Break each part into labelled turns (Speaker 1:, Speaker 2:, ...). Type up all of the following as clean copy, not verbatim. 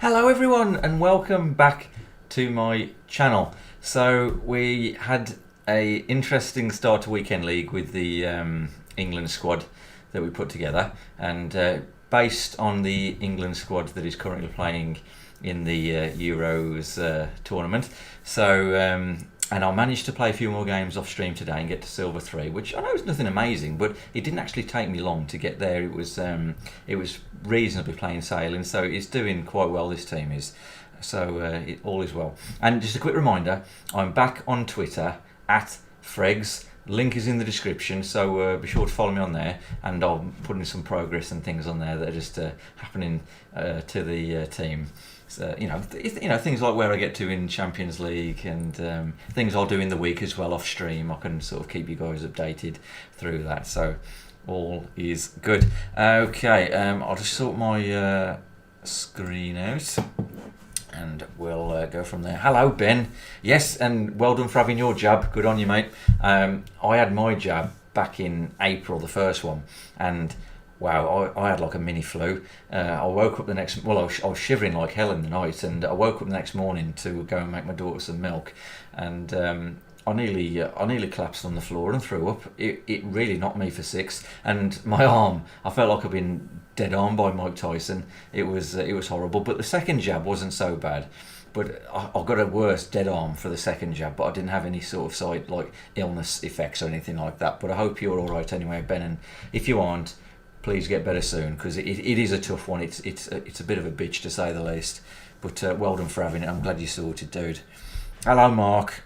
Speaker 1: Hello everyone and welcome back to my channel. So we had a interesting start to Weekend League with the England squad that we put together, and based on the England squad that is currently playing in the Euros tournament. So and I managed to play a few more games off stream today and get to Silver 3, which I know is nothing amazing, but it didn't actually take me long to get there. It was reasonably plain sailing, so it's doing quite well, this team is. So all is well. And just a quick reminder, I'm back on Twitter at Fr3ggs. Link is in the description, so be sure to follow me on there, and I'll put in some progress and things on there that are just happening to the team. So, things like where I get to in Champions League, and things I'll do in the week as well off stream. I can sort of keep you guys updated through that. So all is good. Okay, I'll just sort my screen out, and we'll go from there. Hello, Ben. Yes, and well done for having your jab. Good on you, mate. I had my jab back in April, the first one, and wow, I had like a mini flu. I woke up the next... Well, I was shivering like hell in the night, and I woke up the next morning to go and make my daughter some milk, and I nearly collapsed on the floor and threw up. It really knocked me for six, and my arm, I felt like I'd been dead armed by Mike Tyson. It was horrible, but the second jab wasn't so bad. But I got a worse dead arm for the second jab, but I didn't have any sort of side like illness effects or anything like that. But I hope you're all right anyway, Ben, and if you aren't, please get better soon, because it is a tough one. It's a bit of a bitch, to say the least. But well done for having it. I'm glad you sorted, dude. Hello, Mark.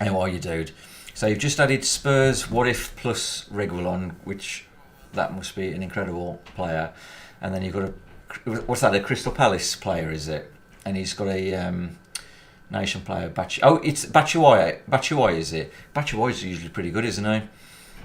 Speaker 1: How are you, dude? So you've just added Spurs What If plus Reguilon, which that must be an incredible player. And then you've got what's that? A Crystal Palace player, is it? And he's got a nation player. It's Batshuayi. Batshuayi, is it? Batshuayi's usually pretty good, isn't he?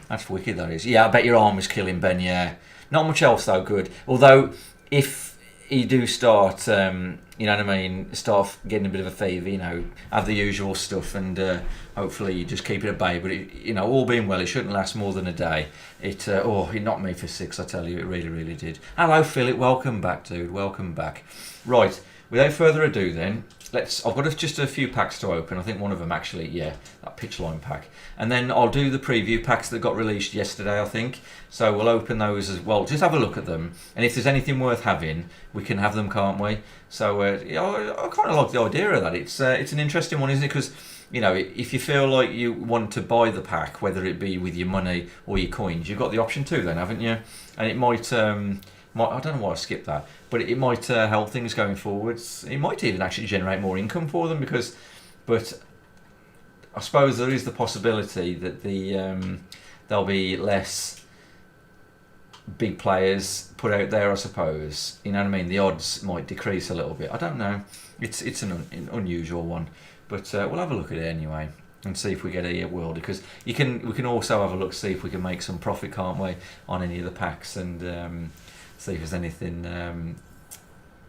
Speaker 1: That's wicked, that is. Yeah, I bet your arm was killing, Ben. Yeah. Not much else though, good. Although, if you do start, you know what I mean, start getting a bit of a fever, have the usual stuff, and hopefully you just keep it at bay. But all being well, it shouldn't last more than a day. It knocked me for six, I tell you, it really, really did. Hello, Philip. Welcome back, dude. Welcome back. Right. Without further ado, then. I've got just a few packs to open. I think one of them actually, yeah, that pitch line pack. And then I'll do the preview packs that got released yesterday, I think. So we'll open those as well. Just have a look at them. And if there's anything worth having, we can have them, can't we? So I kind of like the idea of that. It's an interesting one, isn't it? Because, if you feel like you want to buy the pack, whether it be with your money or your coins, you've got the option to then, haven't you? And it might... I don't know why I skipped that, but it might help things going forwards. It might even actually generate more income for them, but I suppose there is the possibility that there'll be less big players put out there, I suppose. You know what I mean? The odds might decrease a little bit. I don't know. It's an unusual one, but we'll have a look at it anyway and see if we get a world, because we can also have a look, see if we can make some profit, can't we, on any of the packs, and see if there's anything,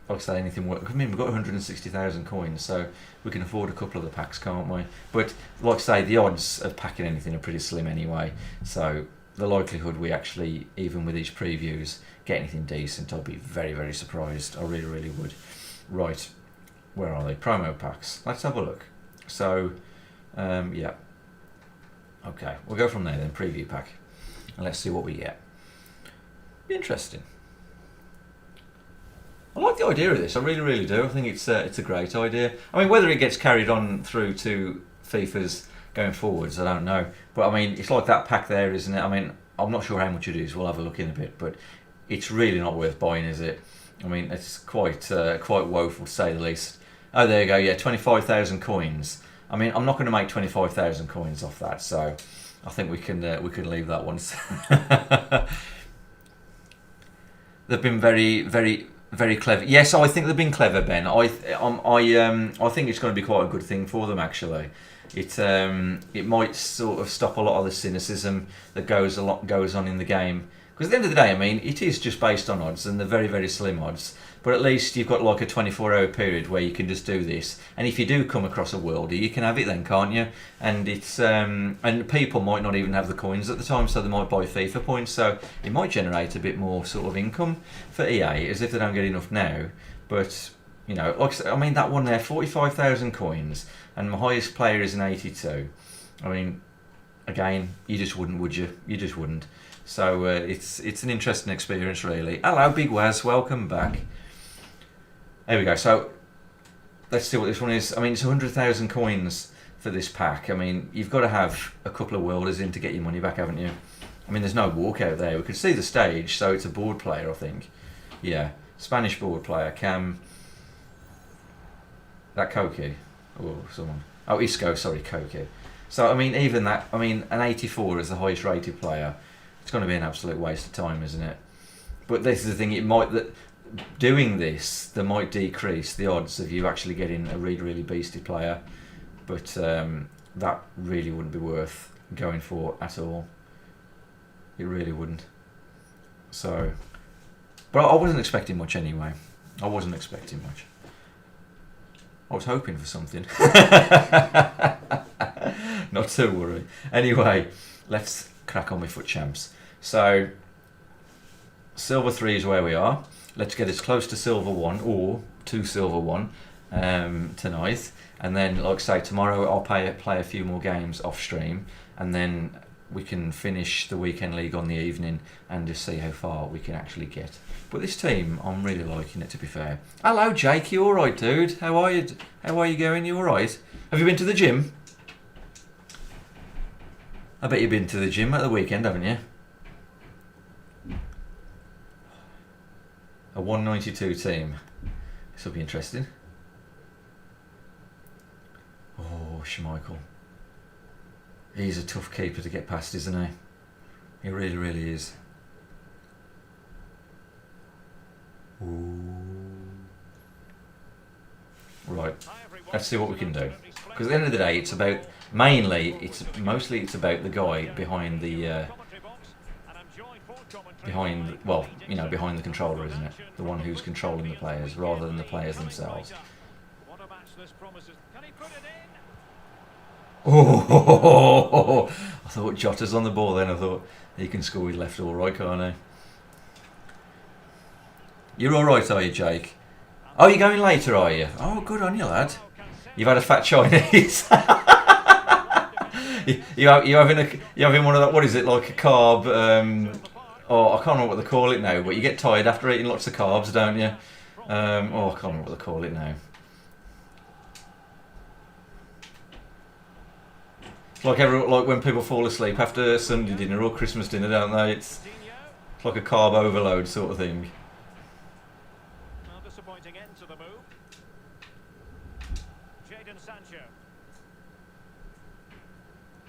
Speaker 1: like I say, anything work. I mean, we've got 160,000 coins, so we can afford a couple of the packs, can't we? But like I say, the odds of packing anything are pretty slim anyway. So the likelihood we actually, even with these previews, get anything decent, I'll be very, very surprised. I really, really would. Right, where are they? Promo packs. Let's have a look. So, yeah. Okay, we'll go from there then. Preview pack, and let's see what we get. Be interesting. I like the idea of this. I really, really do. I think it's a great idea. I mean, whether it gets carried on through to FIFA's going forwards, I don't know. But I mean, it's like that pack there, isn't it? I mean, I'm not sure how much it is. We'll have a look in a bit, but it's really not worth buying, is it? I mean, it's quite woeful, to say the least. Oh, there you go. Yeah, 25,000 coins. I mean, I'm not going to make 25,000 coins off that, so I think we can leave that one. They've been very, very, very clever. Yes, I think they've been clever, Ben. I think it's going to be quite a good thing for them, actually. It might sort of stop a lot of the cynicism that goes on in the game. Because at the end of the day, I mean, it is just based on odds, and they're very, very slim odds. But at least you've got like a 24-hour period where you can just do this. And if you do come across a worldie, you can have it then, can't you? And it's and people might not even have the coins at the time, so they might buy FIFA points. So it might generate a bit more sort of income for EA, as if they don't get enough now. But You know, like I mean, that one there, 45,000 coins, and my highest player is an 82. I mean, again, you just wouldn't, would you? You just wouldn't. So it's an interesting experience, really. Hello, Big Waz, welcome back. There we go. So let's see what this one is. I mean, it's 100,000 coins for this pack. I mean, you've got to have a couple of worlders in to get your money back, haven't you? I mean, there's no walkout there. We can see the stage, so it's a board player, I think. Yeah, Spanish board player, Cam. That Koki? Or someone. Oh, Isco, sorry, Koki. So, I mean, even that, I mean, an 84 as the highest rated player, it's going to be an absolute waste of time, isn't it? But this is the thing, it might, that doing this, there might decrease the odds of you actually getting a really, really beastly player. But that really wouldn't be worth going for at all. It really wouldn't. So, but I wasn't expecting much anyway. I wasn't expecting much. I was hoping for something. Not to worry. Anyway, let's crack on with Foot Champs. So, Silver 3 is where we are. Let's get as close to Silver 1 or to Silver 1 tonight. And then, like I say, tomorrow I'll play a few more games off stream. And then we can finish the weekend league on the evening and just see how far we can actually get. But this team, I'm really liking it, to be fair. Hello, Jake. You all right, dude? How are you? How are you going? You all right? Have you been to the gym? I bet you've been to the gym at the weekend, haven't you? A 192 team. This will be interesting. Oh, Schmeichel. He's a tough keeper to get past, isn't he? He really, really is. Ooh. Right, let's see what we can do. Because at the end of the day, it's about mostly it's about the guy behind the behind the controller, isn't it? The one who's controlling the players rather than the players themselves. Oh, I thought Jota's on the ball then. I thought he can score with left or right, can't he? You're alright, are you, Jake? Oh, you're going later, are you? Oh, good on you, lad. You've had a fat Chinese. you're having one of that, what is it, like a carb, I can't remember what they call it now, but you get tired after eating lots of carbs, don't you? I can't remember what they call it now. It's like when people fall asleep after Sunday dinner or Christmas dinner, don't they? It's like a carb overload sort of thing.
Speaker 2: Disappointing end to the move. Jadon Sancho.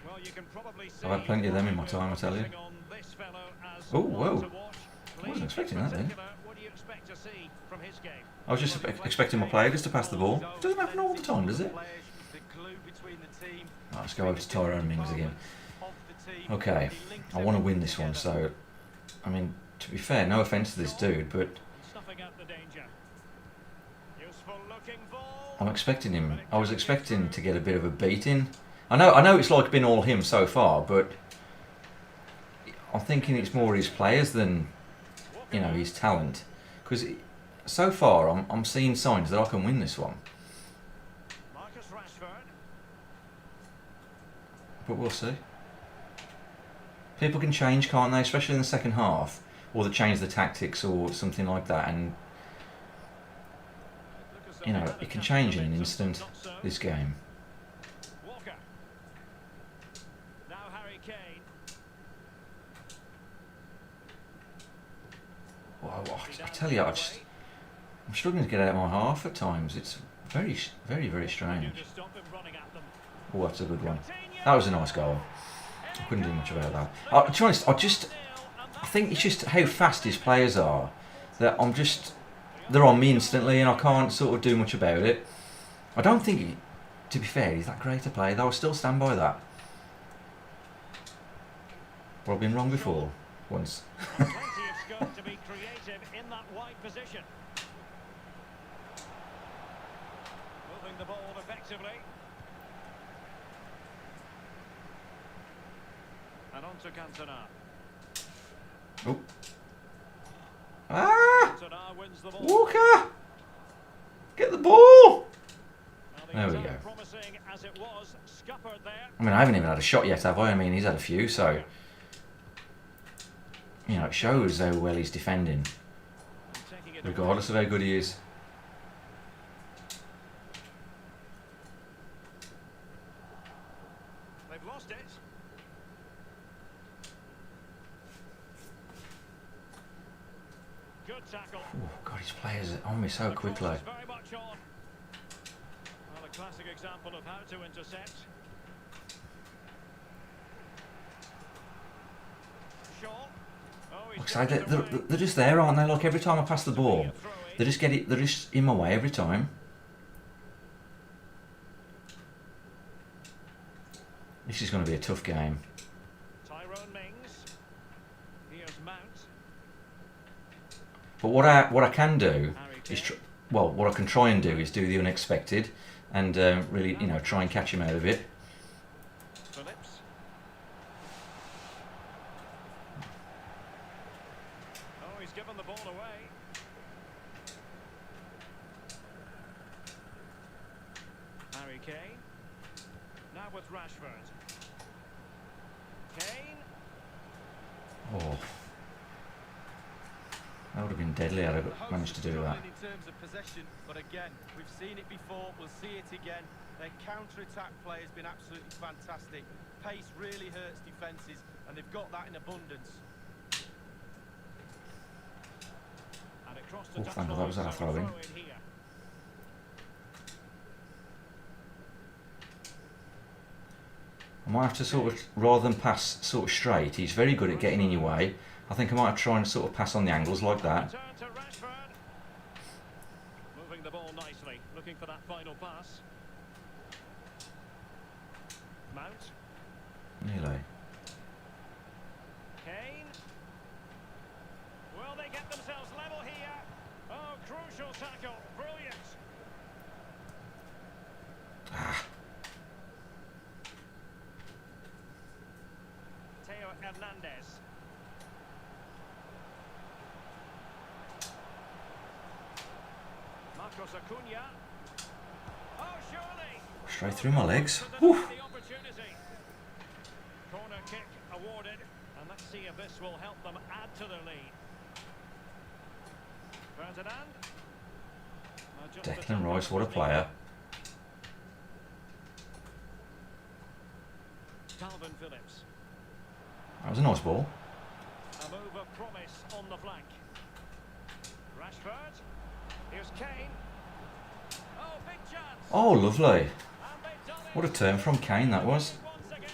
Speaker 2: Well, you can probably see
Speaker 1: I've had plenty of them in my time, I tell you. Oh, whoa. I wasn't expecting that then.
Speaker 2: What do you expect to see from his game?
Speaker 1: I was just expecting my player just to pass the ball. It doesn't happen all the time, does it? Right, let's go over to Tyrone Mings again. Okay, I want to win this one, so, I mean, to be fair, no offence to this dude, but I'm expecting him. I was expecting to get a bit of a beating. I know it's like been all him so far, but I'm thinking it's more his players than, you know, his talent. Because so far, I'm seeing signs that I can win this one. But we'll see. People can change, can't they? Especially in the second half, or they change the tactics or something like that, and you know, it can change in an instant. This game. Well, I tell you, I'm struggling to get out of my half at times. It's very, very, very strange. Oh, that's a good one. That was a nice goal. I couldn't do much about that. To be honest, I think it's just how fast his players are that they're on me instantly, and I can't sort of do much about it. I don't think, to be fair, he's that great a player, though. I still stand by that. But I've been wrong before, once.
Speaker 2: To be creative in that wide position. Moving the ball effectively. And on to Cantona.
Speaker 1: Oh. Ah!
Speaker 2: Cantona wins the ball.
Speaker 1: Walker! Get ball!
Speaker 2: Now,
Speaker 1: There we go.
Speaker 2: promising as it was, scuppered there.
Speaker 1: I mean, I haven't even had a shot yet, have I? I mean, he's had a few, so... You know, it shows how well he's defending,
Speaker 2: Taking it
Speaker 1: regardless of how good he is.
Speaker 2: They've lost it. Good tackle.
Speaker 1: Oh, God, his players are on me so
Speaker 2: The cross
Speaker 1: quickly.
Speaker 2: is very much on. Well, a classic example of how to intercept. Shaw. Oh, he's
Speaker 1: Like I say,
Speaker 2: given it away.
Speaker 1: they're just there, aren't they? Like, every time I pass the ball, they just get it. They're just in my way every time. This is going to be a tough game.
Speaker 2: Tyrone Mings. Here's Mount.
Speaker 1: But what I can do
Speaker 2: Harry
Speaker 1: is,
Speaker 2: Kane.
Speaker 1: well, what I can try and do is do the unexpected, and really, you know, try and catch him out of it.
Speaker 2: Phillips. Oh, he's given the ball away. Harry Kane. Now with Rashford. Kane.
Speaker 1: Oh, that would have been deadly had I managed to do that.
Speaker 3: In terms of possession, but again, we've seen it before, we'll see it again. Their counter-attack play has been absolutely fantastic. Pace really hurts defences, and they've got that in abundance.
Speaker 2: And it crossed
Speaker 1: Oh,
Speaker 2: the
Speaker 1: thank God, that was
Speaker 2: touchline,
Speaker 1: our
Speaker 2: so
Speaker 1: throw-in.
Speaker 2: throw in here.
Speaker 1: I might have to sort of, rather than pass sort of straight, he's very good at getting in your way. I think I might have to try and sort of pass on the angles like that.
Speaker 2: Return to Rashford. Moving the ball nicely, looking for that final pass. Mount.
Speaker 1: Nearly.
Speaker 2: Kane. Will they get themselves level here? Oh, crucial tackle. Brilliant. Theo Hernandez. Marcos Acuna. Oh, surely.
Speaker 1: Straight through my legs.
Speaker 2: To
Speaker 1: Whew.
Speaker 2: deny the opportunity. Corner kick awarded, and let's see if this will help them add to their lead. Ferdinand. Well, just the
Speaker 1: Declan
Speaker 2: tackle
Speaker 1: Rice, what a
Speaker 2: was
Speaker 1: player.
Speaker 2: Calvin Phillips.
Speaker 1: That was a nice ball.
Speaker 2: A move of promise on the flank. Rashford. Here's Kane. Oh, big chance.
Speaker 1: Oh, lovely.
Speaker 2: And they've done it.
Speaker 1: What a turn from Kane that was.
Speaker 2: Once again.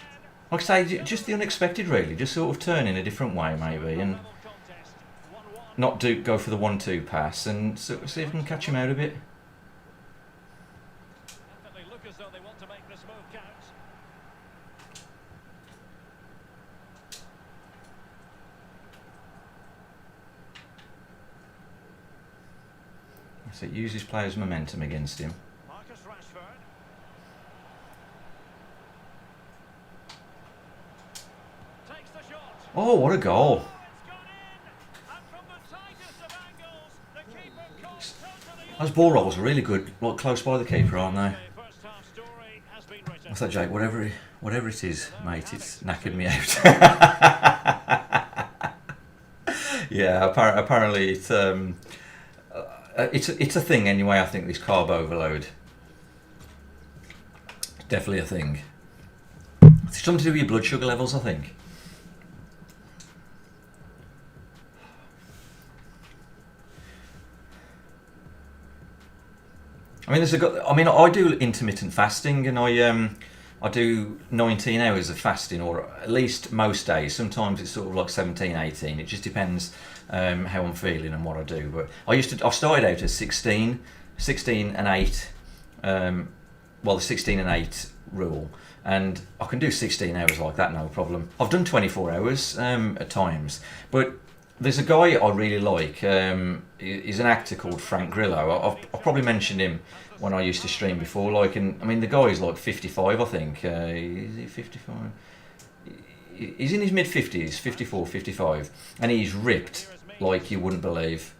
Speaker 1: Like I say, just the unexpected really. Just sort of turn in a different way maybe, and
Speaker 2: Level contest. 1-1.
Speaker 1: not go for the 1-2 pass, and sort of see if we can catch him out a bit.
Speaker 2: Definitely look as though they want to make this move count.
Speaker 1: So it uses players' momentum against him.
Speaker 2: Marcus Rashford. Takes the shot.
Speaker 1: Oh, what a goal!
Speaker 2: Oh, it's gone in. And from the tightest of angles, the keeper caught totally
Speaker 1: Those ball rolls are really good, like close by the keeper, aren't they?
Speaker 2: The first half story has been written.
Speaker 1: I thought, Jake, whatever it is, mate, it's knackered me out. Yeah, apparently it's a thing anyway. I think this carb overload, definitely a thing. It's something to do with your blood sugar levels, I think. I mean, I do intermittent fasting, and I do 19 hours of fasting, or at least most days. Sometimes it's sort of like 17, 18. It just depends how I'm feeling and what I do. But I started out as 16 and 8. Well, the 16 and 8 rule, and I can do 16 hours like that, no problem. I've done 24 hours at times, but there's a guy I really like. He's an actor called Fr3ggs. I've probably mentioned him when I used to stream before. Like, and I mean, the guy is like 55, I think. Is he 55? He's in his mid 50s, 54, 55, and he's ripped like you wouldn't believe.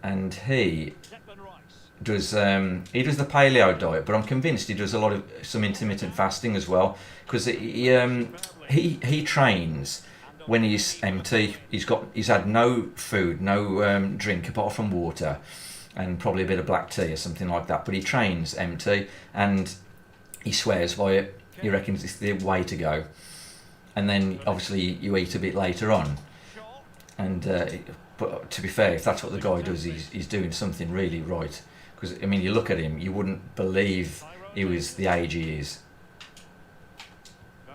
Speaker 1: And he
Speaker 2: Declan Rice.
Speaker 1: does the paleo diet, but I'm convinced he does a lot of some intermittent fasting as well, because he trains when he's empty. He's had no food, no drink apart from water, and probably a bit of black tea or something like that. But he trains empty, and he swears by it. He reckons it's the way to go. And then obviously you eat a bit later on, and but to be fair, if that's what the guy does, he's doing something really right. Because I mean, you look at him, you wouldn't believe he was the age he is.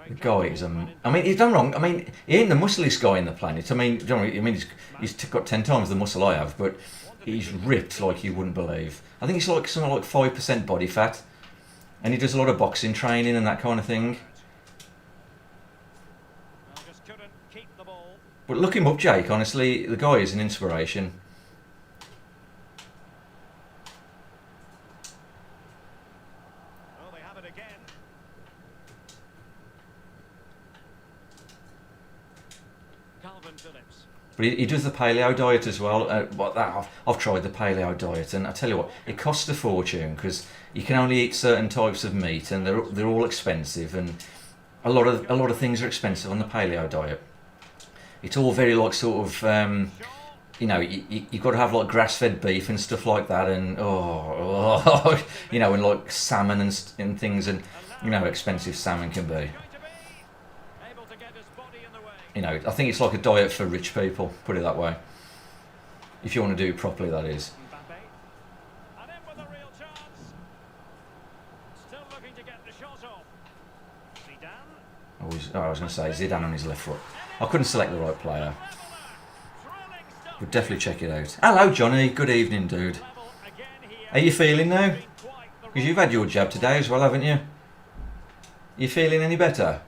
Speaker 1: The guy is I mean, he's done wrong. I mean, he ain't the muscliest guy in the planet. I mean, he's got 10 times the muscle I have, but he's ripped like you wouldn't believe. I think he's like something like 5% body fat, and he does a lot of boxing training and that kind of thing. But look him up, Jake. Honestly, the guy is an inspiration.
Speaker 2: Oh, they have it again. Calvin Phillips.
Speaker 1: But he does the paleo diet as well. I've tried the paleo diet, and I tell you what, it costs a fortune because you can only eat certain types of meat, and they're all expensive, and a lot of things are expensive on the paleo diet. It's all very like sort of, you know, you've got to have like grass-fed beef and stuff like that, and you know, and like salmon and things, and you know how expensive salmon can be. You know, I think it's like a diet for rich people, put it that way. If you want to do it properly, that is. I was going to say Zidane on his left foot. I couldn't select the right player. We'll definitely check it out. Hello, Johnny. Good evening, dude. How you feeling now? Because you've had your jab today as well, haven't you? You feeling any better?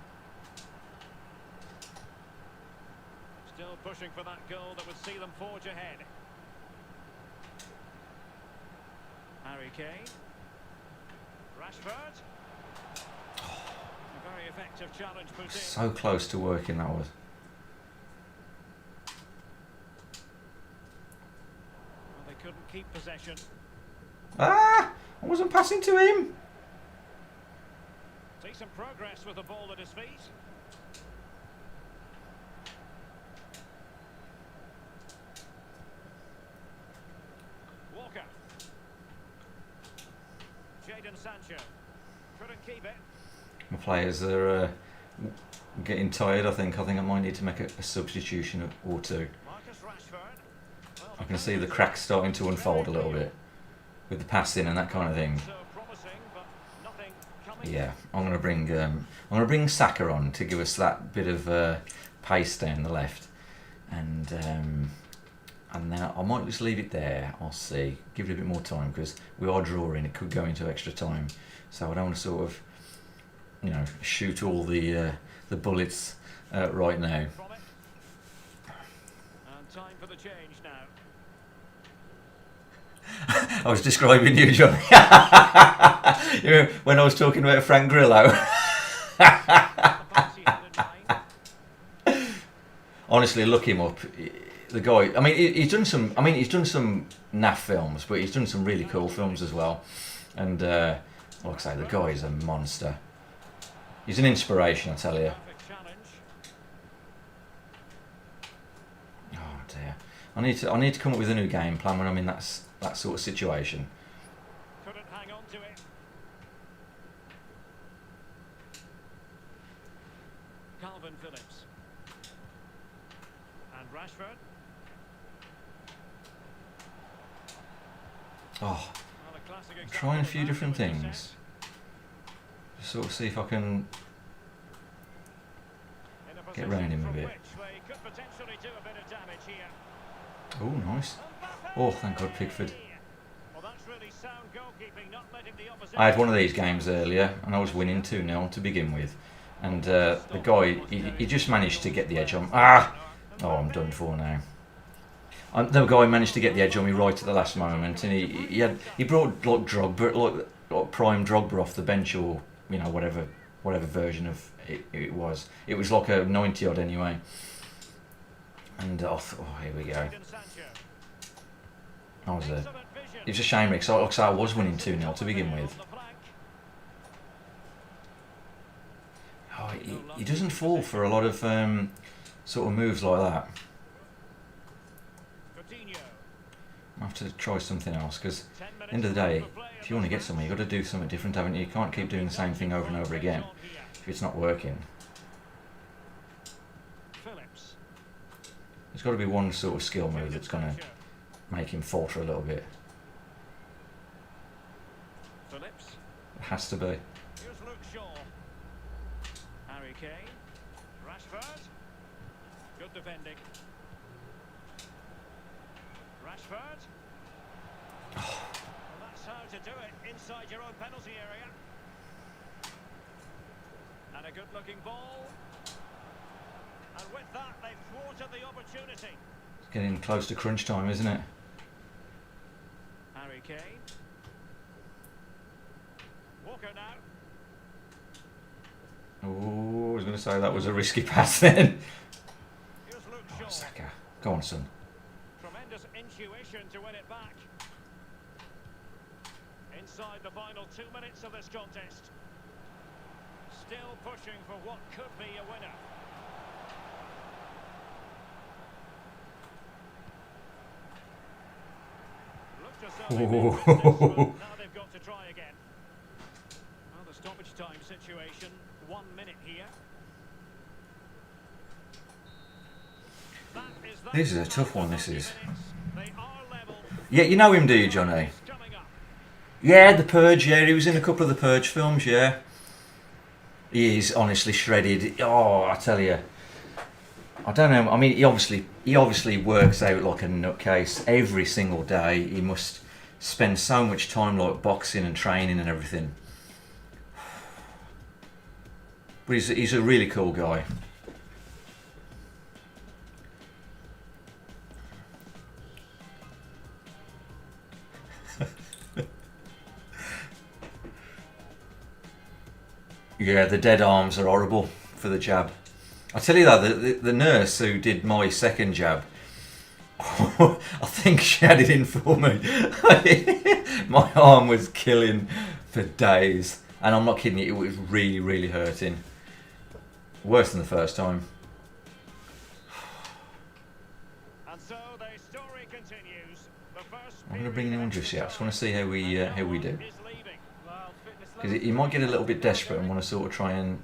Speaker 2: Still pushing for that goal that would see them forge ahead. Harry Kane. Rashford. A very effective challenge put in.
Speaker 1: So close to working, that was.
Speaker 2: Well, they couldn't keep possession.
Speaker 1: Ah! I wasn't passing to him.
Speaker 2: See some progress with the ball at his feet. Walker. Jadon Sancho. Couldn't keep it.
Speaker 1: My players are getting tired, I think. I might need to make a substitution or two.
Speaker 2: Marcus Rashford. Well,
Speaker 1: I can see the cracks starting to unfold a little bit with the passing and that kind of thing.
Speaker 2: so promising, but nothing coming.
Speaker 1: Yeah, I'm gonna bring Saka on to give us that bit of pace down the left, and then I might just leave it there. I'll see. Give it a bit more time because we are drawing. It could go into extra time, so I don't want to sort of, you know, shoot all the bullets right now.
Speaker 2: From it. And time for the change now.
Speaker 1: I was describing you, John. You know, when I was talking about Frank Grillo.
Speaker 2: The pass he had in mind.
Speaker 1: Honestly, look him up. The guy. I mean, he's done some. I mean, he's done some naff films, but he's done some really cool films as well. And like I say, the guy is a monster. He's an inspiration, I tell you.
Speaker 2: Perfect challenge.
Speaker 1: Oh dear. I need to come up with a new game plan when I'm in that sort of situation.
Speaker 2: Couldn't hang on to it. Calvin Phillips. And Rashford.
Speaker 1: Oh,
Speaker 2: Well, a classic
Speaker 1: I'm
Speaker 2: example
Speaker 1: trying a
Speaker 2: of
Speaker 1: few
Speaker 2: that
Speaker 1: different
Speaker 2: with the
Speaker 1: things.
Speaker 2: set.
Speaker 1: Just sort of see if I can.
Speaker 2: In a
Speaker 1: Get round
Speaker 2: position
Speaker 1: him a
Speaker 2: from
Speaker 1: bit.
Speaker 2: which they could potentially do a bit of damage here.
Speaker 1: Oh, nice. Oh, thank God, Pickford.
Speaker 2: Well, that's really sound goalkeeping, not letting the opposition.
Speaker 1: I had one of these games earlier, and I was winning 2-0 to begin with. And the guy, he just managed to get the edge on. Ah! Oh, I'm done for now. The guy managed to get the edge on me right at the last moment, and he brought like Drogba, like prime Drogba off the bench, or you know whatever version of it was. It was like a 90 odd anyway. And oh, here we go.
Speaker 2: Jadon Sancho.
Speaker 1: I was
Speaker 2: Excellent vision.
Speaker 1: It was a shame because I was winning 2-0 to begin with. Oh, he doesn't fall for a lot of sort of moves like that. I have to try something else because at the end of the day, if you want to get somewhere, you've got to do something different, haven't you? You can't keep doing the same thing over and over again if it's not working. There's got to be one sort of skill move that's going to make him falter a little bit. It has to be.
Speaker 2: Here's Luke Shaw. Harry Kane. Rashford. Good defending. Rashford. Well, that's how to do it inside your own penalty area. And a good-looking ball. And with that, they've thwarted the opportunity.
Speaker 1: It's getting close to crunch time, isn't it?
Speaker 2: Harry Kane. Walker now.
Speaker 1: Oh, I was going to say that was a risky pass then.
Speaker 2: Here's Luke
Speaker 1: Oh,
Speaker 2: Shaw.
Speaker 1: Saka. Go on, son.
Speaker 2: Tremendous intuition to win it back. Inside the final 2 minutes of this contest. Still pushing for what could be a winner. Looked as though they've been with this one. Now they've got to try again. Well, the stoppage time situation, 1 minute here.
Speaker 1: This is a tough one, this is.
Speaker 2: They are level.
Speaker 1: Yeah, you know him, do you, Johnny?
Speaker 2: Coming up.
Speaker 1: Yeah, The Purge, yeah. He was in a couple of The Purge films, yeah. He is honestly shredded. Oh, I tell you. I don't know. I mean, he obviously works out like a nutcase every single day. He must spend so much time like boxing and training and everything. But he's a really cool guy. Yeah, the dead arms are horrible for the jab. I tell you that, the nurse who did my second jab, I think she had it in for me. My arm was killing for days. And I'm not kidding you, it was really, really hurting. Worse than the first time.
Speaker 2: And so the story continues. The first
Speaker 1: I'm going to bring him on just yet. I just want to see how we do.
Speaker 2: is leaving.
Speaker 1: Because he might get a little bit desperate and want to sort of try and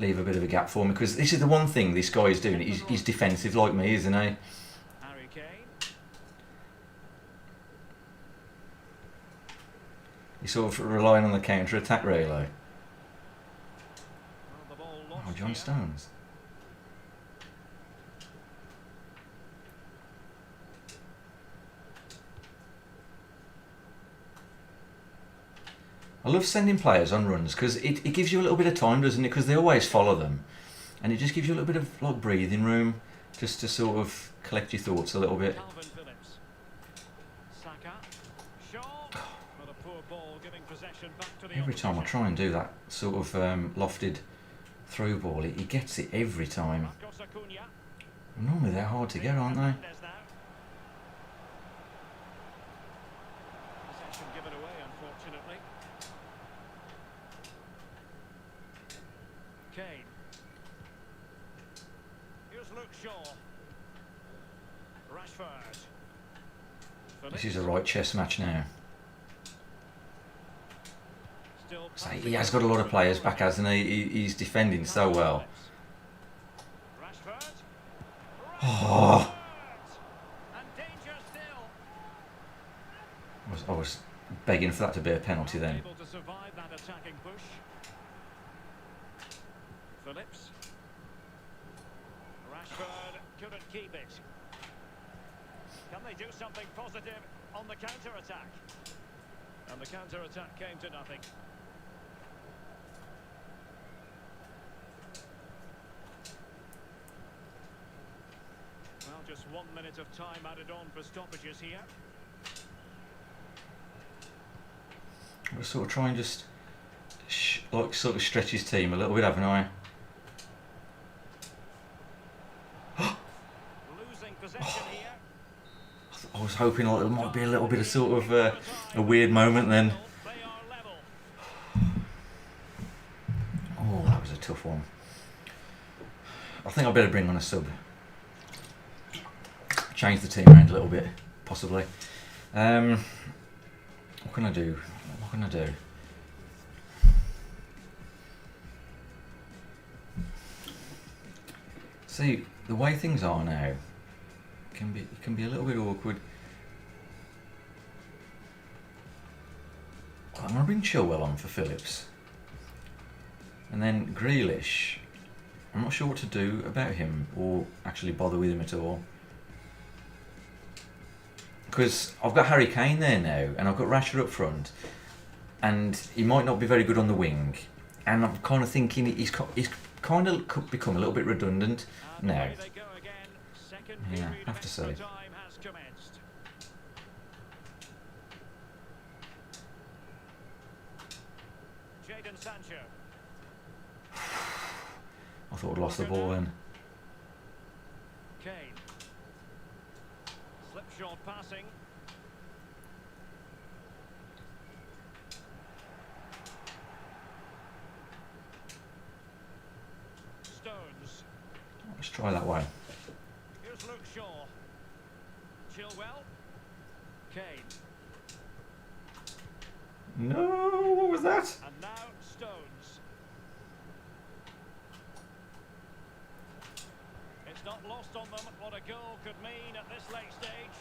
Speaker 1: leave a bit of a gap for me. Because this is the one thing this guy is doing. He's defensive like me, isn't he?
Speaker 2: Harry Kane.
Speaker 1: He's sort of relying on the counter-attack, really.
Speaker 2: Well, the ball lost
Speaker 1: Oh, John
Speaker 2: here.
Speaker 1: Stones. I love sending players on runs because it gives you a little bit of time, doesn't it? Because they always follow them. And it just gives you a little bit of like breathing room just to sort of collect your thoughts a little bit.
Speaker 2: Calvin Phillips. Saka. Shaw. But a poor ball giving possession back to the
Speaker 1: Every time I
Speaker 2: opposition.
Speaker 1: try and do that sort of lofted through ball, he gets it every time.
Speaker 2: Marcos Acuna.
Speaker 1: Normally they're hard to get, aren't they?
Speaker 2: Fernandes now. Possession given away, unfortunately. Kane. Here's Luke Shaw. Rashford.
Speaker 1: This is a right chess match now.
Speaker 2: Still
Speaker 1: So he has got a lot of players back, hasn't he? He's defending so well.
Speaker 2: Rashford.
Speaker 1: Oh,
Speaker 2: And danger still.
Speaker 1: I was begging for that to be a penalty then.
Speaker 2: Able to survive that attacking push. Phillips. Rashford couldn't keep it. Can they do something positive on the counter-attack? And the counter-attack came to nothing. Well, just 1 minute of time added on for stoppages here.
Speaker 1: I'll sort of try and just like sort of stretch his team a little bit, haven't I?
Speaker 2: Losing possession here.
Speaker 1: I was hoping like, there might be a little bit of sort of a weird moment then.
Speaker 2: They are level.
Speaker 1: Oh, that was a tough one. I think I better bring on a sub. Change the team around a little bit, possibly. What can I do? What can I do? See, the way things are now can be a little bit awkward. I'm going to bring Chilwell on for Phillips. And then Grealish, I'm not sure what to do about him or actually bother with him at all. Because I've got Harry Kane there now and I've got Rashford up front and he might not be very good on the wing. And I'm kind of thinking he's kind of become a little bit redundant now. Yeah, I have to say. I thought I'd lost the ball then.
Speaker 2: Kane. Slipshod passing. Stones.
Speaker 1: Let's try that way.
Speaker 2: Here's Luke Shaw. Chilwell. Kane.
Speaker 1: No, what was that?
Speaker 2: And now Stones. It's not lost on them what a goal could mean at this late stage.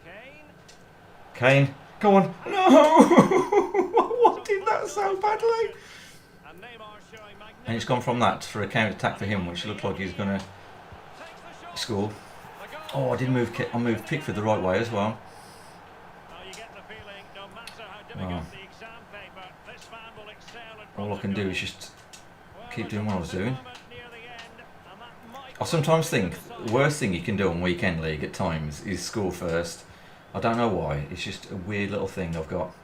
Speaker 2: Kane.
Speaker 1: Kane, go on. No! What did that so badly?
Speaker 2: And Neymar showing
Speaker 1: And it's gone from that for a counter attack for him, which looked like he's going to score. Oh, I moved Pickford the right way as well.
Speaker 2: You get the feeling, no matter how difficult the exam paper, this man will excel in
Speaker 1: All I can do is just keep doing what I was doing.
Speaker 2: near the end, and that might
Speaker 1: I sometimes think the worst thing you can do on weekend league at times is score first. I don't know why. It's just a weird little thing I've got.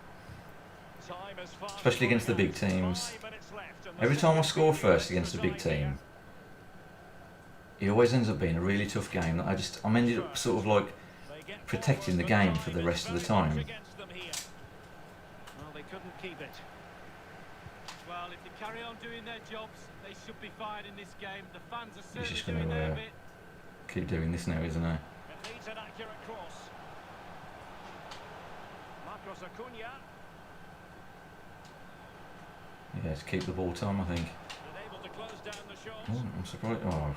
Speaker 2: time is fast
Speaker 1: Especially against the big teams. Every time I score first against a big team, it always ends up being a really tough game. I'm ended up sort of like protecting the game for the rest of the time.
Speaker 2: Well, they couldn't keep it.
Speaker 3: Well, if they carry on doing their jobs, they should be fine in this game. The fans are
Speaker 1: He's
Speaker 3: certainly
Speaker 1: just
Speaker 3: doing
Speaker 1: going
Speaker 3: their
Speaker 1: to
Speaker 3: bit.
Speaker 1: keep doing this now, isn't he?
Speaker 2: It needs an accurate cross. Marcos Acuna,
Speaker 1: Yeah, to keep the ball time, I think.
Speaker 2: unable to close down the shot.
Speaker 1: Oh, I'm surprised. Oh,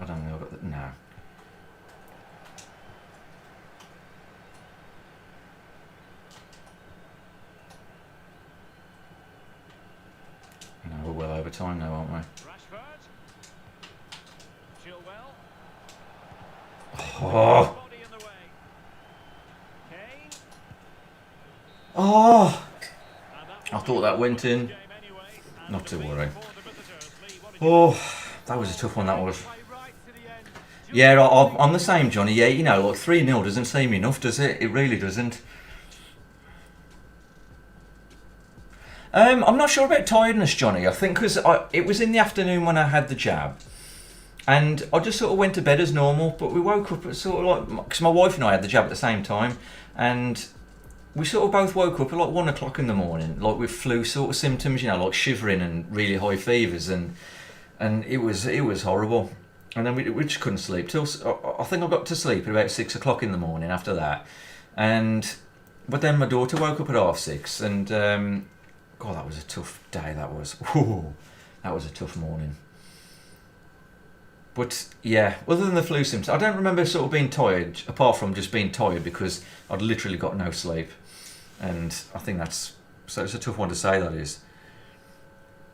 Speaker 1: I don't know. I got that. No. No, we're well over time now, aren't we?
Speaker 2: Rashford. Chilwell.
Speaker 1: Oh,
Speaker 2: Body in the way. Kane.
Speaker 1: oh!
Speaker 2: And that
Speaker 1: I thought that went in.
Speaker 2: game anyway. And
Speaker 1: Not to
Speaker 2: the
Speaker 1: worry.
Speaker 2: for the visitors. Lee, what did you
Speaker 1: Oh, that was a tough one. That was.
Speaker 3: Play right to the end.
Speaker 1: Yeah, I'm the same, Johnny. Yeah, you know, like 3-0 doesn't seem enough, does it? It really doesn't. I'm not sure about tiredness, Johnny. I think because it was in the afternoon when I had the jab, and I just sort of went to bed as normal. But we woke up at sort of like, because my wife and I had the jab at the same time, and we sort of both woke up at like 1 o'clock in the morning, like with flu sort of symptoms, you know, like shivering and really high fevers, and it was horrible. And then we just couldn't sleep till I think I got to sleep at about 6 o'clock in the morning after that, but then my daughter woke up at 6:30, and God, that was a tough day. That was. Whew, that was a tough morning. But yeah, other than the flu symptoms, I don't remember sort of being tired, apart from just being tired because I'd literally got no sleep, and I think that's so. It's a tough one to say. That is.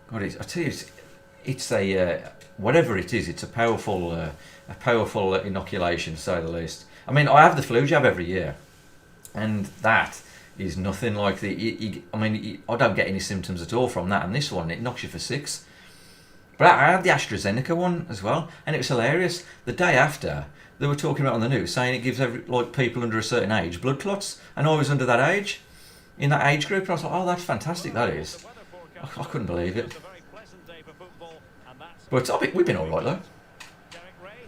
Speaker 1: God, I tell you, it's a whatever it is. It's a powerful inoculation, to say the least. I mean, I have the flu jab every year, and that is nothing like I don't get any symptoms at all from that, and this one, it knocks you for 6. But I had the AstraZeneca one as well, and it was hilarious. The day after, they were talking about on the news, saying it gives people under a certain age blood clots, and I was under that age, in that age group, and I was like, oh, that's fantastic, that is. I couldn't believe it. But we've been all right, though.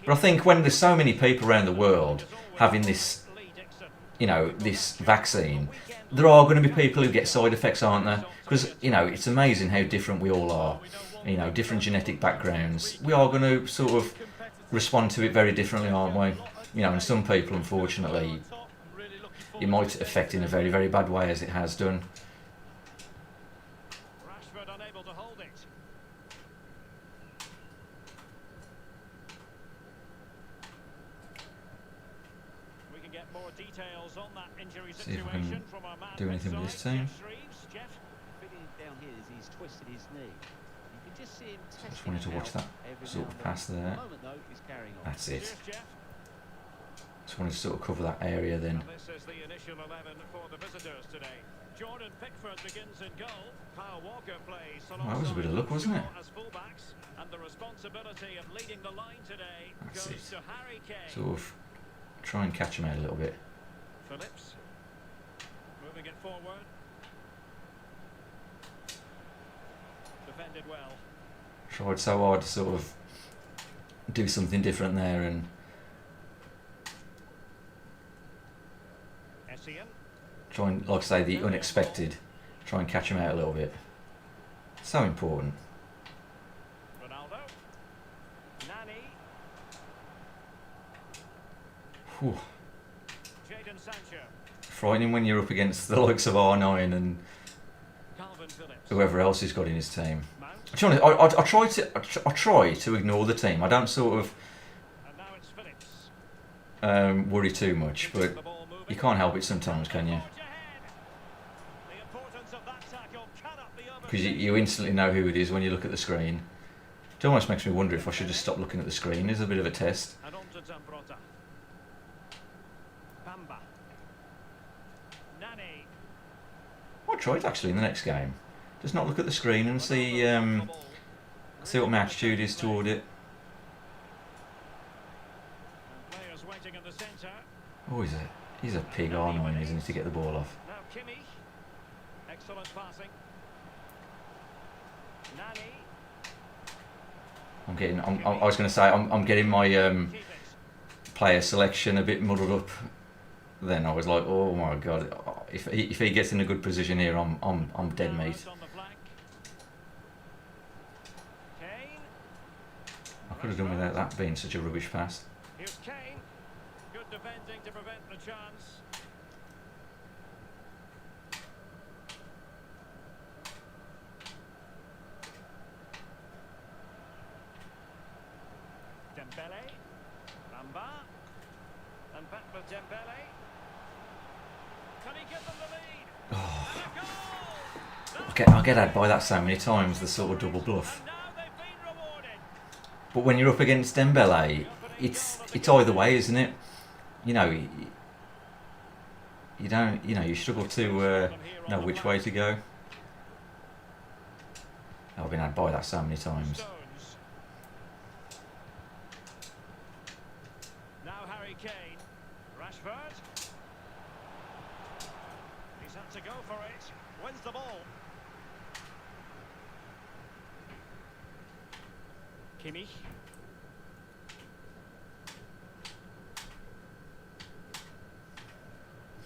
Speaker 1: But I think when there's so many people around the world having this, you know, this vaccine, there are going to be people who get side effects, aren't there? Because, you know, it's amazing how different we all are. You know, different genetic backgrounds. We are going to sort of respond to it very differently, aren't we? You know, and some people, unfortunately, it might affect in a very, very bad way, as it has done.
Speaker 2: Rashford unable to hold it. We can get more details on that injury
Speaker 1: See if I can
Speaker 2: situation from our man
Speaker 1: do anything with this team.
Speaker 2: Fr3ggs. Jeff,
Speaker 4: Feeling down here as he's twisted his knee. You can just see him testing.
Speaker 1: Just wanted to watch that sort of pass there.
Speaker 4: Moment, though, he's carrying on.
Speaker 1: That's it.
Speaker 2: cheers, Jeff.
Speaker 1: Just wanted to sort of cover that area then.
Speaker 2: And this is the initial 11 for the visitors today. Jordan Pickford begins in goal. Kyle Walker plays.
Speaker 1: That was a bit of luck, wasn't it?
Speaker 2: As fullbacks, and the responsibility of leading the line today
Speaker 1: That's
Speaker 2: goes
Speaker 1: it.
Speaker 2: to Harry Kane.
Speaker 1: Sort of try and catch him out a little bit.
Speaker 2: Phillips moving it forward. Defended well.
Speaker 1: Tried so hard to sort of do something different there and
Speaker 2: Essien.
Speaker 1: try and, like I say, the unexpected. Try and catch him out a little bit. So important.
Speaker 2: Ronaldo. Nani.
Speaker 1: Whew.
Speaker 2: Jadon Sancho.
Speaker 1: Frightening when you're up against the likes of R9 and
Speaker 2: Calvin Phillips.
Speaker 1: whoever else he's got in his team.
Speaker 2: Mount.
Speaker 1: To be honest, I try to ignore the team. I don't sort of
Speaker 2: And now it's Phillips.
Speaker 1: worry too much, but
Speaker 2: The ball moving.
Speaker 1: you can't help it sometimes, can you?
Speaker 2: Forge ahead. The importance of that tackle cannot be
Speaker 1: Because
Speaker 2: overstated.
Speaker 1: you instantly know who it is when you look at the screen. It almost makes me wonder if I should just stop looking at the screen. It's a bit of a test.
Speaker 2: And on to Zambrota. Bamba. Nani.
Speaker 1: I tried actually in the next game. Just not look at the screen and see what my attitude is toward it.
Speaker 2: And players waiting in the centre.
Speaker 1: Oh, he's a pig R9, isn't he, to get the ball off.
Speaker 2: Now Kimmich. Excellent passing. Nani.
Speaker 1: I was going to say I'm getting my
Speaker 2: Keep it.
Speaker 1: player selection a bit muddled up. Then I was like, oh my god, if he gets in a good position here, I'm dead
Speaker 2: Now
Speaker 1: meat.
Speaker 2: it's on the flank. Kane.
Speaker 1: I could have done without that being such a rubbish pass.
Speaker 2: Here's Kane. Good defending to prevent the chance. Dembele. Bamba. And back with Dembele. Can he give them the lead? And a goal!
Speaker 1: I get had by that so many times, the sort of double bluff.
Speaker 2: And now they've been rewarded.
Speaker 1: But when you're up against Dembele, it's either way, isn't it? You know, you struggle to know which way to go. I've been had by that so many times.
Speaker 2: Stones. Now Harry Kane. Rashford. He's had to go for it. Wins the ball. Kimmich.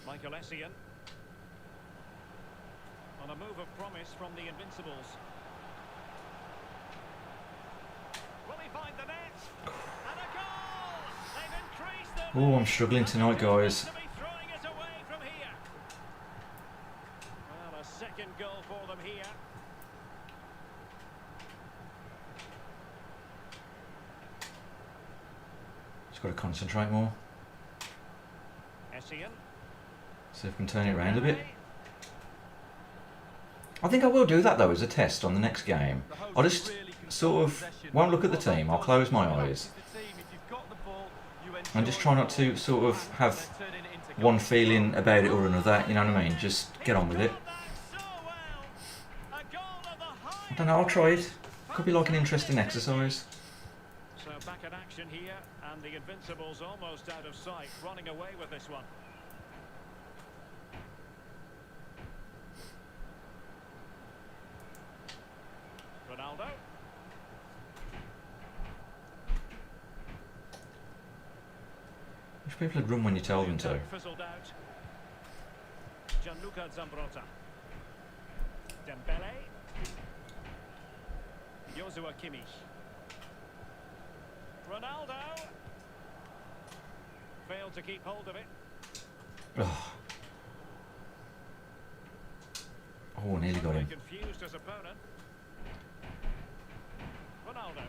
Speaker 2: Michael Essien. On a move of promise from the Invincibles. Will he find the net? And a goal! They've increased the
Speaker 1: Oh, I'm struggling tonight, guys.
Speaker 2: to be throwing it away from here. Well, a second goal for them here.
Speaker 1: Just got to concentrate more.
Speaker 2: Essien.
Speaker 1: See if I can turn it around a bit. I think I will do that though as a test on the next game. I'll just sort of won't look at the team. I'll close my eyes and just try not to sort of have one feeling about it or another. You know what I mean? Just get on with it. I don't know. I'll try it. Could be like an interesting exercise.
Speaker 2: So back in action here, and the Invincibles almost out of sight, running away with this one. Ronaldo.
Speaker 1: Wish people had run when you told them to.
Speaker 2: Fizzled out. Gianluca Zambrotta. Dembele. Joshua Kimmich. Ronaldo. Failed to keep hold of it.
Speaker 1: Oh, oh, nearly got him.
Speaker 2: Confused his opponent. Ronaldo.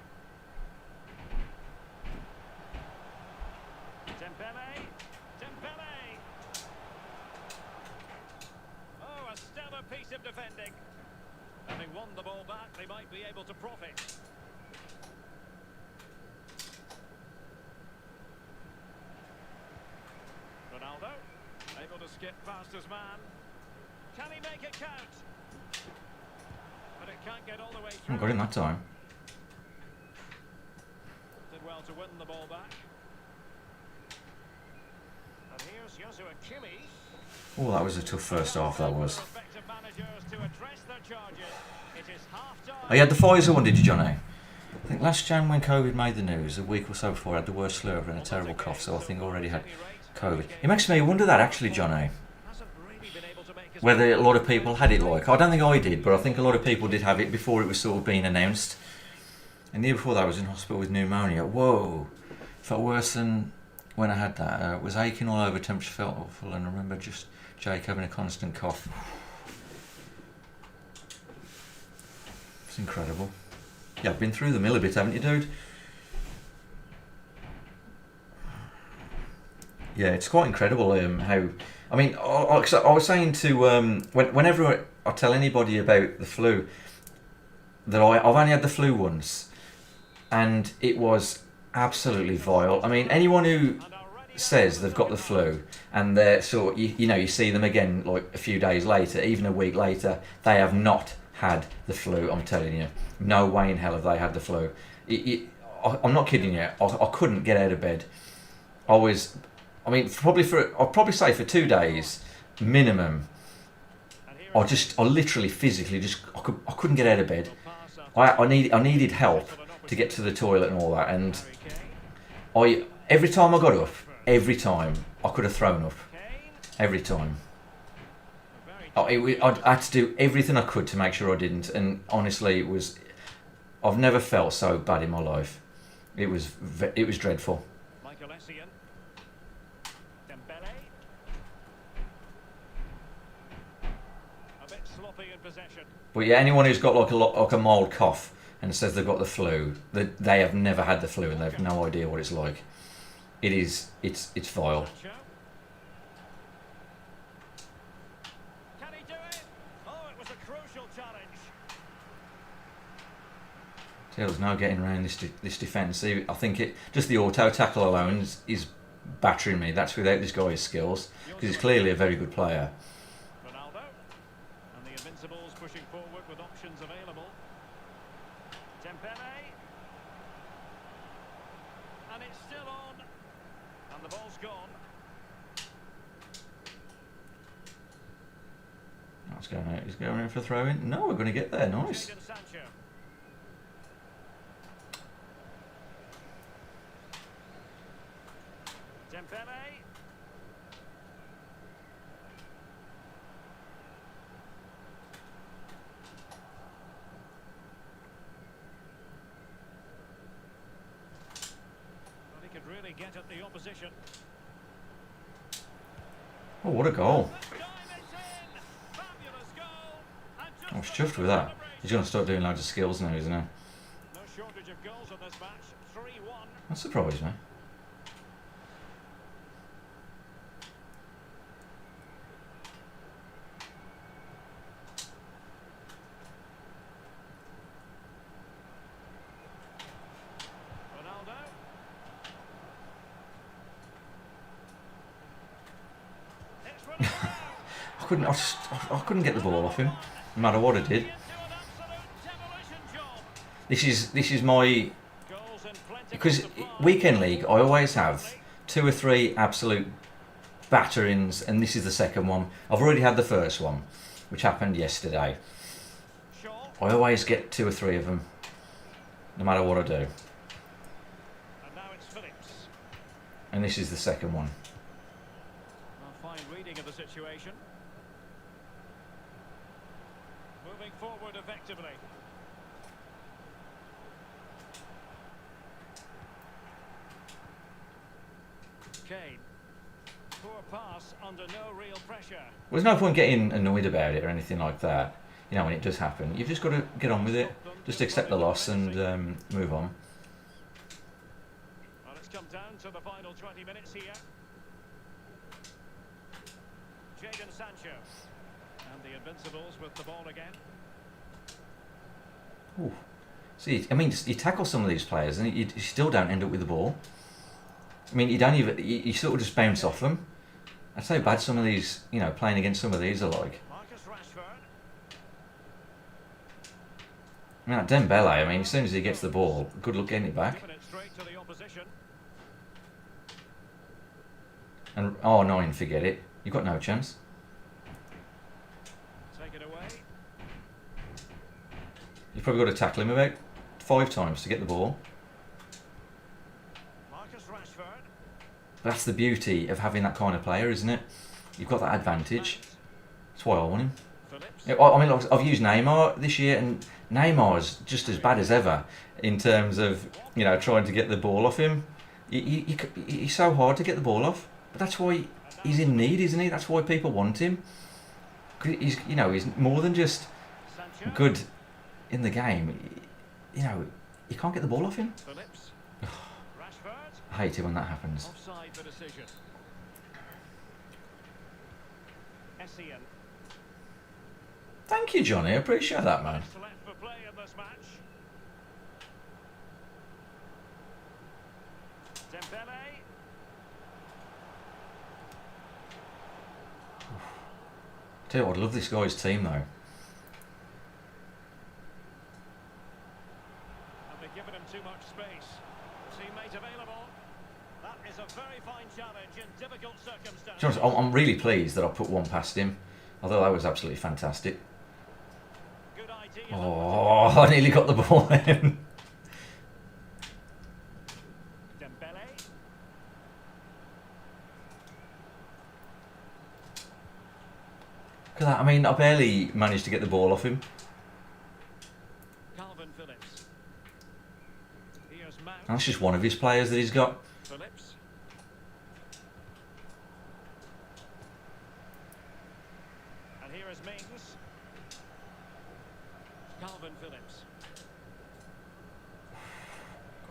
Speaker 2: Dembele. Dembele. Oh, a stellar piece of defending. Having won the ball back, they might be able to profit. Ronaldo, able to skip past his man. Can he make it count? But it can't get all the way through.
Speaker 1: Got him that time.
Speaker 2: Did well to win the ball back. And here's Joshua Kimmich.
Speaker 1: Oh, that was a tough first half, that was.
Speaker 2: Respective managers to address their charges. It is half-time.
Speaker 1: Oh, you had the Pfizer one, did you, Johnny? I think last Jan when COVID made the news, a week or so before, I had the worst flu ever and a terrible cough, so I think I already had COVID. It makes me wonder that, actually, Johnny,
Speaker 2: Hasn't really been able to make his
Speaker 1: whether a lot of people had it like. I don't think I did, but I think a lot of people did have it before it was sort of being announced. And the year before that, I was in hospital with pneumonia. Whoa! Felt worse than when I had that. Was aching all over, temperature felt awful, and I remember just Jake having a constant cough. It's incredible. Yeah, I've been through the mill a bit, haven't you, dude? Yeah, it's quite incredible how... I mean, I was saying to... whenever I tell anybody about the flu, that I've only had the flu once, and it was absolutely vile. I mean, anyone who says they've got the flu, and they're sort of, you see them again like a few days later, even a week later, they have not had the flu, I'm telling you. No way in hell have they had the flu. I'm not kidding you. I couldn't get out of bed. I'd probably say for 2 days minimum. I literally physically I couldn't get out of bed. I needed help to get to the toilet and all that, and every time I got up, every time I could have thrown up. Every time. I had to do everything I could to make sure I didn't, and honestly, I've never felt so bad in my life. It was dreadful.
Speaker 2: Michael Essien. Dembele. A bit sloppy in possession.
Speaker 1: But yeah, anyone who's got like a mild cough and says they've got the flu, they have never had the flu and they have no idea what it's like. It's vile.
Speaker 2: Sancho. Can he do it? Oh, it was a crucial challenge.
Speaker 1: There's no getting around this defence. I think just the auto tackle alone is battering me. That's without this guy's skills, because he's clearly a very good player.
Speaker 2: Ronaldo. And the Invincibles pushing forward with options available. Dembele. And it's still on. And the ball's gone.
Speaker 1: That's going out. He's going in for a throw in. No, we're going to get there. Nice.
Speaker 2: Jadon Sancho. Dembele. Well, he could really get at the opposition.
Speaker 1: Oh, what a goal!
Speaker 2: This time it's in. Fabulous goal. And just
Speaker 1: I was chuffed with that. He's going to start doing loads of skills now, isn't he?
Speaker 2: no shortage of goals in this match. 3-1.
Speaker 1: That surprised me.
Speaker 2: Ronaldo. It's Ronaldo.
Speaker 1: I couldn't get the ball off him, no matter what I did.
Speaker 2: Into an absolute demolition job.
Speaker 1: This is my...
Speaker 2: Goals in plenty
Speaker 1: Because
Speaker 2: to supply.
Speaker 1: weekend league, I always have 2 or 3 absolute batterings, and this is the second one. I've already had the first one, which happened yesterday.
Speaker 2: Shaw.
Speaker 1: I always get 2 or 3 of them, no matter what I do.
Speaker 2: And now it's Phillips.
Speaker 1: And this is the second one.
Speaker 2: A fine reading of the situation. Moving forward effectively. Kane. Poor pass under no real pressure.
Speaker 1: There's no point getting annoyed about it or anything like that. You know, when it does happen, you've just got to get on with it. Just accept the loss and move on.
Speaker 2: Well, it's come down to the final 20 minutes here. Jadon Sancho. And the Invincibles with the ball again.
Speaker 1: Ooh. See, I mean, you tackle some of these players and you still don't end up with the ball. I mean, you don't even, you sort of just bounce off them. That's how bad some of these, you know, playing against some of these are like.
Speaker 2: Marcus Rashford.
Speaker 1: I mean, like Dembele, I mean, as soon as he gets the ball, good luck getting it back.
Speaker 2: Giving it straight to the opposition.
Speaker 1: And, oh, no, forget it. You've got no chance.
Speaker 2: Take it away.
Speaker 1: You've probably got to tackle him about 5 times to get the ball.
Speaker 2: Marcus Rashford.
Speaker 1: That's the beauty of having that kind of player, isn't it? You've got that advantage. That's why I want him.
Speaker 2: Phillips.
Speaker 1: I mean, like, I've used Neymar this year, and Neymar's just as bad as ever in terms of, you know, trying to get the ball off him. He's so hard to get the ball off, but that's why he's in need, isn't he? That's why people want him. 'Cause he's, you know, he's more than just
Speaker 2: Sancho.
Speaker 1: good in the game. You know, you can't get the ball off him.
Speaker 2: Phillips. Rashford.
Speaker 1: I hate it when that happens.
Speaker 2: Offside the decision. Essien.
Speaker 1: Thank you, Johnny. I appreciate that, man.
Speaker 2: Best left for play in this match. Dembele.
Speaker 1: Tell you what, I love this guy's team though.
Speaker 2: And they've given him too much space. Teammate available. That is a very fine challenge in difficult circumstances.
Speaker 1: To be honest, I'm really pleased that I put one past him. Although that was absolutely fantastic.
Speaker 2: Good idea.
Speaker 1: Oh, I nearly got the ball in.
Speaker 2: Dembele.
Speaker 1: Look at that. I mean, I barely managed to get the ball off him.
Speaker 2: Calvin Phillips. Here's Mount.
Speaker 1: And that's just one of his players that he's got.
Speaker 2: Phillips. And here is Mings. Calvin Phillips.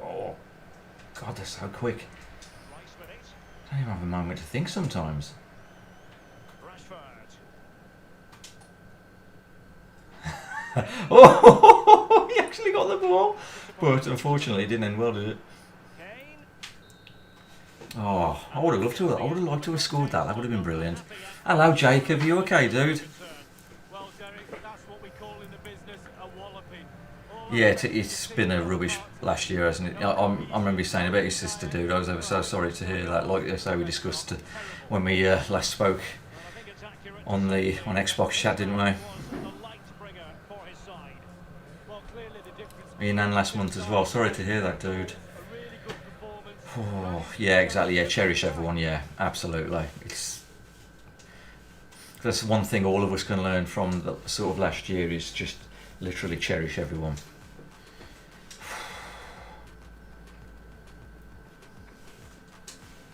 Speaker 1: Oh, God, they're so quick.
Speaker 2: Rice with it.
Speaker 1: I don't even have a moment to think sometimes.
Speaker 2: Rashford.
Speaker 1: Oh, he actually got the ball. But unfortunately, it didn't end well, did it?
Speaker 2: Kane.
Speaker 1: Oh, I would have loved to. I would have liked to have scored that. That would have been brilliant. Hello, Jacob. You okay, dude?
Speaker 2: Well, Derek, that's what we call in the business a walloping.
Speaker 1: Yeah, it's been a rubbish last year, hasn't it? I remember you saying about your sister, dude. I was ever so sorry to hear that. Like that's how we discussed when we last spoke on Xbox chat, didn't we? Me and Nan last month as well. Sorry to hear that, dude. Oh, yeah, exactly. Yeah, cherish everyone. Yeah, absolutely. That's one thing all of us can learn from the sort of last year is just literally cherish everyone.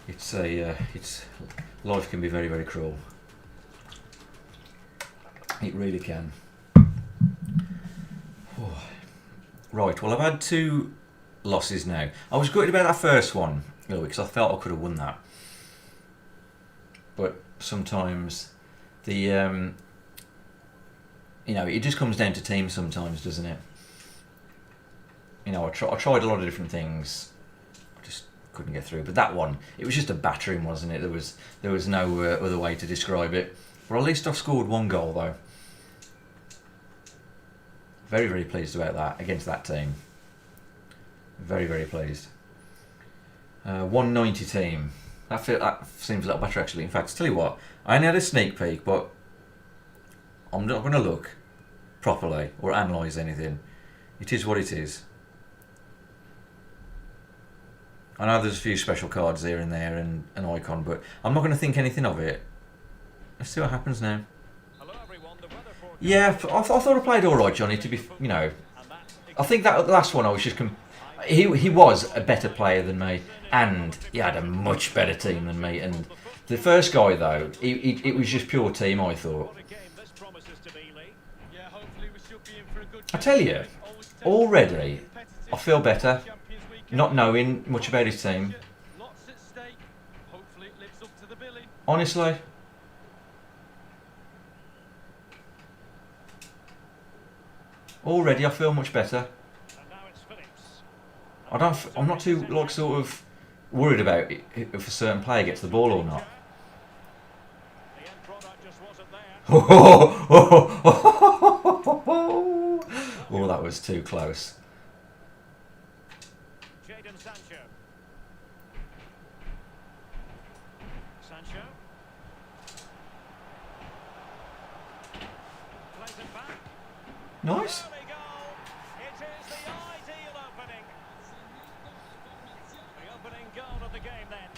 Speaker 1: It's life can be very, very cruel. It really can. Oh. Right, well, I've had 2 losses now. I was gutted about that first one, a little bit, because I felt I could have won that. But sometimes the you know, it just comes down to teams sometimes, doesn't it? You know, I tried a lot of different things. I just couldn't get through. But that one, it was just a battering, wasn't it? There was no other way to describe it. But at least I've scored 1 goal, though. Very, very pleased about that against that team. Very, very pleased. 190 team. That seems a little better, actually. In fact, tell you what, I only had a sneak peek, but I'm not going to look properly or analyse anything. It is what it is. I know there's a few special cards here and there and an icon, but I'm not going to think anything of it. Let's see what happens now.
Speaker 2: Hello everyone, the weather forecast.
Speaker 1: Yeah, I thought I played all right, Johnny. To be, you know, I think that last one I was just he was a better player than me, and he had a much better team than me. And the first guy though, it was just pure team. I thought.
Speaker 2: What a game this promises to be, Lee.
Speaker 3: Yeah, hopefully we should be in for a good
Speaker 1: I tell you, already I feel better, not knowing much about his team.
Speaker 3: Lots at stake. Hopefully it lives up to the billing.
Speaker 1: Honestly. Already I feel much better.
Speaker 2: And now it's Phillips.
Speaker 1: I'm not too like sort of worried about if a certain player gets the ball or not.
Speaker 2: The end product just wasn't there.
Speaker 1: Oh, that was too close.
Speaker 2: Jadon Sancho. Sancho. Plays it back.
Speaker 1: Nice.
Speaker 2: There we go. It is the ideal opening. The opening goal of the game then.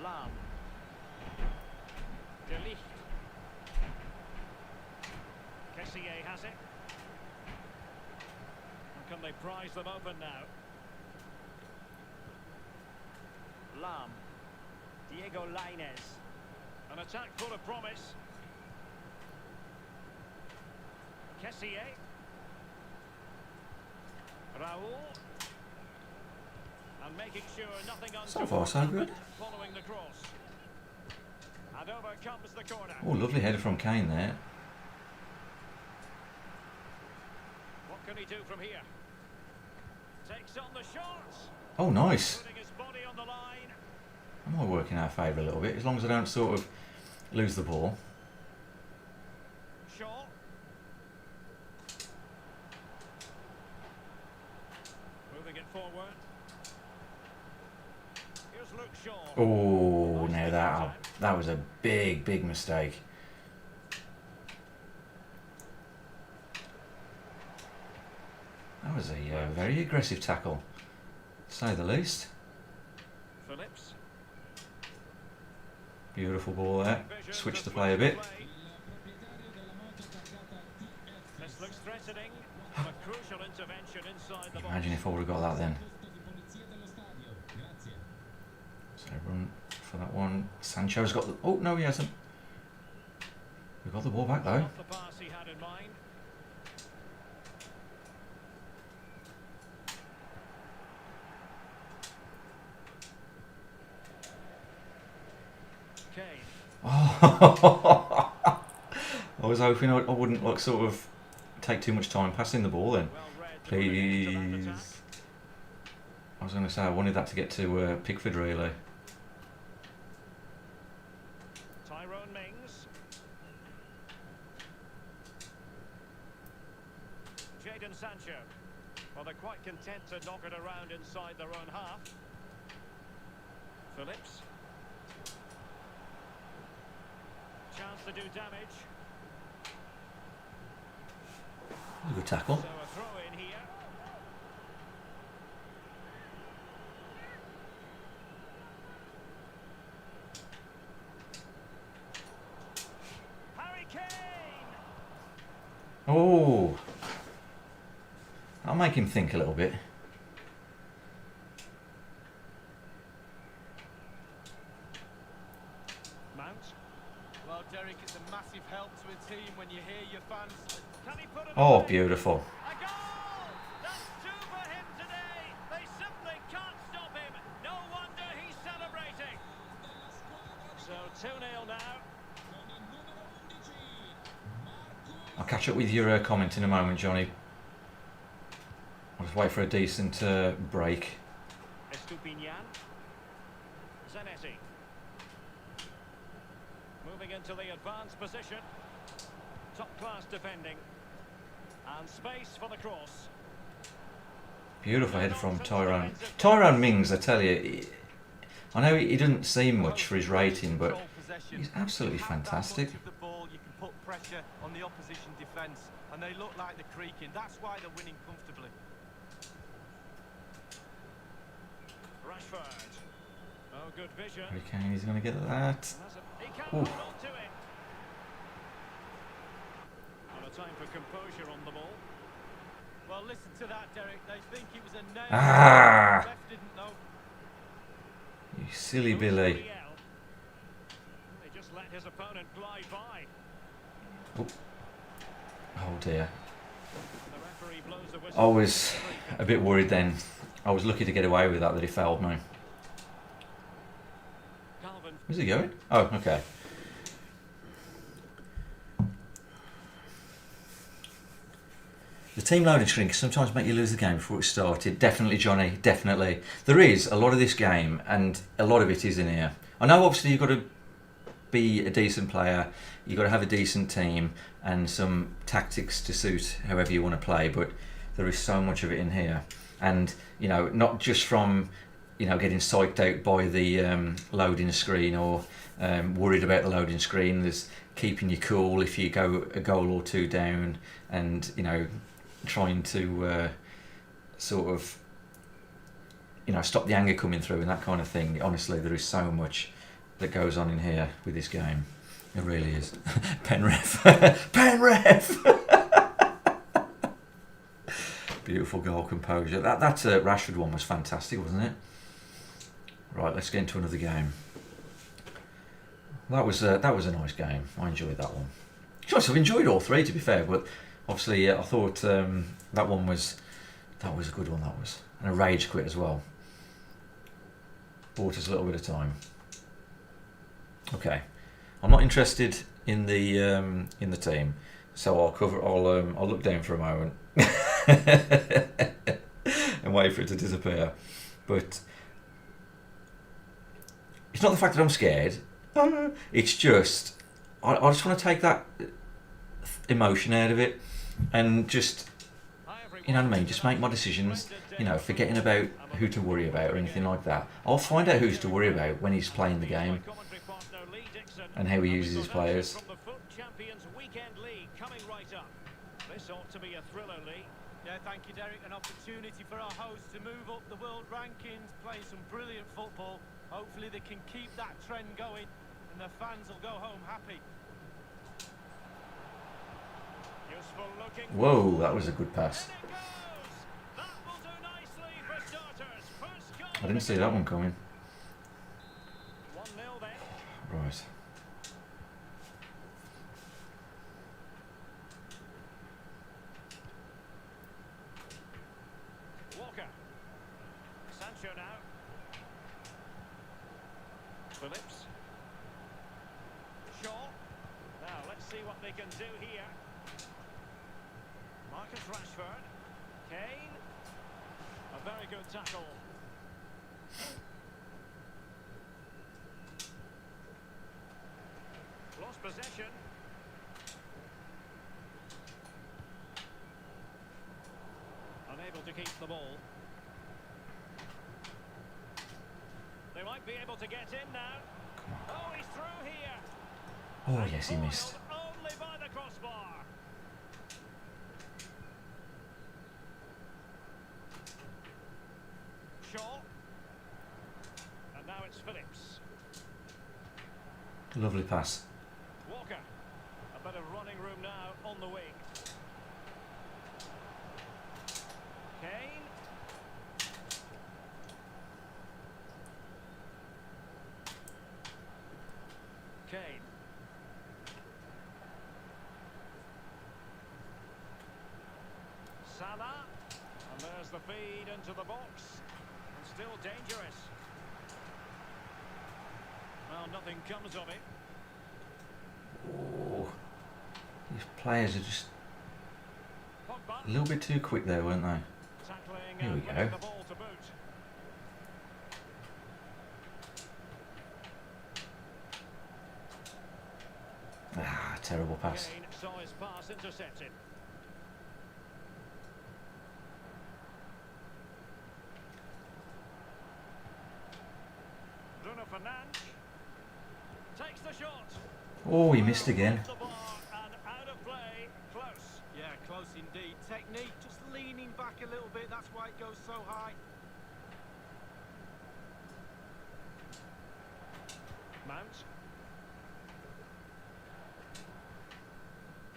Speaker 2: Lam. De Ligt. Kessier has it. And can they prize them open now? Lam. Diego Lainez. An attack full of promise. Kessier. Raul. And making sure nothing
Speaker 1: So far, so good.
Speaker 2: following the cross. And over comes the corner.
Speaker 1: Oh, lovely header from Kane there.
Speaker 2: What can he do from here? Takes on the shots.
Speaker 1: Oh, nice.
Speaker 2: Putting his body on the line.
Speaker 1: I might work in our favour a little bit, as long as I don't sort of lose the ball.
Speaker 2: Shaw. Moving it forward. Here's Luke Shaw.
Speaker 1: Oh, now that was a big mistake. That was a very aggressive tackle, to say the least.
Speaker 2: Phillips.
Speaker 1: Beautiful ball there. Switch the play a bit.
Speaker 2: This looks threatening. A crucial intervention inside the box.
Speaker 1: Imagine if I would have got that then. So run for that one. Sancho's got the... Oh, no, he hasn't. We've got the ball back though.
Speaker 2: Not the pass he had in mind. Kane.
Speaker 1: Oh. I was hoping I wouldn't like sort of take too much time passing the ball then.
Speaker 2: Well read. Please.
Speaker 1: Please. I was going to say I wanted that to get to Pickford really.
Speaker 2: Tyrone Mings. Jadon Sancho. Well, they're quite content to knock it around inside their own half. Phillips. Chance to do damage.
Speaker 1: Good tackle.
Speaker 2: So a throw in here. Harry Kane.
Speaker 1: Oh. That'll make him think a little bit.
Speaker 2: Mount.
Speaker 3: Well, Derek, it's a massive help to a team when you hear your fans.
Speaker 2: Can he put it
Speaker 1: Oh,
Speaker 2: away?
Speaker 1: beautiful.
Speaker 2: A goal! That's two for him today. They simply can't stop him. No wonder he's celebrating. So 2-0 now.
Speaker 1: I'll catch up with your comment in a moment, Johnny. I'll just wait for a decent break.
Speaker 2: Estupinian. Zanetti. Moving into the advanced position. Top class defending. And space for the cross.
Speaker 1: Beautiful header from Tyrone Mings, I tell you. I know he doesn't seem much for his rating, but
Speaker 3: possession.
Speaker 1: He's absolutely
Speaker 3: You have that
Speaker 1: fantastic.
Speaker 3: much of the ball, you can put pressure on the opposition defence, and they look like they're creaking. That's why they're winning comfortably.
Speaker 2: Rashford. Oh, good vision.
Speaker 1: Harry Kane, he's going to get that.
Speaker 2: He can
Speaker 1: Oof.
Speaker 2: hold on to it. And a time for composure on the ball.
Speaker 3: Well, listen to that, Derek. They think it was a nail.
Speaker 1: Ah!
Speaker 3: The ref didn't know.
Speaker 1: You silly
Speaker 2: Goes
Speaker 1: Billy.
Speaker 2: Muriel. They just let his opponent glide by.
Speaker 1: Oh dear.
Speaker 2: The referee blows the
Speaker 1: I
Speaker 2: whistle.
Speaker 1: was a bit worried then. I was lucky to get away with that he fouled me.
Speaker 2: Calvin.
Speaker 1: Where's he going? Oh, okay. The team loading screen can sometimes make you lose the game before it started. Definitely, Johnny, definitely. There is a lot of this game, and a lot of it is in here. I know obviously you've got to be a decent player, you've got to have a decent team, and some tactics to suit however you want to play, but there is so much of it in here. And, you know, not just from, you know, getting psyched out by the loading screen or worried about the loading screen. There's keeping you cool if you go a goal or two down, and, you know, trying to sort of, you know, stop the anger coming through and that kind of thing. Honestly, there is so much that goes on in here with this game. It really is. Penref. Penref! Beautiful goal composure. That Rashford one was fantastic, wasn't it? Right, let's get into another game. That was a nice game. I enjoyed that one. I've enjoyed all three, to be fair, but obviously I thought that one was a good one. That was, and a rage quit as well. Bought us a little bit of time. Okay, I'm not interested in the team, so I'll look down for a moment and wait for it to disappear. But it's not the fact that I'm scared. It's just I just want to take that emotion out of it and just, you know what I mean, just make my decisions, you know, forgetting about who to worry about or anything like that. I'll find out who's to worry about when he's playing the game and how he uses his players.
Speaker 2: From the FUT Champions Weekend League coming right up. This ought to be a thriller, Lee.
Speaker 3: Yeah, thank you, Derek. An opportunity for our hosts to move up the world rankings, play some brilliant football. Hopefully they can keep that trend going and their fans will go home happy.
Speaker 2: Useful looking.
Speaker 1: Whoa, that was a good pass.
Speaker 2: And it goes. That will do nicely for starters. First goal.
Speaker 1: I didn't see that one coming.
Speaker 2: 1-0 then.
Speaker 1: Right.
Speaker 2: Walker. Sancho now. Phillips. Shaw. Now let's see what they can do here. Marcus Rashford. Kane. A very good tackle. Lost possession. Unable to keep the ball. They might be able to get in now. Oh, he's through here.
Speaker 1: Oh yes, he missed.
Speaker 2: Foiled only by the crossbar. Shaw. And now it's Phillips.
Speaker 1: Lovely pass.
Speaker 2: Walker. A bit of running room now on the wing. Kane. Kane. Salah. And there's the feed into the box. And still dangerous. Well, nothing comes of it.
Speaker 1: Oh, these players are just
Speaker 2: Pogba.
Speaker 1: a little bit too quick there, weren't they?
Speaker 2: Tackling
Speaker 1: Here we
Speaker 2: and winning
Speaker 1: go.
Speaker 2: the ball to boot.
Speaker 1: Ah, terrible pass.
Speaker 2: Kane saw his pass intercepted. Bruno Fernandes takes the the shot.
Speaker 1: Oh, he missed again.
Speaker 2: Off the bar and out of play. Close.
Speaker 3: Yeah, close indeed. Technique, just leaning back a little bit. That's why it goes so high.
Speaker 2: Mount.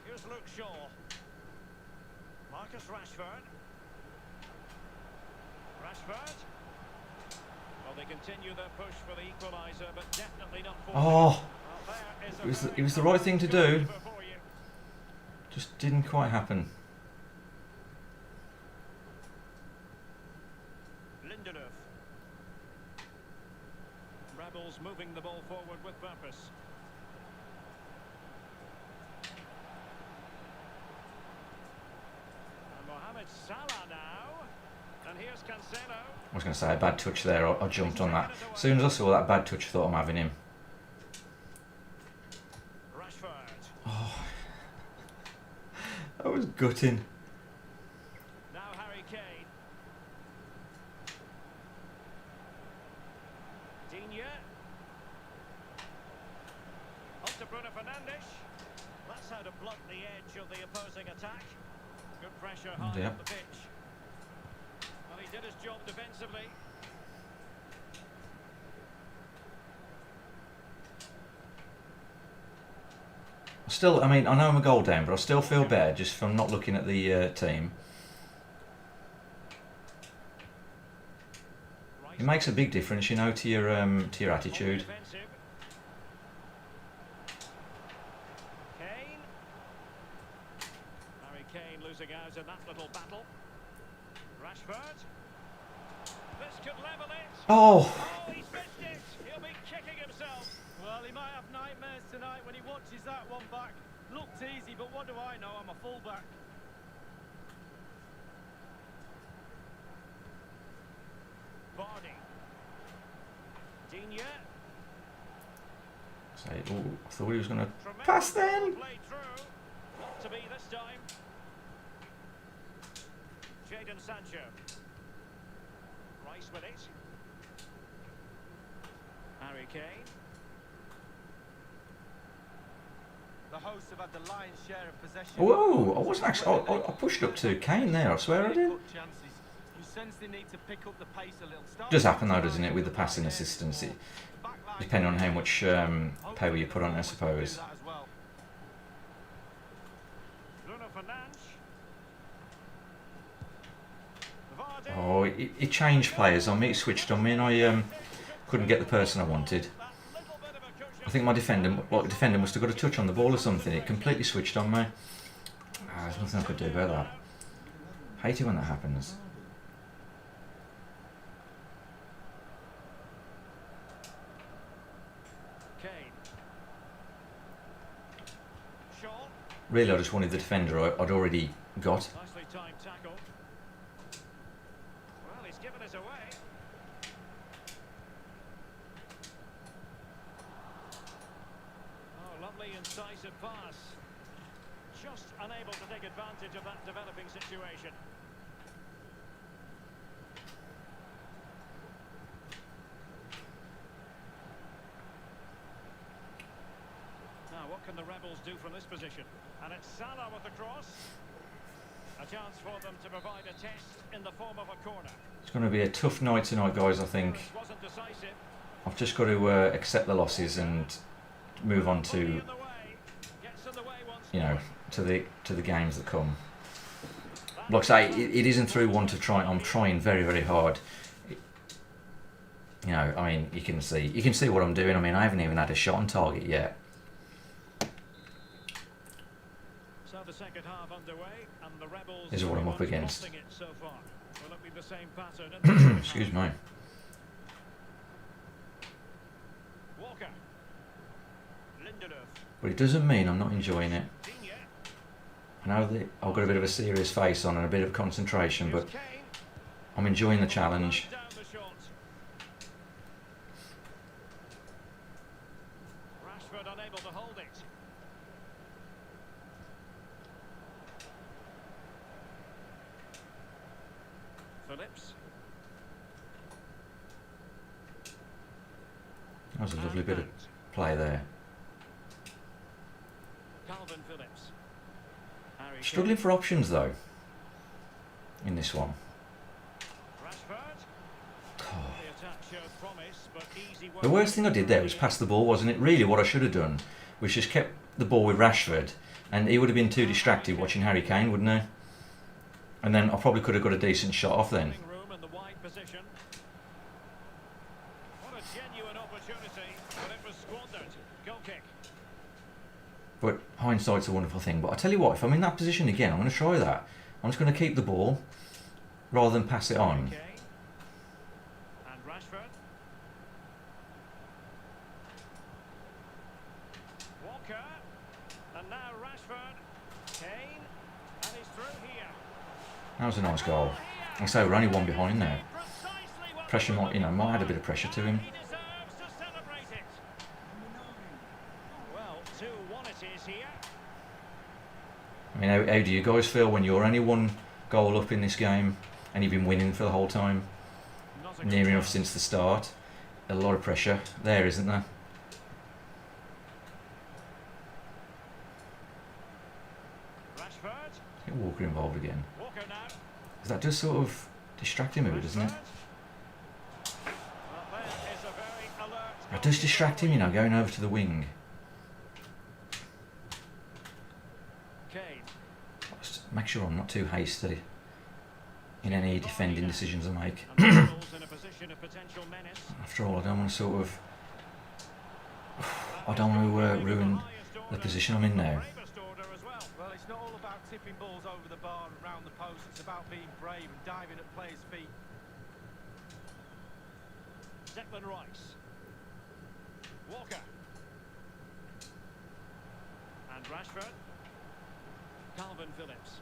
Speaker 2: Here's Luke Shaw. Marcus Rashford. Rashford. Well, they continue their push for the equaliser, but definitely not for
Speaker 1: Oh,
Speaker 2: well, there is
Speaker 1: it was the right thing to do.
Speaker 2: goalkeeper for you.
Speaker 1: Just didn't quite happen.
Speaker 2: Lindelöf. Rebels moving the ball forward with purpose. And Mohamed Salah now. And here's Cancelo.
Speaker 1: I was going to say a bad touch there. I jumped on that. As soon as I saw that bad touch, I thought I'm having him.
Speaker 2: Rashford.
Speaker 1: Oh, that was gutting.
Speaker 2: Now Harry Kane. Digne. Up to Bruno Fernandes. That's how to blunt the edge of the opposing attack. Good pressure high
Speaker 1: Yeah.
Speaker 2: on the pitch. Well, he did his job defensively.
Speaker 1: Still, I mean, I know I'm a goal down, but I still feel bad just from not looking at the team.
Speaker 2: Right.
Speaker 1: It makes a big difference, you know, to your attitude.
Speaker 2: Defensive. Kane. Harry Kane losing out in that little battle. Rashford. This could level it.
Speaker 1: Oh,
Speaker 2: Oh, he's missed it. He'll be kicking himself.
Speaker 3: Well, he might have nightmares tonight when he watches that one back. Looked easy, but what do I know? I'm a fullback.
Speaker 2: Vardy. Digne.
Speaker 1: say, oh, I thought he was going to
Speaker 2: Tremendous
Speaker 1: pass
Speaker 2: ball
Speaker 1: then.
Speaker 2: played through. Not to be this time. Jadon Sancho. Rice with it. Harry Kane.
Speaker 3: The hosts have had the lion's share of possession.
Speaker 1: Whoa, I wasn't actually. I pushed up to Kane there, I swear I did.
Speaker 3: Good chances. You sense they need to pick up the pace a little.
Speaker 1: Does happen though, doesn't it, with the passing assistance? It, depending on how much power you put on it, I suppose.
Speaker 2: Bruno Fernandes. Vardy.
Speaker 1: Oh, it changed players on me. It switched on me, and I couldn't get the person I wanted. I think my defender must have got a touch on the ball or something. It completely switched on me. There's nothing I could do about that. Hate it when that happens.
Speaker 2: Kane. Shaw.
Speaker 1: Really, I just wanted the defender I'd already got.
Speaker 2: Nicely timed tackle. Well, he's given us away. Oh, lovely incisive pass. Just unable to take advantage of that developing situation. Now, what can the Rebels do from this position? And it's Salah with the cross. A chance for them to provide a test in the form of a corner.
Speaker 1: It's going to be a tough night tonight, guys, I think.
Speaker 2: Wasn't decisive.
Speaker 1: I've just got to accept the losses and move on to,
Speaker 2: In the way. Gets in the way once
Speaker 1: you know,
Speaker 2: more.
Speaker 1: to the games that come. Like I say, it isn't through one to try. I'm trying very, very hard. You know, I mean, you can see what I'm doing. I mean, I haven't even had a shot on target yet.
Speaker 2: So the second half underway, and the Rebels
Speaker 1: This is what I'm up
Speaker 2: very much
Speaker 1: against.
Speaker 2: bossing it so far. Will it be the same pattern in the second
Speaker 1: Excuse
Speaker 2: half?
Speaker 1: me.
Speaker 2: Walker. Lindelöf.
Speaker 1: But it doesn't mean I'm not enjoying it.
Speaker 2: Digne.
Speaker 1: I know that I've got a bit of a serious face on and a bit of concentration, but
Speaker 2: Here's Kane.
Speaker 1: I'm enjoying the challenge.
Speaker 2: Down the shot. Rashford unable to hold it. Phillips.
Speaker 1: That was a lovely bit of play there. Struggling for options though in this one. The worst thing I did there was pass the ball, wasn't it? Really what I should have done was just kept the ball with Rashford, and he would have been too distracted watching Harry Kane, wouldn't he? And then I probably could have got a decent shot off then. But hindsight's a wonderful thing. But I tell you what, if I'm in that position again, I'm going to try that. I'm just going to keep the ball rather than pass it on.
Speaker 2: And Rashford. Walker. And now Rashford. Kane. And he's through here.
Speaker 1: That was a nice goal. Like I say, we're only one behind now. Pressure might, might add a bit of pressure to him.
Speaker 2: He deserves to celebrate it. Well, 2-1 it is here.
Speaker 1: I mean, how do you guys feel when you're only one goal up in this game and you've been winning for the whole time? Near enough since the start. A lot of pressure there, isn't there?
Speaker 2: Rashford.
Speaker 1: Get Walker involved again.
Speaker 2: Walker now.
Speaker 1: Because that does sort of distract him a bit, doesn't it?
Speaker 2: Well, there is a very alert
Speaker 1: It does distract him, going over to the wing.
Speaker 2: Kane.
Speaker 1: Just make sure I'm not too hasty in any defending decisions I make.
Speaker 2: And the Bulls in a position of potential menace.
Speaker 1: After all, I don't want to I don't want to ruin the position I'm in now.
Speaker 3: Bravest order as well. Well, it's not all about tipping balls over the bar and round the post. It's about being brave and diving at players' feet.
Speaker 2: Declan Rice. Walker. And Rashford. Calvin Phillips.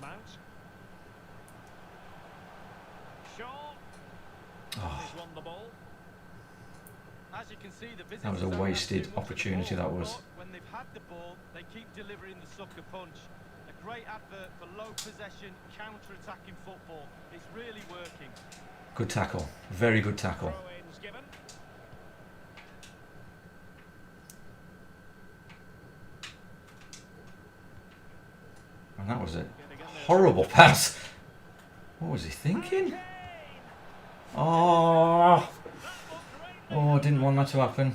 Speaker 2: Mount. Shaw.
Speaker 1: Oh,
Speaker 2: He's won the ball.
Speaker 3: As you can see, the
Speaker 1: that was a
Speaker 3: visitors don't have
Speaker 1: wasted
Speaker 3: too much of the
Speaker 1: opportunity,
Speaker 3: ball,
Speaker 1: that was.
Speaker 3: but when they've had the ball, they keep delivering the sucker punch. A great advert for low possession, counter-attacking football. It's really working.
Speaker 1: Good tackle. Very good tackle.
Speaker 2: Throw-ins given.
Speaker 1: And that was a horrible pass. What was he thinking? Oh, I didn't want that to happen.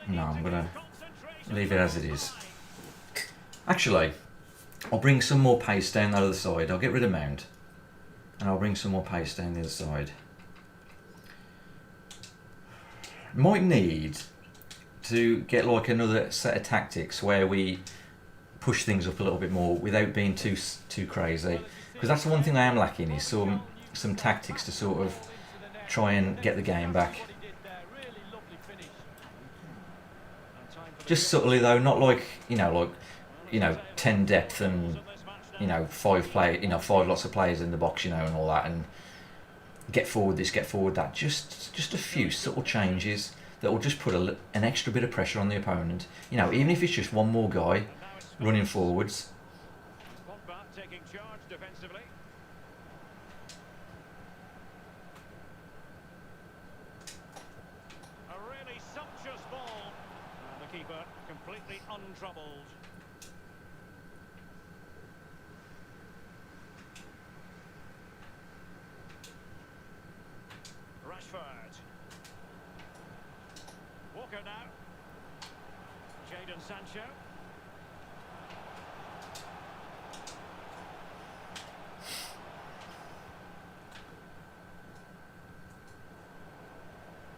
Speaker 1: No, I'm going to leave it as it is. Actually, I'll bring some more pace down the other side. I'll get rid of Mount. And I'll bring some more pace down the other side. Might need to get like another set of tactics where we push things up a little bit more without being too crazy. Because that's the one thing I am lacking, is some tactics to sort of try and get the game back. Just subtly though, not like 10 depth and 5 lots of players in the box, and all that, and get forward this, get forward that. Just a few subtle changes that will just put an extra bit of pressure on the opponent. Even if it's just one more guy running forwards.
Speaker 2: Pogba taking charge defensively. A really sumptuous ball. And the keeper completely untroubled. Rashford. Walker now. Jadon Sancho.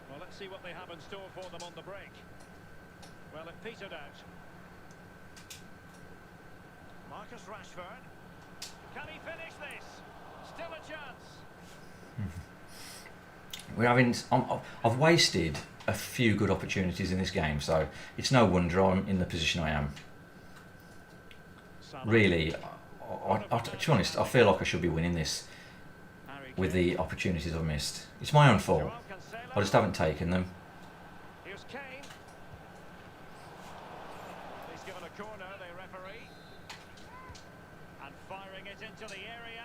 Speaker 2: Well, let's see what they have in store for them on the break. Well, it petered out. Marcus Rashford. Can he finish this? Still a chance.
Speaker 1: I've wasted a few good opportunities in this game, so it's no wonder I'm in the position I am. Really, to be honest, I feel like I should be winning this with the opportunities I've missed. It's my own fault. I just haven't taken them.
Speaker 2: Here's Kane. He's given a corner, the referee. And firing it into the area.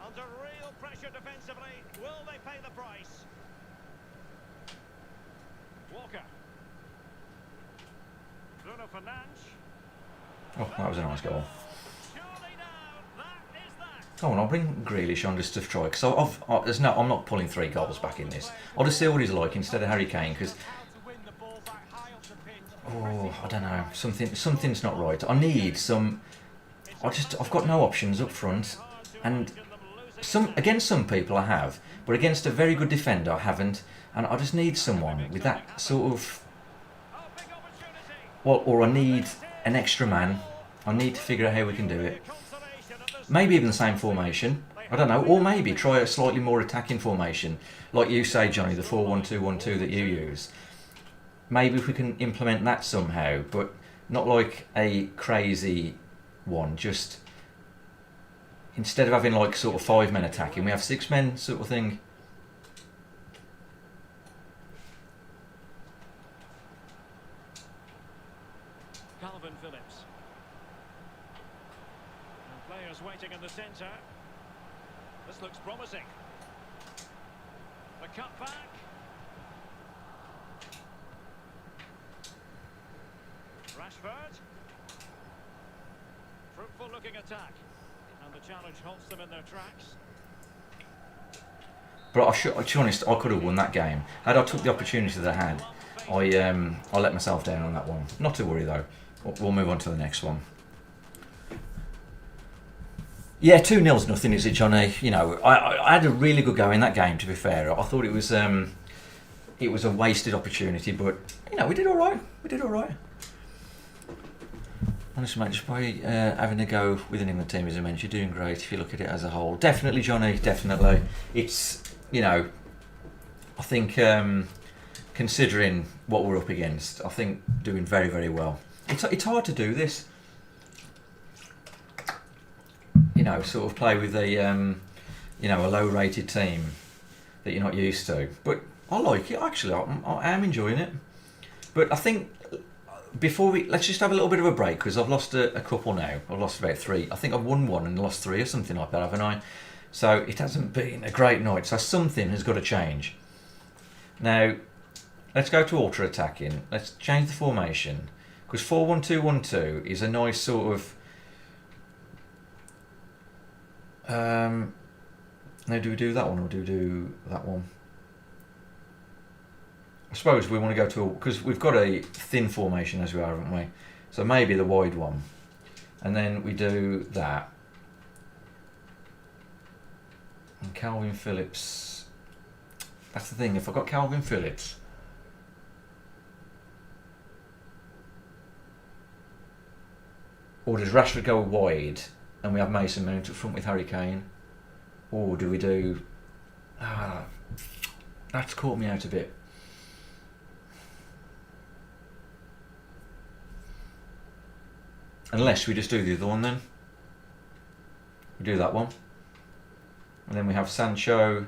Speaker 2: Under real pressure defensively. Will they pay the price? Walker. Bruno Fernandes.
Speaker 1: Oh, that was a nice goal.
Speaker 2: Surely now, that is that.
Speaker 1: Come on, I'll bring Grealish on just to try, because I'm not pulling 3 goals back in this. I'll just see what he's like instead of Harry Kane, because
Speaker 3: How to win the ball back high up the pitch.
Speaker 1: oh, I don't know, something's not right. I need some. I've got no options up front, and against some people I have, but against a very good defender I haven't, and I just need someone with that sort of.
Speaker 2: Oh, big opportunity.
Speaker 1: Well, or I need an extra man. I need to figure out how we can do it.
Speaker 2: Consolation at the
Speaker 1: Maybe even the same formation. I don't know. Or maybe try a slightly more attacking formation. Like you say, Johnny, the 4-1-2-1-2 that you use. Maybe if we can implement that somehow, but not like a crazy one. Just instead of having like sort of 5 men attacking, we have 6 men sort of thing.
Speaker 2: Calvin Phillips. And players waiting in the centre. This looks promising. The cut back. Rashford. Fruitful looking attack. And the challenge halts them in their tracks.
Speaker 1: But to be honest, I could have won that game. Had I took the opportunity that I had, I let myself down on that one. Not to worry though. We'll move on to the next one. Yeah, 2-0's nothing, is it, Johnny? You know, I had a really good go in that game. To be fair, I thought it was a wasted opportunity, but you know, we did all right. We did all right. Honestly, mate, just by having a go with an England team as a mentor, you're doing great. If you look at it as a whole, definitely, Johnny, definitely. It's, you know, I think considering what we're up against, I think doing very, very well. It's hard to do this. You know, sort of play with a you know, a low-rated team that you're not used to. But I like it actually. I am enjoying it. But I think before let's just have a little bit of a break, because I've lost a couple now. I've lost about 3. I think I've won 1 and lost 3 or something like that, haven't I? So it hasn't been a great night. So something has got to change. Now, let's go to ultra attacking. Let's change the formation, because 4-1-2-1-2 is a nice sort of. Now, do we do that one or do we do that one? I suppose we want to go to, because we've got a thin formation as we are, haven't we? So maybe the wide one, and then we do that. And Calvin Phillips. That's the thing. If I've got Calvin Phillips, or does Rashford go wide and we have Mason Mount up front with Harry Kane, or do we do? That's caught me out a bit. Unless we just do the other one then. We do that one. And then we have Sancho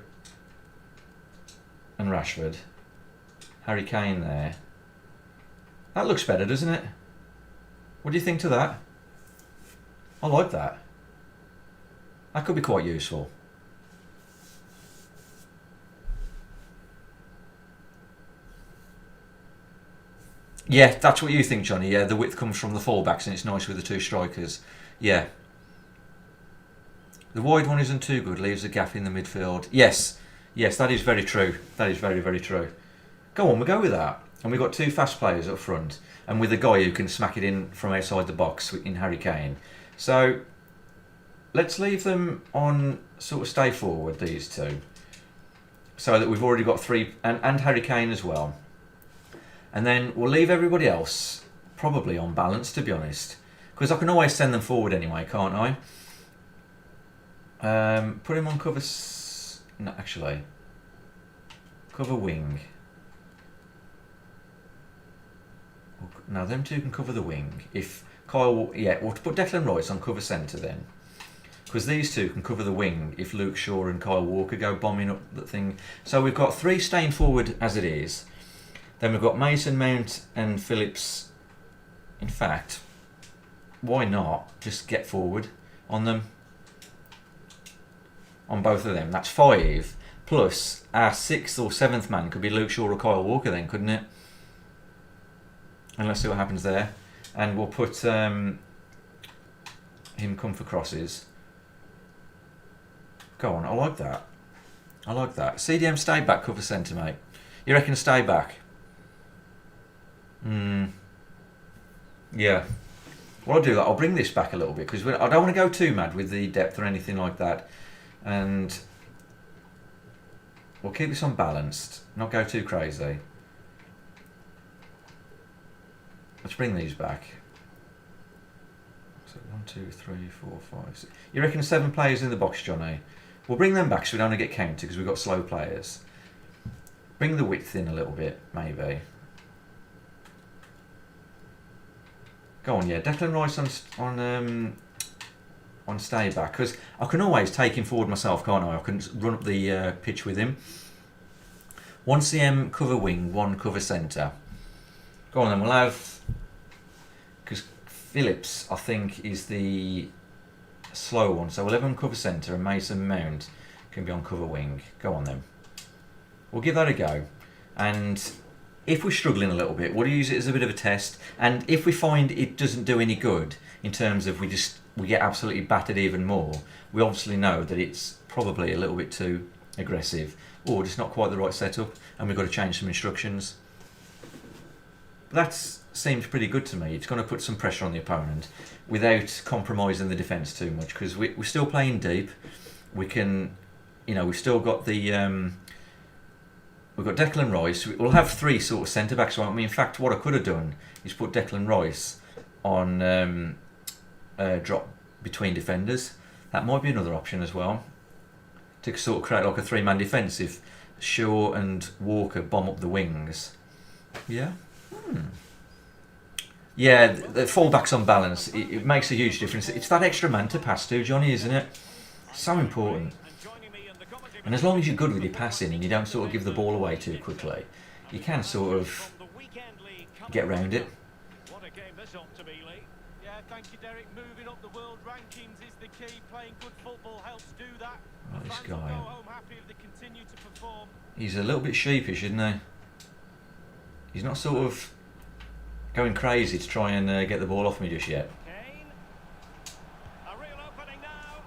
Speaker 1: and Rashford. Harry Kane there. That looks better, doesn't it? What do you think to that? I like that. That could be quite useful. Yeah, that's what you think, Johnny. Yeah, the width comes from the fullbacks and it's nice with the 2 strikers. Yeah. The wide one isn't too good, leaves a gap in the midfield. Yes, yes, that is very true. That is very, very true. Go on, we'll go with that. And we've got 2 fast players up front, and with a guy who can smack it in from outside the box in Harry Kane. So, let's leave them on sort of stay forward, these 2. So that we've already got 3, and Harry Kane as well. And then we'll leave everybody else probably on balance, to be honest. Because I can always send them forward anyway, can't I? Put him on cover... No, actually. Cover wing. Now, them 2 can cover the wing. If Kyle... Yeah, we'll put Declan Rice on cover centre then. Because these 2 can cover the wing if Luke Shaw and Kyle Walker go bombing up the thing. So we've got 3 staying forward as it is. Then we've got Mason Mount and Phillips. In fact, why not just get forward on them? On both of them. That's 5. Plus, our 6th or 7th man could be Luke Shaw or Kyle Walker then, couldn't it? And let's see what happens there. And we'll put him come for crosses. Go on, I like that. I like that. CDM, stay back, cover centre, mate. You reckon stay back? Yeah. Well, I'll do that. I'll bring this back a little bit because I don't want to go too mad with the depth or anything like that. And we'll keep this unbalanced, not go too crazy. Let's bring these back. So 1, 2, 3, 4, 5, 6. You reckon 7 players in the box, Johnny? We'll bring them back so we don't get counted because we've got slow players. Bring the width in a little bit, maybe. Go on, yeah. Declan Rice on stay back because I can always take him forward myself, can't I? I can run up the pitch with him. 1 CM cover wing, 1 cover centre. Go on then. We'll have, because Phillips I think is the slow one, so we'll have him cover centre and Mason Mount can be on cover wing. Go on then. We'll give that a go, and if we're struggling a little bit, we'll use it as a bit of a test. And if we find it doesn't do any good in terms of we get absolutely battered even more, we obviously know that it's probably a little bit too aggressive or just not quite the right setup, and we've got to change some instructions. But that seems pretty good to me. It's going to put some pressure on the opponent without compromising the defence too much because we're still playing deep. We can, we've still got the. We've got Declan Rice. We'll have 3 sort of centre backs. So, in fact, what I could have done is put Declan Rice on drop between defenders. That might be another option as well to sort of create like a 3-man defence if Shaw and Walker bomb up the wings. Yeah. Yeah, the full-backs on balance. It makes a huge difference. It's that extra man to pass to, Johnny, isn't it? So important. And as long as you're good with your passing and you don't sort of give the ball away too quickly, you can sort of get round it.
Speaker 3: What a game this ought to be, Lee. Yeah, thank you, Derek. Moving up the world rankings is the key. Playing good football helps do that.
Speaker 1: Oh, this
Speaker 3: Fans will
Speaker 1: guy.
Speaker 3: go home happy if they continue to perform.
Speaker 1: He's a little bit sheepish, isn't he? He's not sort of going crazy to try and get the ball off me just yet.
Speaker 2: Kane. A real opening now.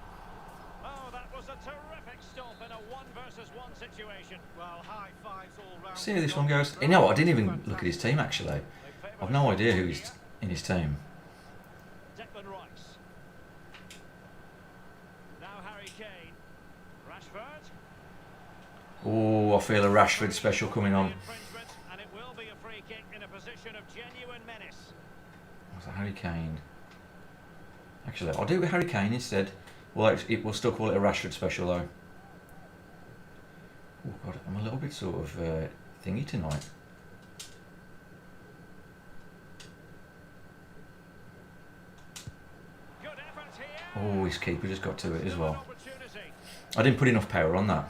Speaker 2: Oh, that was a terrific stop in a 1 versus 1 situation.
Speaker 3: Well, high fives all round.
Speaker 1: See how this one goes. You know what? I didn't even look at his team actually. I've no idea who's in his team.
Speaker 2: Declan Rice. Now Harry Kane. Rashford.
Speaker 1: Oh, I feel a Rashford special coming on.
Speaker 2: Infringement, and it will be a free kick in a position of genuine menace.
Speaker 1: What's that, Harry Kane? Actually, I'll do it with Harry Kane instead. We'll still call it a Rashford special though. Oh God, I'm a little bit sort of thingy tonight.
Speaker 2: Good effort here.
Speaker 1: Oh, his keeper just got to it as
Speaker 2: Good
Speaker 1: well.
Speaker 2: opportunity.
Speaker 1: I didn't put enough power on that.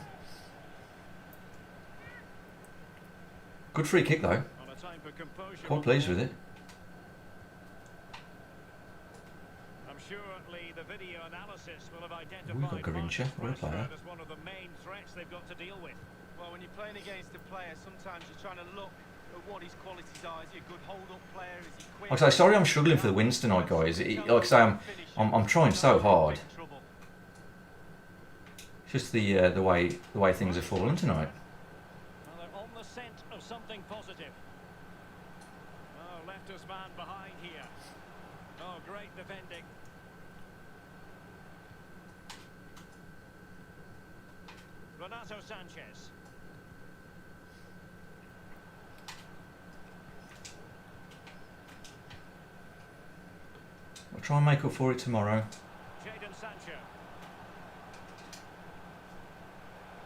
Speaker 1: Good free kick though.
Speaker 2: On a time for composure.
Speaker 1: Quite pleased with it.
Speaker 2: I'm sure Lee, the video analysis will have identified
Speaker 1: We've got Garincha, what a
Speaker 2: Marcus
Speaker 1: player.
Speaker 2: Rashford as one of the main threats they've got to deal with.
Speaker 3: Well, when you're playing against a player, sometimes you're trying to look at what his qualities are. Is he a good hold-up player? Is he quick?
Speaker 1: Like I say, sorry I'm struggling for the wins tonight, guys. Like I say, I'm trying so hard. It's just the way things are falling tonight.
Speaker 2: Well, they're on the scent of something positive. Oh, left his man behind here. Oh, great defending. Renato Sanchez.
Speaker 1: We'll try and make up for it tomorrow.
Speaker 2: Jadon Sancho.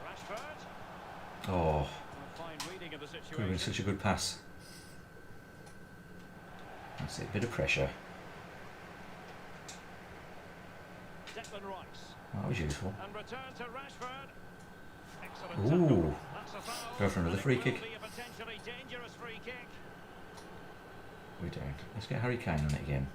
Speaker 2: Rashford.
Speaker 1: Oh,
Speaker 2: A fine reading of the
Speaker 1: could have been
Speaker 2: situation.
Speaker 1: such a good pass. That's it, a bit of pressure.
Speaker 2: Declan Rice.
Speaker 1: That was useful.
Speaker 2: And return to Rashford. Excellent tackle.
Speaker 1: Ooh,
Speaker 2: That's a foul.
Speaker 1: go for another
Speaker 2: And it
Speaker 1: free
Speaker 2: will
Speaker 1: kick.
Speaker 2: be a potentially dangerous free kick.
Speaker 1: We don't. Let's get Harry Kane on it again.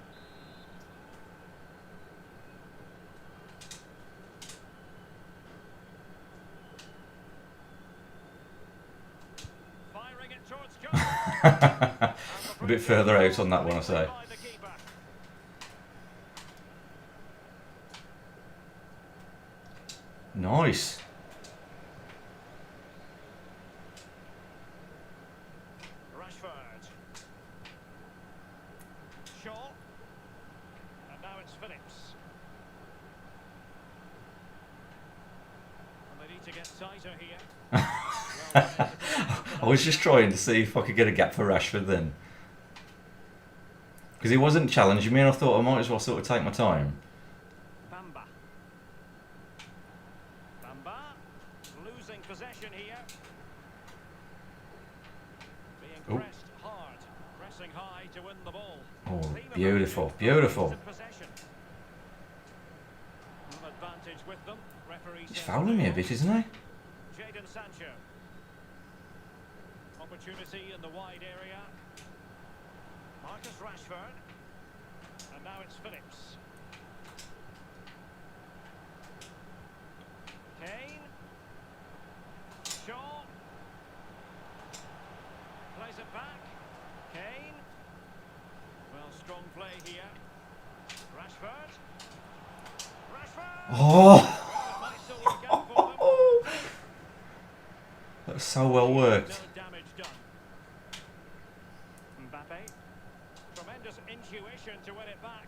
Speaker 2: Firing it towards goal.
Speaker 1: A bit further out on that one, I say.
Speaker 2: By the keeper.
Speaker 1: Nice.
Speaker 2: Rashford. Shaw. And now it's Phillips. And they need to get tighter here.
Speaker 1: I was just trying to see if I could get a gap for Rashford then. Because he wasn't challenging me and I thought I might as well sort of take my time.
Speaker 2: Bamba. Bamba. Losing possession here. Being
Speaker 1: Oh.
Speaker 2: pressed hard. Pressing high to win the ball.
Speaker 1: Oh,
Speaker 2: Team of
Speaker 1: beautiful,
Speaker 2: managers
Speaker 1: beautiful.
Speaker 2: in possession. An advantage with them. Referee
Speaker 1: He's
Speaker 2: says
Speaker 1: fouling me a
Speaker 2: no.
Speaker 1: bit, isn't he?
Speaker 2: Jadon Sancho. Opportunity in the wide area. Marcus Rashford. And now it's Phillips. Kane. Shaw. Plays it back. Kane. Well, strong play here. Rashford. Rashford!
Speaker 1: Oh!
Speaker 2: It might still work out for them.
Speaker 1: That was so well worked.
Speaker 2: No damage done. Mbappe. Tremendous intuition to win it back.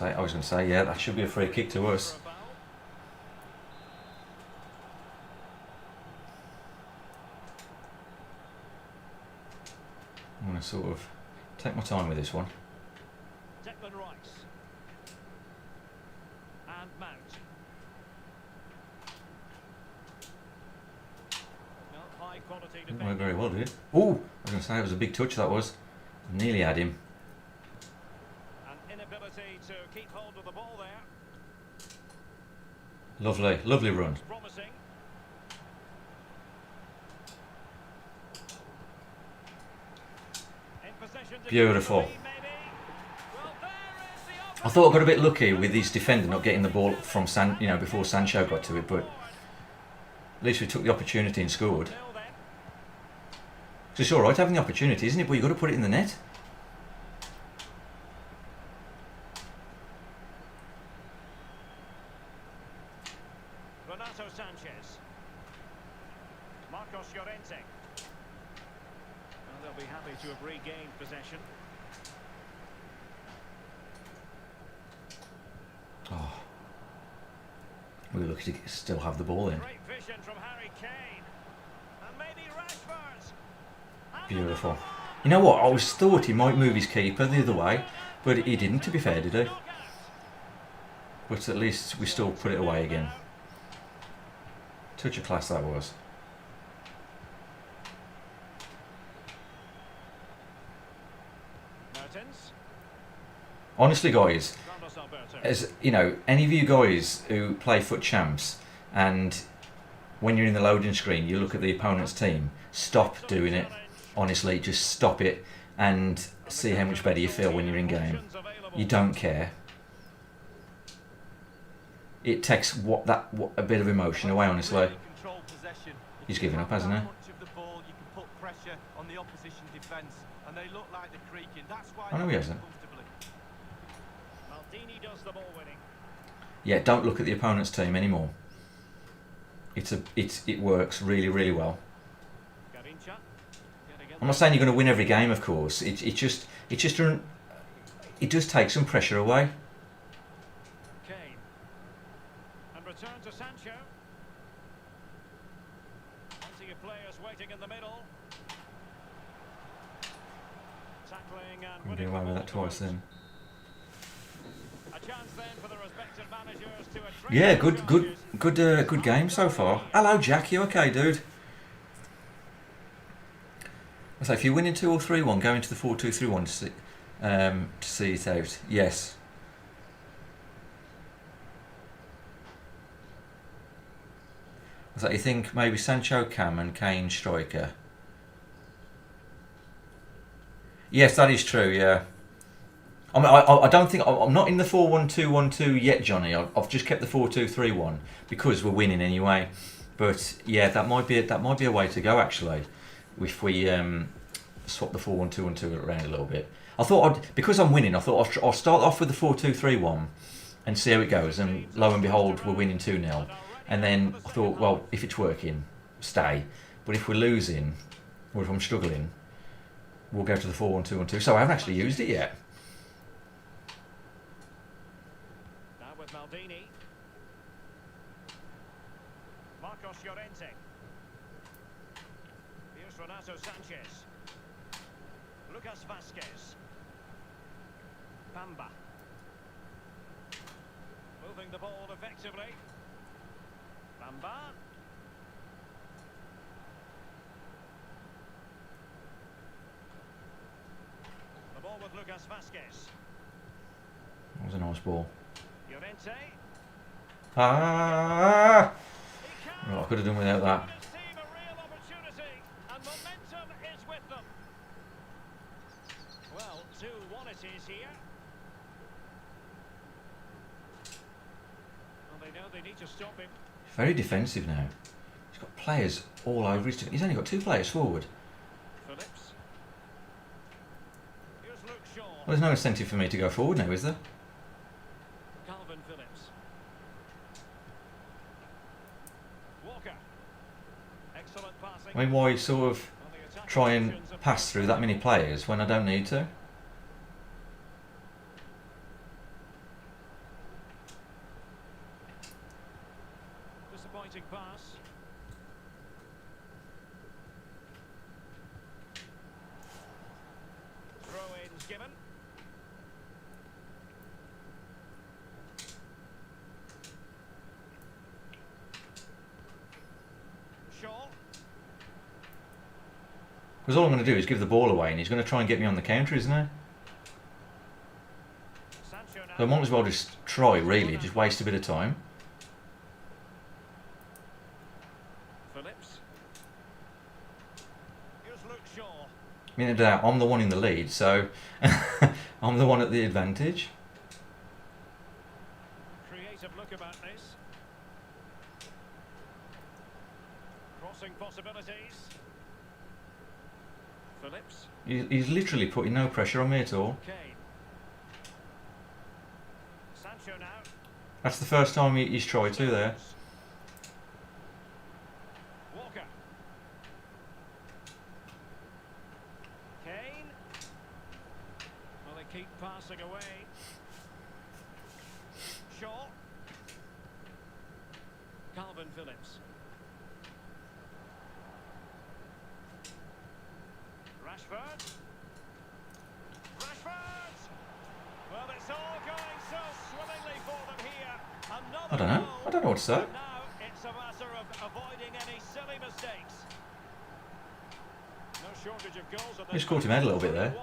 Speaker 1: I was going to say, yeah, that should be a free kick to us.
Speaker 2: For a foul.
Speaker 1: I'm going to sort of take my time with this one.
Speaker 2: Declan Rice. And Mount. No, high quality
Speaker 1: Didn't work
Speaker 2: defending.
Speaker 1: very well, did it? Oh! I was going to say, it was a big touch that was. Nearly had him.
Speaker 2: An inability to keep hold of the ball there.
Speaker 1: Lovely, lovely run.
Speaker 2: Promising. In possession to
Speaker 1: Beautiful.
Speaker 2: maybe. Well, there is the
Speaker 1: I thought I got a bit lucky with his defender not getting the ball from before Sancho got to it, but at least we took the opportunity and scored.
Speaker 2: 0-0 then.
Speaker 1: So it's alright having the opportunity, isn't it? But you've got to put it in the net.
Speaker 2: Renato Sanchez. Marcos Llorente. Well, they'll be happy to have regained possession.
Speaker 1: Oh. We're lucky to still have the ball in.
Speaker 2: Great vision from Harry Kane. And maybe Rashford. And
Speaker 1: Beautiful.
Speaker 2: another one.
Speaker 1: You know what? I always thought he might move his keeper the other way, but he didn't, to be fair, did he?
Speaker 2: Knockout.
Speaker 1: But at least we still put it away again. Touch of class that was.
Speaker 2: Mertens.
Speaker 1: Honestly, guys,
Speaker 2: Carlos Alberto.
Speaker 1: as you know, any of you guys who play foot champs, and when you're in the loading screen, you look at the opponent's team, stop doing it. Honestly, just stop it and see how much better you feel when you're in game. You don't care. It takes a bit of emotion away, honestly.
Speaker 3: Control possession.
Speaker 1: He's given up, hasn't he?
Speaker 3: Much of the ball, you can put pressure on the opposition defence, and they look like they're creaking. That's why
Speaker 1: I know he
Speaker 3: they
Speaker 1: hasn't.
Speaker 3: comfortably.
Speaker 2: Maldini does the ball winning.
Speaker 1: Yeah, don't look at the opponent's team anymore. It works really, really well.
Speaker 2: Garincha.
Speaker 1: I'm not saying you're going to win every game, of course. It does take some pressure away.
Speaker 2: Kane. And return to Sancho. Plenty of players waiting in the middle. Tackling and
Speaker 1: I'm
Speaker 2: winning
Speaker 1: going away with
Speaker 2: the
Speaker 1: that
Speaker 2: ball
Speaker 1: twice
Speaker 2: to
Speaker 1: then.
Speaker 2: A chance then for the respective managers to address
Speaker 1: Yeah,
Speaker 2: the charges.
Speaker 1: good game so far. Hello, Jack. You okay, dude? I say if you're winning 2 or 3-1, go into the 4-2-3-1 to see it out. Yes. So you think maybe Sancho, Cam, and Kane striker? Yes, that is true. Yeah. I mean, I don't think I'm not in the 4-1-2-1-2 yet, Johnny. I've just kept the 4-2-3-1 because we're winning anyway. But yeah, that might be a way to go actually. If we swap the 4-1-2-1-2 around a little bit. I thought because I'm winning, I thought I'll start off with the 4-2-3-1 and see how it goes. And lo and behold, we're winning 2-0. And then I thought, well, if it's working, stay. But if we're losing, or if I'm struggling, we'll go to the 4-1-2-1-2. So I haven't actually used it yet.
Speaker 2: Now with Maldini. Marcos Llorente. Here's Renato Sanchez. Lucas Vasquez. Bamba. Moving the ball effectively. Bamba. The ball with Lucas Vasquez.
Speaker 1: That was a nice ball.
Speaker 2: Llorente.
Speaker 1: Ah! Well, I could have done without that.
Speaker 2: Receive a real opportunity, and momentum is with them. Well, 2-1 it is here. Well, they know they need to stop him.
Speaker 1: Very defensive now. He's got players all over his team. He's only got 2 players forward.
Speaker 2: Phillips. Here's Luke Shaw.
Speaker 1: Well, there's no incentive for me to go forward now, is there?
Speaker 2: Calvin Phillips. Walker. Excellent passing.
Speaker 1: I mean, why sort of
Speaker 2: On the attack
Speaker 1: try and
Speaker 2: options of-
Speaker 1: pass through that many players when I don't need to?
Speaker 2: Disappointing pass. Throw-ins given. Shaw.
Speaker 1: Because all I'm going to do is give the ball away and he's going to try and get me on the counter, isn't he?
Speaker 2: Sancho now.
Speaker 1: So I might as well just try, really, just waste a bit of time.
Speaker 2: Phillips. Here's Luke Shaw.
Speaker 1: I mean, I'm the one in the lead, so I'm the one at the advantage.
Speaker 2: Creative look about this. Crossing possibilities. Phillips.
Speaker 1: He's literally putting no pressure on me at all.
Speaker 2: Kane. Sancho now.
Speaker 1: That's the first time he's tried to there.
Speaker 2: Walker. Kane. Well, they keep passing away. Shaw. Calvin Phillips. Rashford. Rashford! Well, it's all going so swimmingly for them here. Another
Speaker 1: I don't know.
Speaker 2: goal.
Speaker 1: I don't know what to say.
Speaker 2: And now it's a matter of avoiding any silly mistakes. No shortage of goals on this.
Speaker 1: Just caught him out a little bit there.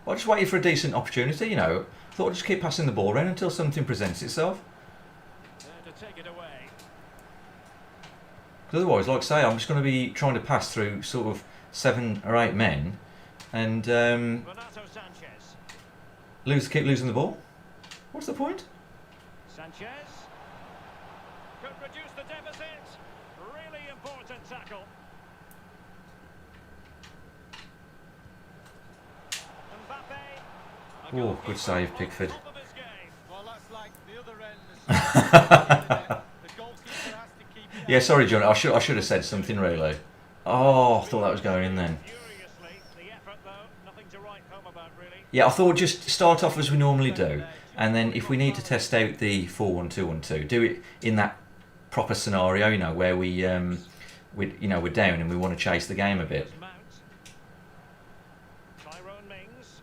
Speaker 2: 3-1.
Speaker 1: I just waited for a decent opportunity, you know. Thought I'd just keep passing the ball around until something presents itself.
Speaker 2: There to take it away.
Speaker 1: Because otherwise, like I say, I'm just going to be trying to pass through sort of 7 or 8 men and
Speaker 2: Renato Sanchez.
Speaker 1: keep losing the ball. What's the point?
Speaker 2: Sanchez. Could reduce the deficit. Really important tackle. Mbappe.
Speaker 1: Oh, good save, Pickford.
Speaker 2: Top of his game.
Speaker 3: Well, that's like the other end. The goalkeeper has to keep it.
Speaker 1: Yeah, sorry, John. I should have said something really. Oh, I thought that was going in then.
Speaker 2: Furiously. The effort, though, nothing to write home about, really.
Speaker 1: Yeah, I thought just start off as we normally do, and then if we need to test out the 4-1-2-1-2, do it in that proper scenario, you know, where we're down and we want to chase the game a bit.
Speaker 2: There's Mount. Tyrone Mings.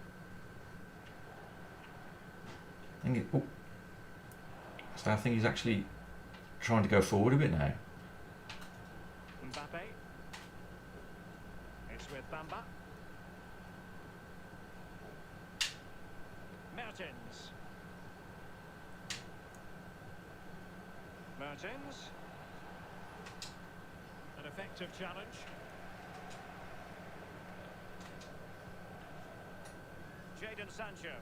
Speaker 1: So I think he's actually trying to go forward a bit now.
Speaker 2: Mbappe. It's with Bamba. Mertens. Mertens. An effective challenge. Jadon Sancho.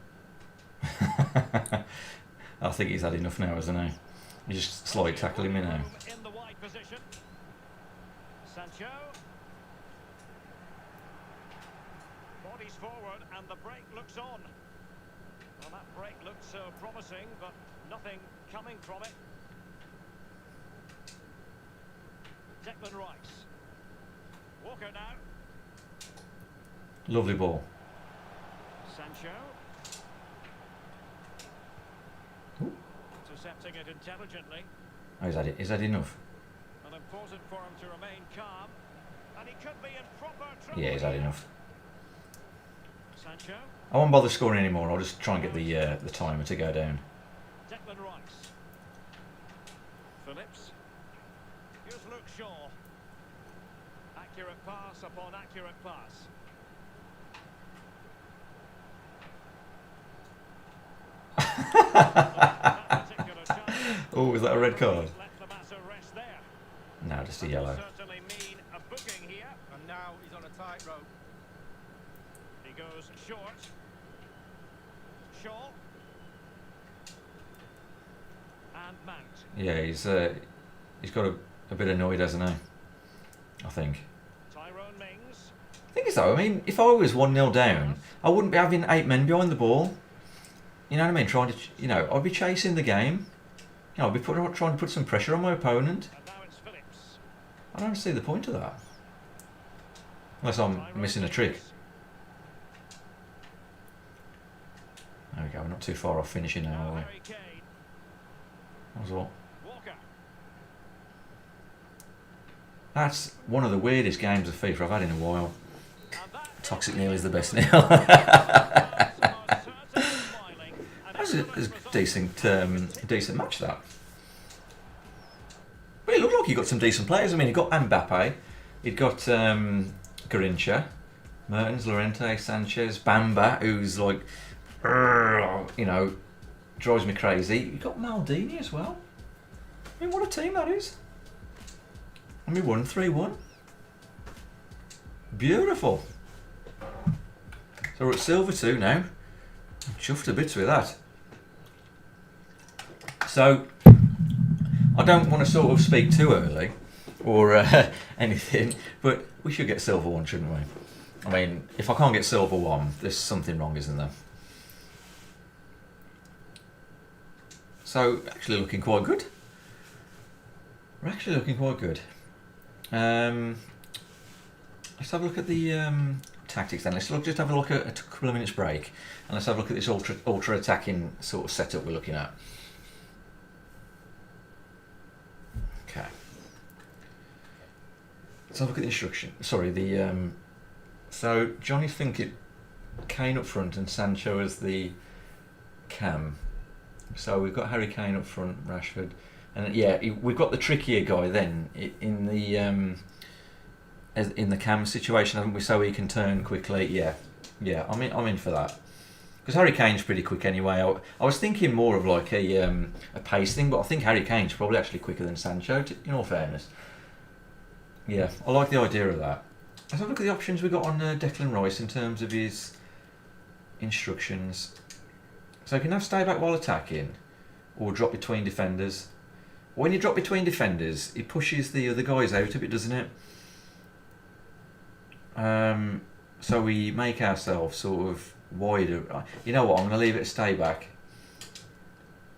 Speaker 1: I think he's had enough now, hasn't he? He's just slide tackling me now.
Speaker 2: In the wide position. Sancho. bodies forward and the break looks on. Well, that break looked so promising, but nothing coming from it. Declan Rice. Walker now.
Speaker 1: Lovely ball.
Speaker 2: Sancho. Intercepting it intelligently.
Speaker 1: Oh, is that enough?
Speaker 2: And important for him to remain calm. And he could be in proper trouble.
Speaker 1: Yeah, is that enough?
Speaker 2: Sancho.
Speaker 1: I won't bother scoring anymore. I'll just try and get the timer to go down.
Speaker 2: Declan Rice. Phillips. Here's Luke Shaw. Accurate pass upon accurate pass. That particular chance.
Speaker 1: Oh, is that a red card?
Speaker 2: Let the matter rest there.
Speaker 1: No, just a
Speaker 2: That
Speaker 1: yellow.
Speaker 2: will certainly mean a booking here.
Speaker 3: And now he's on a tightrope.
Speaker 2: He goes short. Shaw. And Mount.
Speaker 1: Yeah, he's got a bit annoyed, hasn't he? I think.
Speaker 2: Tyrone Mings.
Speaker 1: Thing is though, I mean, if I was 1-0 down, I wouldn't be having 8 men behind the ball. You know what I mean? Trying to, I'd be chasing the game. I'd be trying to put some pressure on my opponent.
Speaker 2: And now it's Phillips.
Speaker 1: I don't see the point of that. Unless I'm missing a trick. There we go, we're not too far off finishing now,
Speaker 2: Now
Speaker 1: are we?
Speaker 2: Harry Kane.
Speaker 1: That was all.
Speaker 2: Walker.
Speaker 1: That's one of the weirdest games of FIFA I've had in a while.
Speaker 2: And that
Speaker 1: Toxic Neil is the best Neil. That was a decent match, that. But it looked like he got some decent players. I mean, he got Mbappe, he'd got Garincha, Mertens, Llorente, Sanchez, Bamba, who's like, drives me crazy. You got Maldini as well. I mean, what a team that is. And we won 3-1. Beautiful. So we're at silver 2 now. I'm chuffed to bits with that. So I don't want to sort of speak too early or anything, but we should get silver 1, shouldn't we? I mean, if I can't get silver 1, there's something wrong, isn't there? So, actually looking quite good. We're actually looking quite good. Let's have a look at the tactics then. Let's just have a look at a couple of minutes break, and let's have a look at this ultra attacking sort of setup we're looking at. Okay. Let's have a look at the instruction. Sorry, so Johnny's thinking Kane up front and Sancho as the cam. So we've got Harry Kane up front, Rashford, and yeah, we've got the trickier guy then in the cam situation, haven't we? So he can turn quickly. Yeah, I'm in for that because Harry Kane's pretty quick anyway. I was thinking more of like a pace thing, but I think Harry Kane's probably actually quicker than Sancho. In all fairness, yeah, I like the idea of that. Let's have a look at the options we got on Declan Rice in terms of his instructions. So you can have stay back while attacking, or drop between defenders. When you drop between defenders, it pushes the other guys out a bit, doesn't it? So we make ourselves sort of wider. You know what? I'm going to leave it stay back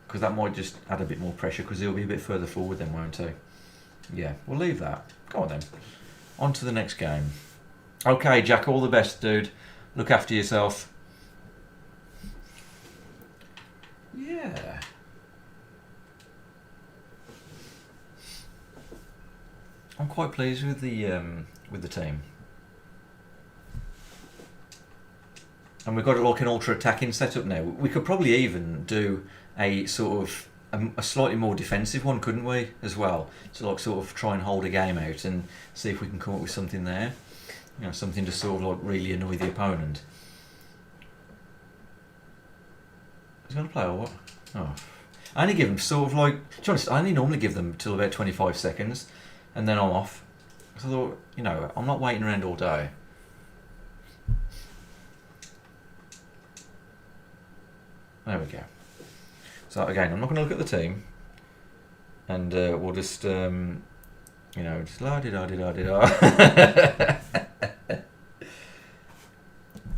Speaker 1: because that might just add a bit more pressure because he'll be a bit further forward then, won't he? Yeah, we'll leave that. Go on then. On to the next game. Okay, Jack. All the best, dude. Look after yourself. Yeah. I'm quite pleased with the team. And we've got like an ultra attacking setup now. We could probably even do a sort of a slightly more defensive one, couldn't we, as well? To like sort of try and hold a game out and see if we can come up with something there. Something to sort of like really annoy the opponent. He's going to play or what? Oh. I only give them sort of like, to be honest, I only normally give them till about 25 seconds and then I'm off. So I thought, I'm not waiting around all day. There we go. So again, I'm not going to look at the team and we'll just, just la-di-da-di-da-di-da.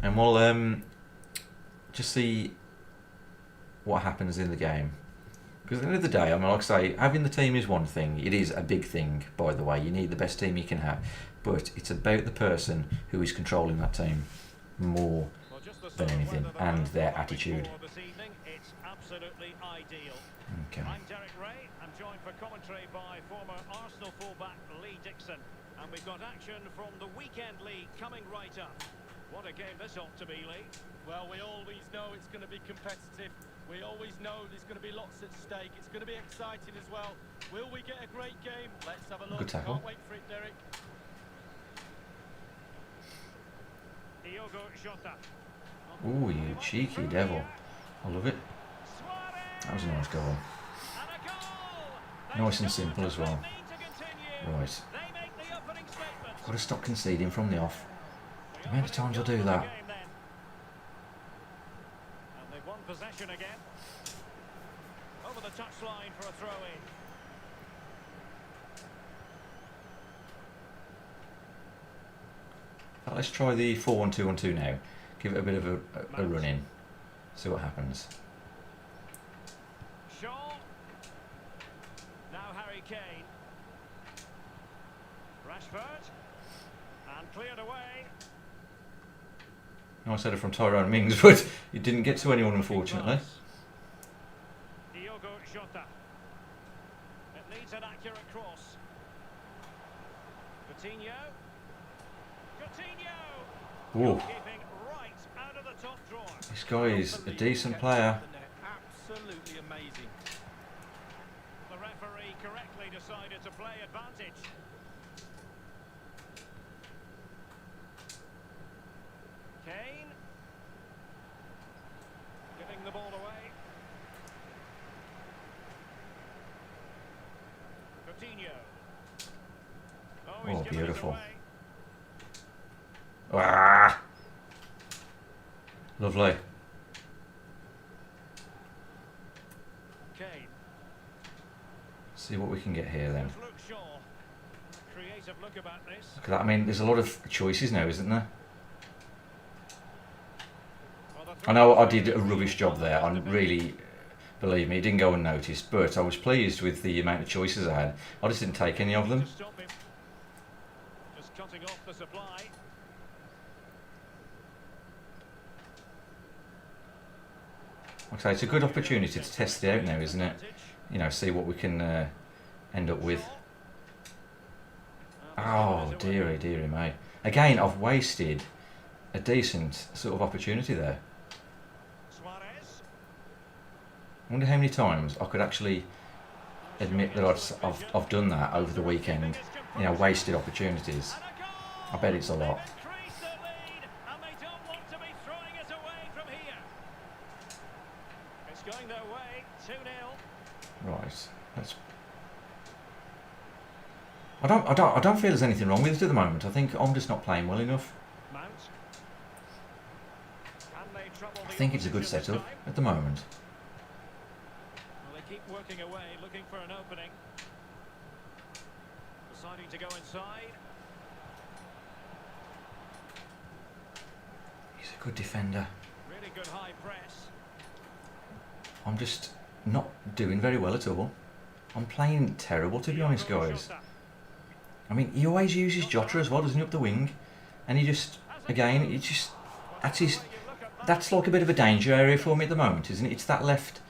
Speaker 1: And we'll just see what happens in the game. Because at the end of the day, I mean, like I say, having the team is one thing. It is a big thing, by the way. You need the best team you can have. But it's about the person who is controlling that team more than anything, and their attitude.
Speaker 2: It's absolutely ideal.
Speaker 1: Okay.
Speaker 2: I'm Derek Ray. I'm joined for commentary by former Arsenal fullback Lee Dixon. And we've got action from the weekend league coming right up. What a game this ought to be, Lee.
Speaker 3: Well, we always know it's going to be competitive. We always know there's going to be lots at stake. It's going to be exciting as well. Will we get a great game? Let's have a look.
Speaker 1: Good tackle.
Speaker 3: Can't wait for it, Derek.
Speaker 2: Diogo Jota.
Speaker 1: Ooh, you cheeky devil. I love it. That was a nice goal. Nice and simple as well. Right. Got to stop conceding from the off. How many times I'll do that?
Speaker 2: And they've won possession again. Over the touchline for a throw-in.
Speaker 1: Let's try the 4-1-2-1-2 now. Give it a bit of a run in. See what happens.
Speaker 2: Shaw. Now Harry Kane. Rashford. And cleared away.
Speaker 1: Nice header from Tyrone Mings, but it didn't get to anyone, unfortunately.
Speaker 2: Diogo Jota. It needs an accurate cross. Coutinho.
Speaker 1: Ooh.
Speaker 2: Keeping right out of the top drawer.
Speaker 1: This guy is a decent player.
Speaker 3: Absolutely amazing.
Speaker 2: The referee correctly decided to play advantage. Kane. Giving the ball away. Coutinho. He's
Speaker 1: Oh,
Speaker 2: given it
Speaker 1: beautiful.
Speaker 2: away.
Speaker 1: Ah! Lovely.
Speaker 2: Kane.
Speaker 1: See what we can get here then.
Speaker 2: Just look Shaw. Creative look about this.
Speaker 1: Look at that. I mean, there's a lot of choices now, isn't there? I know I did a rubbish job there. I really, believe me, it didn't go unnoticed. But I was pleased with the amount of choices I had. I just didn't take any of them.
Speaker 2: Just stop him. Just cutting off the supply.
Speaker 1: Okay, it's a good opportunity to test it out now, isn't it? You know, see what we can end up with. Oh, dearie, dearie me. Again, I've wasted a decent sort of opportunity there.
Speaker 2: Suarez.
Speaker 1: I wonder how many times I could actually admit that I've done that over the weekend. You know, wasted opportunities.
Speaker 2: And a goal.
Speaker 1: I bet it's a lot.
Speaker 2: They've increased the lead, and they don't want to be throwing it away from here. It's going their way, 2-0.
Speaker 1: Right. Let's. I don't feel there's anything wrong with it at the moment. I think I'm just not playing well enough.
Speaker 2: Mount. Can they trouble
Speaker 1: I
Speaker 2: the
Speaker 1: think it's a good
Speaker 2: opposition this
Speaker 1: setup
Speaker 2: time?
Speaker 1: at the moment.
Speaker 2: Well, they keep working away, looking for an opening. Deciding to go inside.
Speaker 1: He's a good defender.
Speaker 2: Really good high press.
Speaker 1: I'm just not doing very well at all. I'm playing terrible, to be honest,
Speaker 2: Diogo
Speaker 1: guys.
Speaker 2: Jota.
Speaker 1: I mean, he always uses Jota as well, doesn't he, up the wing? And he just, again, it just, that's like a bit of a danger area for me at the moment, isn't it? It's that left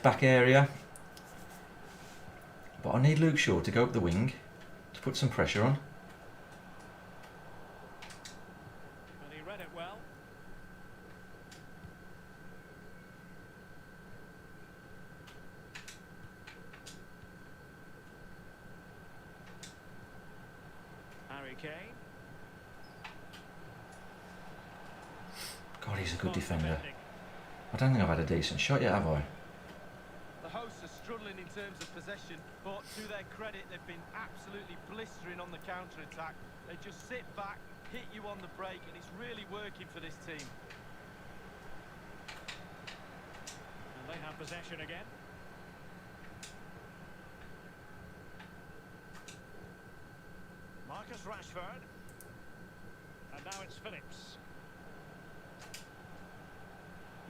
Speaker 1: back area. But I need Luke Shaw to go up the wing to put some pressure on.
Speaker 2: And he read it well. Harry Kane.
Speaker 1: God, he's a good defender. I don't think I've had a decent shot yet, have I?
Speaker 3: The hosts are struggling in terms of possession, but to their credit, they've been absolutely blistering on the counter-attack. They just sit back, hit you on the break, and it's really working for this team.
Speaker 2: And they have possession again. Marcus Rashford. And now it's Phillips.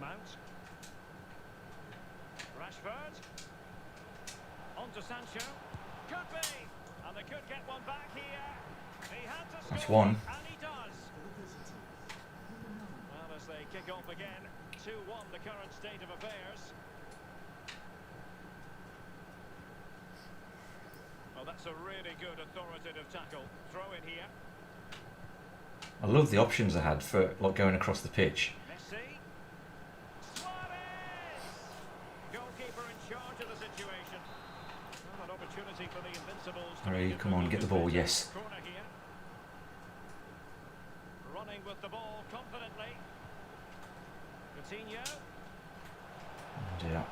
Speaker 2: Mount. Rashford. On to Sancho. Could be. And they could get one back here. He had to
Speaker 1: That's
Speaker 2: score,
Speaker 1: one.
Speaker 2: and he does. Well, as they kick off again, 2-1 the current state of affairs. Well, that's a really good authoritative tackle. Throw in here.
Speaker 1: I love the options I had for like going across the pitch.
Speaker 2: Messi. Suarez! Goalkeeper in charge of the situation. Well, an opportunity for the Invincibles to
Speaker 1: Hurry,
Speaker 2: make it
Speaker 1: come on,
Speaker 2: look
Speaker 1: get the
Speaker 2: a
Speaker 1: ball,
Speaker 2: bit
Speaker 1: yes.
Speaker 2: better. Corner here. Running with the ball confidently. Coutinho.
Speaker 1: Yeah.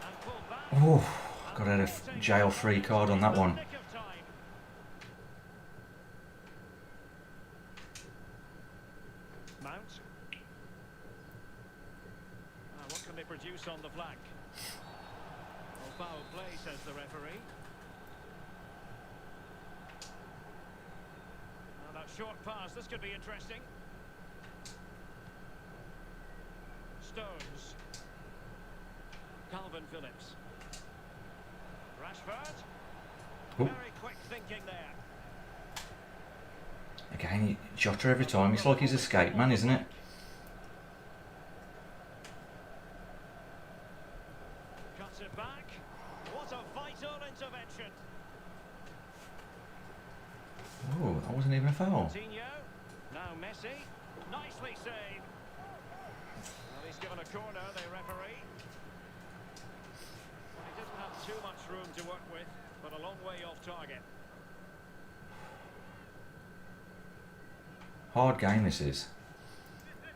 Speaker 2: And pulled back.
Speaker 1: Oh, got out a jail-free card on that one.
Speaker 2: Nick of time. Mount. What can they produce on the flank? Well, foul play, says the referee. That short pass, this could be interesting. Stones. Calvin Phillips. Rashford.
Speaker 1: Oh.
Speaker 2: Very quick thinking there.
Speaker 1: Again, Jota every time. It's like he's escape man, isn't it?
Speaker 2: Cuts it back. What a vital intervention.
Speaker 1: Oh, that wasn't even a foul.
Speaker 2: Coutinho. Now Messi. Nicely saved. Well, he's given a corner, the referee. Well, he didn't have too much room to work with, but a long way off target.
Speaker 1: Hard game this is.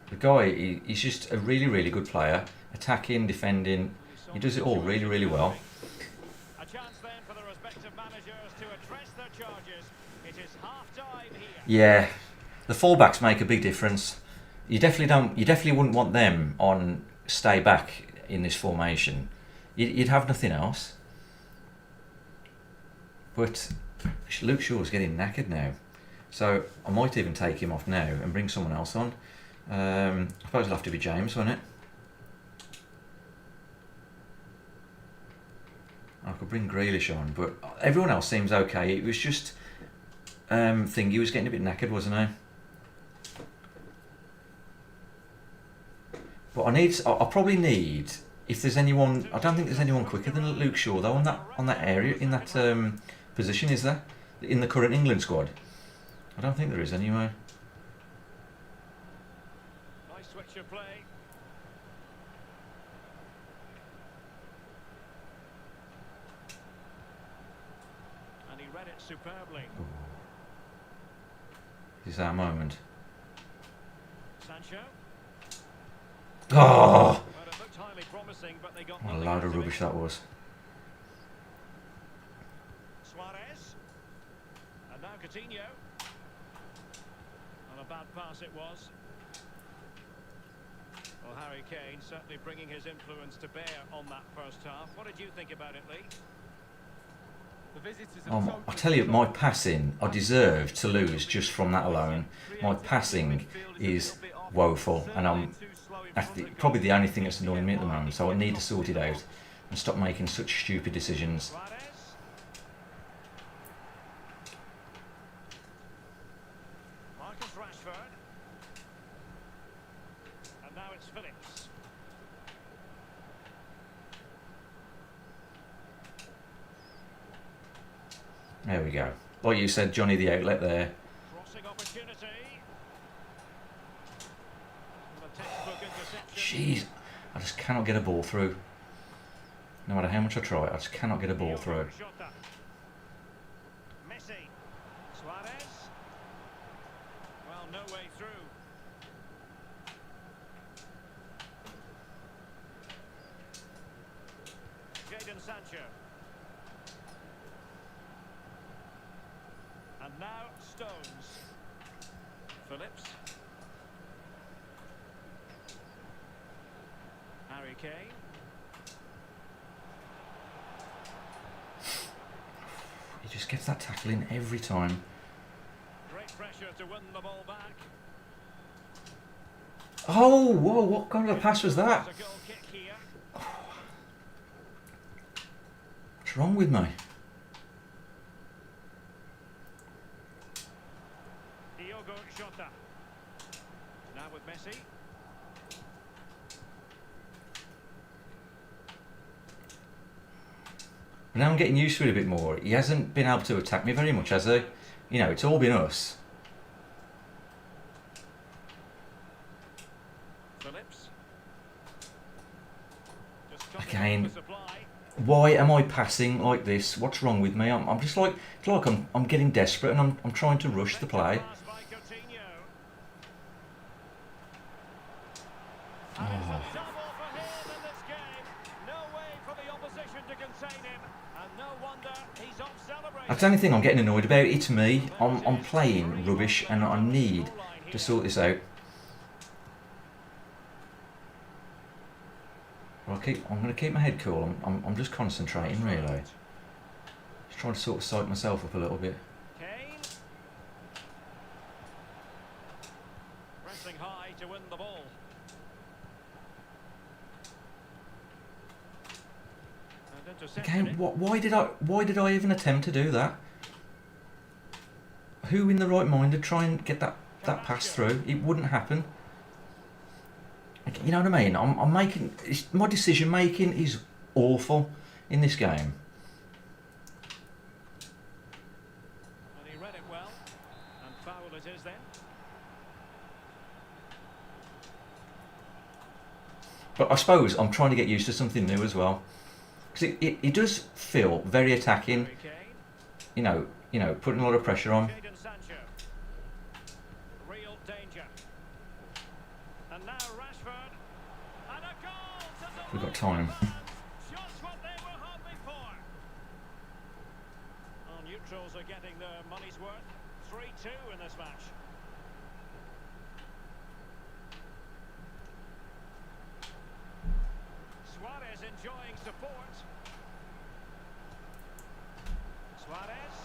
Speaker 1: The guy, he's just a really, really good player. Attacking, defending. He does it all really, really well.
Speaker 2: A chance then for the respective managers to address their charges. It is half-time here.
Speaker 1: Yeah, the fullbacks make a big difference. You definitely wouldn't want them on stay back in this formation. You'd have nothing else. But Luke Shaw's getting knackered now. So I might even take him off now and bring someone else on. I suppose it'll have to be James, won't it? I could bring Grealish on, but everyone else seems okay. It was just Thingy was getting a bit knackered, wasn't he? But I probably need, if there's anyone, I don't think there's anyone quicker than Luke Shaw though on that area, in that position, is there? In the current England squad? I don't think there is anyway.
Speaker 2: Nice switch of play. And he read it superbly.
Speaker 1: This is our moment.
Speaker 2: Sancho.
Speaker 1: Oh!
Speaker 2: Well, it looked highly promising, but they got
Speaker 1: What a
Speaker 2: nothing
Speaker 1: load
Speaker 2: out
Speaker 1: of
Speaker 2: of
Speaker 1: rubbish
Speaker 2: it.
Speaker 1: that was.
Speaker 2: Suarez. And now Coutinho. And a bad pass it was. Well, Harry Kane certainly bringing his influence to bear on that first half. What did you think about it, Lee?
Speaker 3: The visitors have
Speaker 1: I tell you, my passing, I deserve to lose just from that alone. My passing is woeful, and that's probably the only thing that's annoying me at the moment. So I need to sort it out and stop making such stupid decisions.
Speaker 2: Suarez. Marcus Rashford. And now it's Phillips.
Speaker 1: There we go. Like you said, Johnny, the outlet there.
Speaker 2: Crossing opportunity. And a textbook interception.
Speaker 1: Jeez, I just cannot get a ball through. No matter how much I try, I just cannot get a ball through.
Speaker 2: Jota. Messi. Suarez. Well, no way through. Jadon Sancho. And now Stones. Phillips. Harry Kane.
Speaker 1: He just gets that tackle in every time.
Speaker 2: Great pressure to win the ball back.
Speaker 1: Oh, whoa, what kind of a pass was that?
Speaker 2: There's a goal kick here.
Speaker 1: What's wrong with me?
Speaker 2: Diogo Jota. Now with Messi.
Speaker 1: But now I'm getting used to it a bit more. He hasn't been able to attack me very much, has he? You know, it's all been us.
Speaker 2: Phillips. Just cutting
Speaker 1: Again.
Speaker 2: off the supply.
Speaker 1: Why am I passing like this? What's wrong with me? I'm just like, it's like I'm getting desperate and I'm trying to rush the play.
Speaker 2: Pass by Coutinho. And it's a double for him in this game. No way for the opposition to contain him. And no wonder he's off celebrating.
Speaker 1: That's the only thing I'm getting annoyed about. It's me. I'm playing rubbish and I need to sort this out. I'm going to keep my head cool. I'm just concentrating really. Just trying to sort of psych myself up a little bit.
Speaker 2: Kane. Pressing high to win the ball. And interception.
Speaker 1: Again, why did I even attempt to do that? Who in the right mind would try and get that pass through? It wouldn't happen. You know what I mean? I'm making my decision making is awful in this game.
Speaker 2: And he read it well. And foul it is then.
Speaker 1: But I suppose I'm trying to get used to something new as well. Because it does feel very attacking.
Speaker 2: Harry Kane.
Speaker 1: You know, putting a lot of pressure on.
Speaker 2: Jadon Sancho. Real danger. And now Rashford. And a goal to the
Speaker 1: We've got time.
Speaker 2: just what they were hoping for. Well, neutrals are getting their money's worth. 3-2 in this match. Suarez enjoying support. Suarez.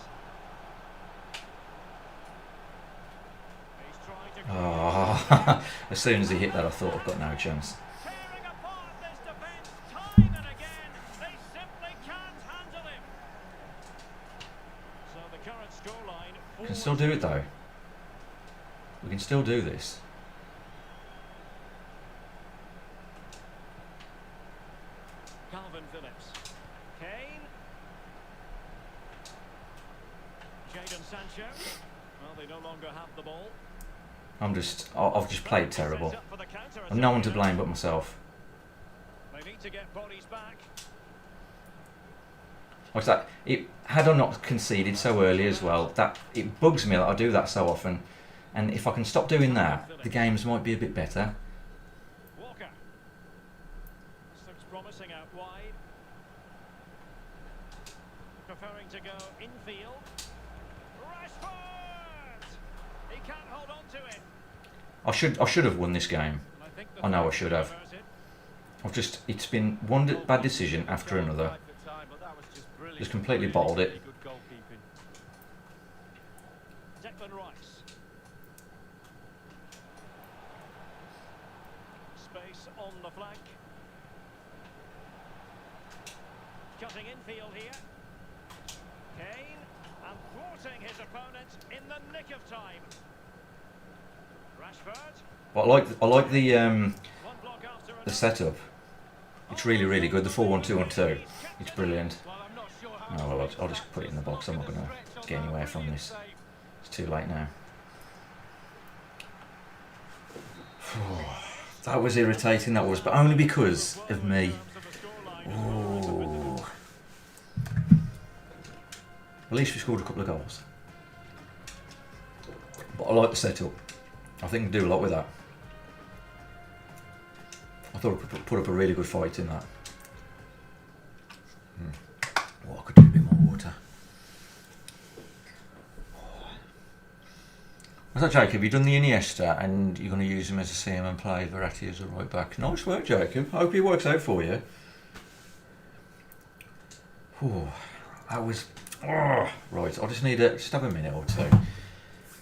Speaker 2: He's trying to
Speaker 1: Oh, as soon as he hit that, I thought I've got no chance.
Speaker 2: tearing apart this defence time and again. They simply can't handle him. So the current scoreline.
Speaker 1: We can still do it though. We can still do this.
Speaker 2: Calvin Phillips. Kane. Jadon Sancho. Well, they no longer have the ball.
Speaker 1: I've just played terrible.
Speaker 2: Set up for the counter
Speaker 1: I've no one to
Speaker 2: attack.
Speaker 1: blame but myself.
Speaker 2: They need to get bodies back.
Speaker 1: Like that, had I not conceded so early as well, that it bugs me that I do that so often. And if I can stop doing that, the games might be a bit better.
Speaker 2: Walker. This looks promising out wide. Preferring to go infield. Rashford! He can't hold on to it.
Speaker 1: I should have won this game.
Speaker 2: And I think the
Speaker 1: I know I
Speaker 2: fans
Speaker 1: should
Speaker 2: will
Speaker 1: have.
Speaker 2: avert it.
Speaker 1: It's been one bad decision after another. Just completely bottled it.
Speaker 2: Declan Rice. Space on the flank. Cutting infield here. Kane and thwarting his opponent in the nick of time. Rashford.
Speaker 1: But I like the
Speaker 2: One block after
Speaker 1: the
Speaker 2: another.
Speaker 1: setup. It's really good. The 4-1-2-1-2. It's brilliant. No, well, I'll just put it in the box. I'm not going to get anywhere from this. It's too late now. That was irritating, that was, but only because of me. Ooh. At least we scored a couple of goals. But I like the setup. I think we can do a lot with that. I thought I could put up a really good fight in that. Oh, I could do a bit more water. What's that, Jacob? You've done the Iniesta and you're going to use him as a CM and play Verratti as a right back. Nice work, Jacob. I hope it works out for you. Whew, that was... Oh, right, I just have a minute or two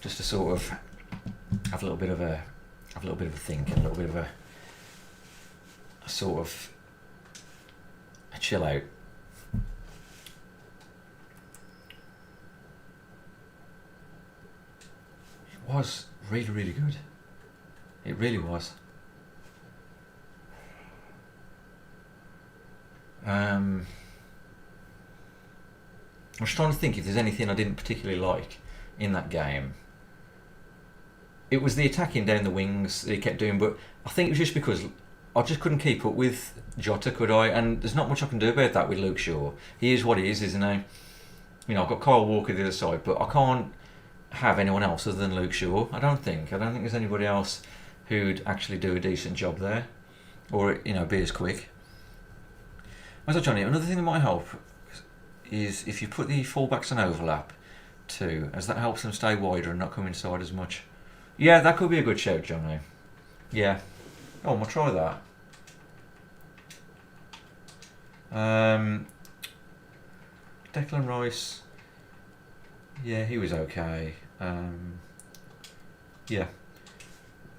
Speaker 1: just to sort of have a little bit of a have a little bit of a think and a little bit of a sort of a chill out. It was really, really good. It really was. I was trying to think if there's anything I didn't particularly like in that game. It was the attacking down the wings that he kept doing, but I think it was just because I just couldn't keep up with Jota, could I? And there's not much I can do about that with Luke Shaw. He is what he is, isn't he? You know, I've got Kyle Walker the other side, but I can't have anyone else other than Luke Shaw. I don't think there's anybody else who'd actually do a decent job there, or you know, be as quick. As I Johnny, another thing that might help is if you put the fullbacks on overlap too, as that helps them stay wider and not come inside as much. Yeah, that could be a good shout, Johnny. Yeah. Oh, we'll try that. Declan Rice. Yeah, he was okay. Yeah.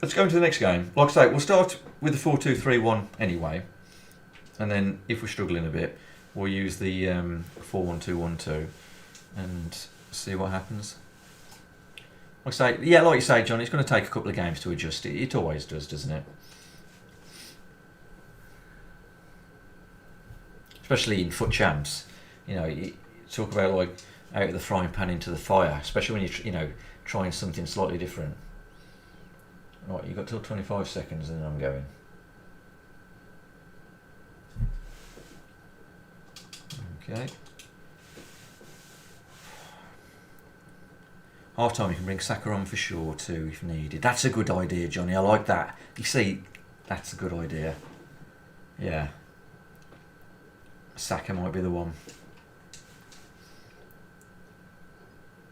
Speaker 1: Let's go into the next game. Like I say, we'll start with the 4-2-3-1 anyway. And then if we're struggling a bit, we'll use the 4-1-2-1-2 and see what happens. Like you say, John, it's going to take a couple of games to adjust. It always does, doesn't it? Especially in foot champs. You know, you talk about like out of the frying pan into the fire, especially when you're trying something slightly different. Right, you've got till 25 seconds and then I'm going. Okay. Half time, you can bring Saka on for sure too if needed. That's a good idea, Johnny. I like that. You see, that's a good idea. Yeah. Saka might be the one.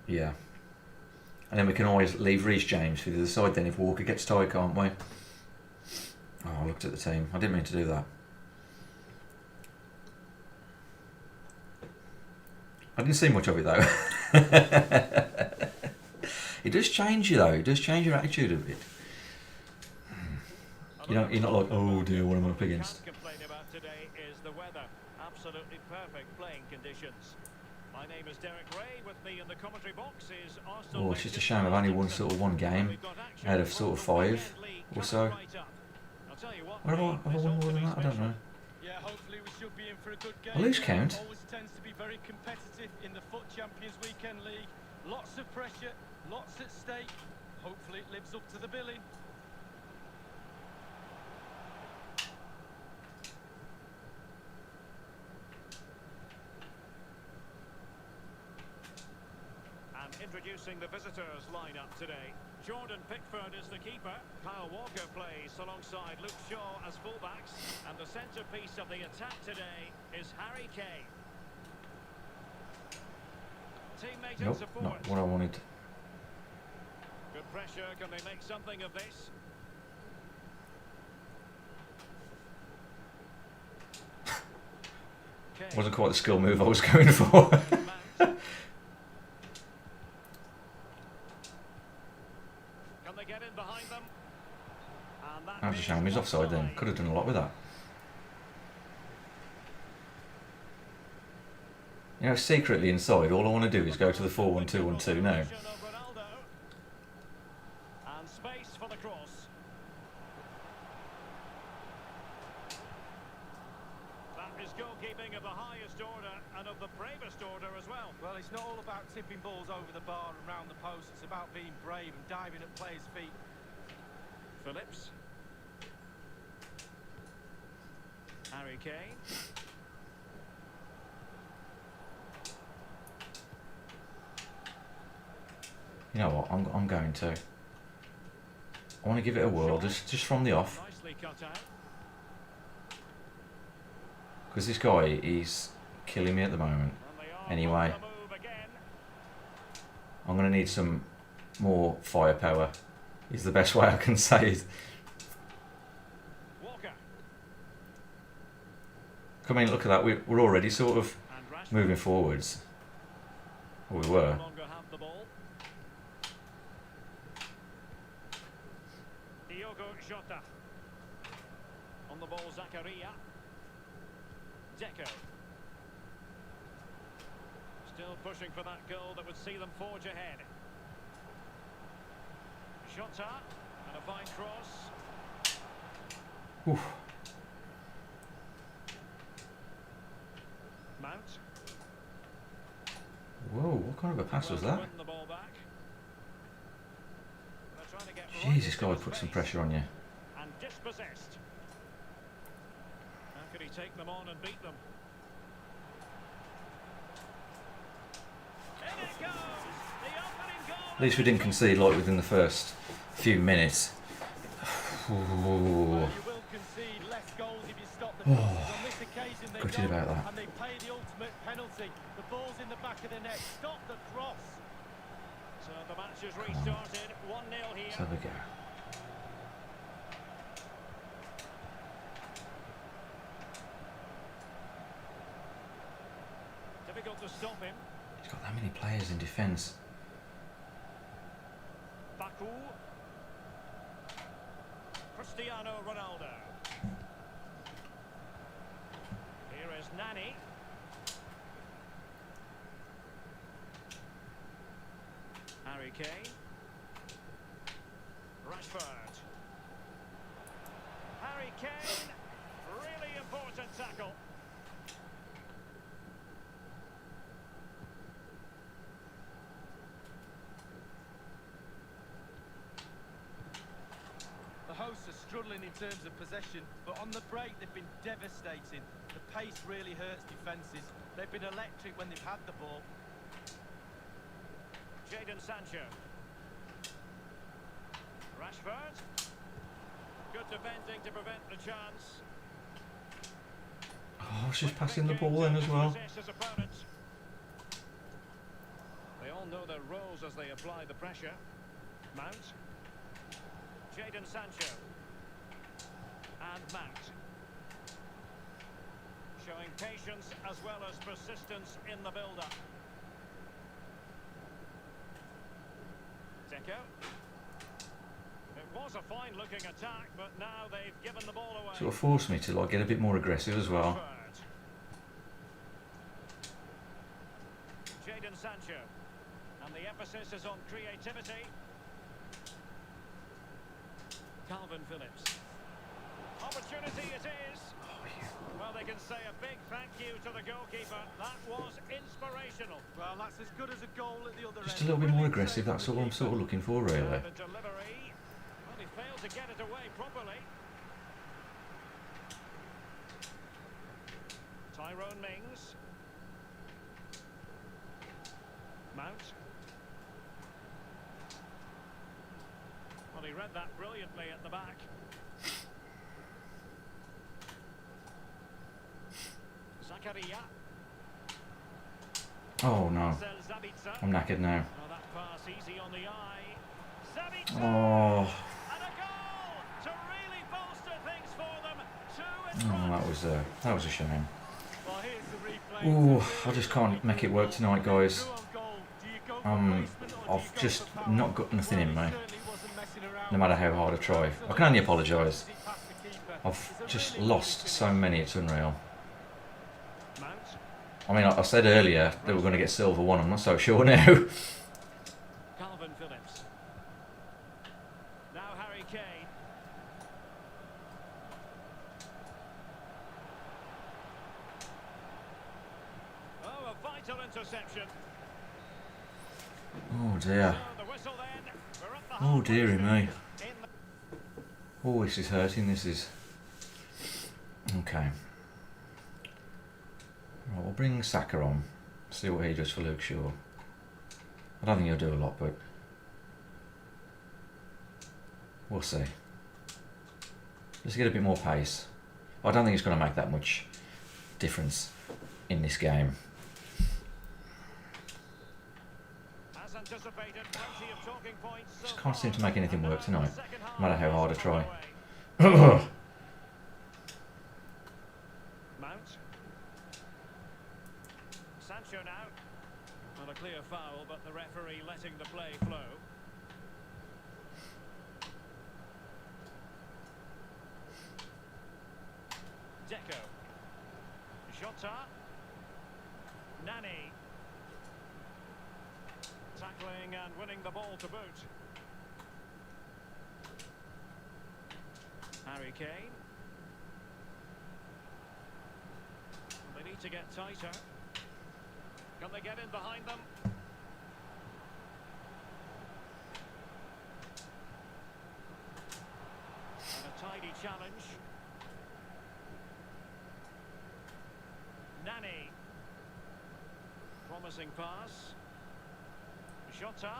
Speaker 1: Yeah. And then we can always leave Reece James for the other side then if Walker gets tired, can't we? Oh, I looked at the team. I didn't mean to do that. I didn't see much of it though. It does change you though. It does change your attitude a bit. You're not like, oh dear, what am I up against?
Speaker 2: Complain about today is the weather. Absolutely perfect playing conditions. My name is Derek Ray. With me in the commentary box is Arsenal.
Speaker 1: Oh, it's just a shame I've only won sort of one game out of sort of 5 or so. What have I won more than that? I don't know.
Speaker 3: Yeah, hopefully we should be in for a good game.
Speaker 1: I lose count.
Speaker 3: Always tends to be very competitive in the FUT Champions Weekend League. Lots of pressure, lots at stake. Hopefully it lives up to the billing.
Speaker 2: And introducing the visitors lineup today. Jordan Pickford is the keeper. Kyle Walker plays alongside Luke Shaw as fullbacks. And the centrepiece of the attack today is Harry Kane. Teammate and
Speaker 1: Nope,
Speaker 2: support.
Speaker 1: not what I wanted.
Speaker 2: Good pressure. Can they make something of this? Kane.
Speaker 1: Wasn't quite the skill move I was going for.
Speaker 2: Can they get in behind them? And that
Speaker 1: That was a shame. He's offside then. Could have done a lot with that. You know, secretly inside, all I want to do is go to the 4-1-2-1-2 now.
Speaker 2: And space for the cross. That is goalkeeping of the highest order and of the bravest order as well.
Speaker 3: Well, it's not all about tipping balls over the bar and round the post. It's about being brave and diving at players' feet.
Speaker 2: Phillips. Harry Kane.
Speaker 1: You know what? I'm going to. I want to give it a whirl, just from the off,
Speaker 2: Nicely cut out.
Speaker 1: because this guy is killing me at the moment.
Speaker 2: And they are
Speaker 1: Anyway.
Speaker 2: on the move again.
Speaker 1: I'm going to need some more firepower. Is the best way I can say it.
Speaker 2: Walker.
Speaker 1: Come in, look at that. We're already sort of
Speaker 2: And Rashford.
Speaker 1: moving forwards. Or we were.
Speaker 2: No longer have the ball. Diogo Diogo Jota. On the ball, Zakaria. Deco. Still pushing for that goal that would see them forge ahead. Jota. And a fine cross.
Speaker 1: Oof.
Speaker 2: Mount.
Speaker 1: Whoa, what kind of a pass was that?
Speaker 2: Win the ball back. They're trying to get right
Speaker 1: Jesus,
Speaker 2: into
Speaker 1: God,
Speaker 2: his
Speaker 1: put some
Speaker 2: face.
Speaker 1: pressure on you.
Speaker 2: And dispossessed. How could he take them on and beat them? In it goes! The opening goal!
Speaker 1: At least we didn't concede like within the first few minutes. Ooh.
Speaker 3: Well, you will concede less goals if you stop the crosses. On this occasion they
Speaker 1: Gutted
Speaker 3: don't,
Speaker 1: about that.
Speaker 3: and they pay the ultimate penalty. The ball's in the back of the net. Stop the cross.
Speaker 2: So the match has restarted. 1-0 here.
Speaker 1: Let's have a go.
Speaker 2: Difficult to stop him.
Speaker 1: He's got that many players in defence.
Speaker 2: Baku. Cristiano Ronaldo. Here is Nani. Harry Kane. Rashford. Harry Kane. Really important tackle.
Speaker 3: The hosts are struggling in terms of possession, but on the break they've been devastating. The pace really hurts defences. They've been electric when they've had the ball.
Speaker 2: Jadon Sancho. Rashford. Good defending to prevent the chance.
Speaker 1: Oh, she's passing the ball in as well.
Speaker 2: They all know their roles as they apply the pressure. Mount. Jadon Sancho. And Mount. Showing patience as well as persistence in the build-up. Deco. It was a fine-looking attack, but now they've given the ball away.
Speaker 1: Sort of forced me to like get a bit more aggressive as well.
Speaker 2: Jadon Sancho. And the emphasis is on creativity. Calvin Phillips. Opportunity it is. Well, they can say a big thank you to the goalkeeper. That was inspirational.
Speaker 3: Well, that's as good as a goal at the other end.
Speaker 1: Just a little bit more aggressive, that's what I'm sort of looking for really.
Speaker 2: The delivery. Well, he failed to get it away properly. Tyrone Mings. Mount. Well, he read that brilliantly at the back. Zakaria.
Speaker 1: Oh no,
Speaker 2: Zabitzer.
Speaker 1: I'm knackered now.
Speaker 2: Oh, that pass easy on the eye. Zabitzer.
Speaker 1: Oh,
Speaker 2: And a goal to really bolster things for them.
Speaker 1: that was a shame.
Speaker 3: Well, here's the replay.
Speaker 1: Ooh, I just can't make it work tonight, guys. I've just not got nothing in me, no matter how hard I try. I can only apologise. I've just lost so many, it's unreal.
Speaker 2: Mount.
Speaker 1: I mean, I said earlier that we're going to get silver one, I'm not so sure now.
Speaker 2: Calvin Phillips. Now Harry Kane. Oh, a vital interception.
Speaker 1: Oh dear.
Speaker 2: So the whistle then. We're at the
Speaker 1: Oh
Speaker 2: halfway
Speaker 1: dearie me.
Speaker 2: stage in the
Speaker 1: Oh, this is hurting, this is. Okay. Right, we'll bring Saka on. See what he does for Luke Shaw. I don't think he'll do a lot, but we'll see. Let's get a bit more pace. I don't think it's going to make that much difference in this game.
Speaker 2: As anticipated, plenty of talking points so
Speaker 1: Just can't seem to
Speaker 2: far.
Speaker 1: make anything work
Speaker 2: And now the
Speaker 1: tonight,
Speaker 2: second
Speaker 1: no matter how
Speaker 2: half
Speaker 1: hard I
Speaker 2: is
Speaker 1: try.
Speaker 2: underway. Mount. Sancho now. Not a clear foul, but the referee letting the play flow. Deco. Jota. Nani. Tackling and winning the ball to boot. Harry Kane. They need to get tighter. Can they get in behind them? And a tidy challenge. Nani. Promising pass. Jota.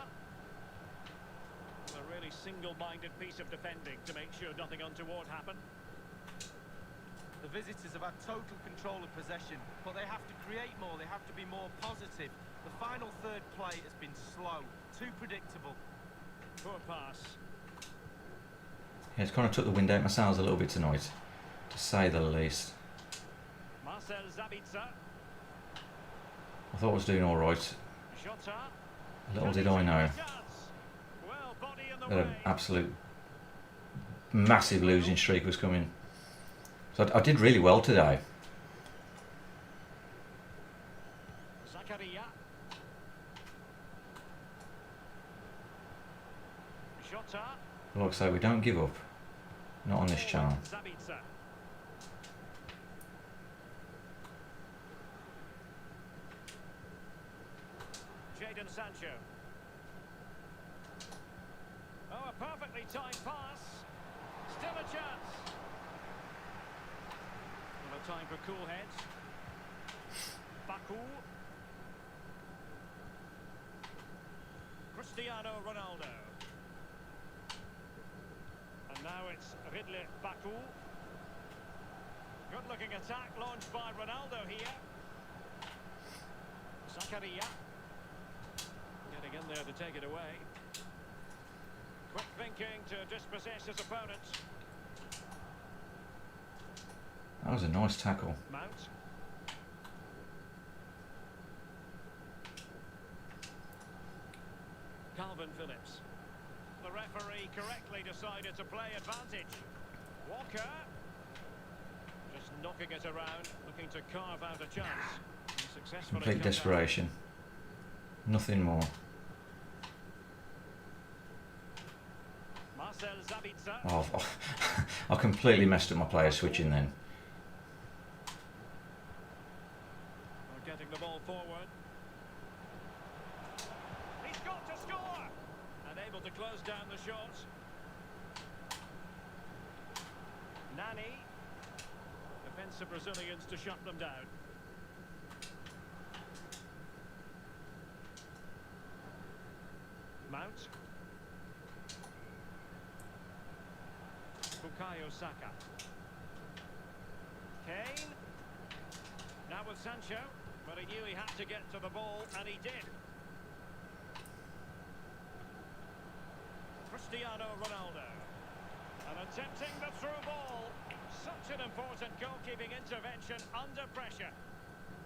Speaker 2: A really single-minded piece of defending to make sure nothing untoward happened.
Speaker 3: The visitors have had total control of possession, but they have to create more, they have to be more positive. The final third play has been slow, too predictable.
Speaker 2: Poor pass.
Speaker 1: Yeah, it's kind of took the wind out my sails a little bit tonight, to say the least.
Speaker 2: Marcel Sabitzer.
Speaker 1: I thought I was doing all right.
Speaker 2: Jota.
Speaker 1: Little did I know.
Speaker 2: Well, body in the
Speaker 1: That an
Speaker 2: way.
Speaker 1: absolute massive losing streak was coming. So I did really well today.
Speaker 2: Zakaria. Jota.
Speaker 1: Like I say, we don't give up. Not on this channel.
Speaker 2: Sabitzer. Jadon Sancho. Oh, a perfectly timed pass. Still a chance. Well, a time for cool heads. Baku. Cristiano Ronaldo. And now it's Ridley Baku. Good looking attack launched by Ronaldo here. Zakaria. Getting in there to take it away. Quick thinking to dispossess his opponent.
Speaker 1: That was a nice tackle.
Speaker 2: Mount. Calvin Phillips. The referee correctly decided to play advantage. Walker. Just knocking it around, looking to carve out a chance. And successfully
Speaker 1: Complete
Speaker 2: cut out.
Speaker 1: desperation. Nothing more.
Speaker 2: Marcel Sabitzer.
Speaker 1: Oh, I completely messed up my player switching then.
Speaker 2: We're getting the ball forward. He's got to score! And able to close down the shot. Nani. Defensive Brazilians to shut them down. Mount. Bukayo Saka. Kane. Now with Sancho, but he knew he had to get to the ball, and he did. Cristiano Ronaldo. And attempting the through ball. Such an important goalkeeping intervention under pressure.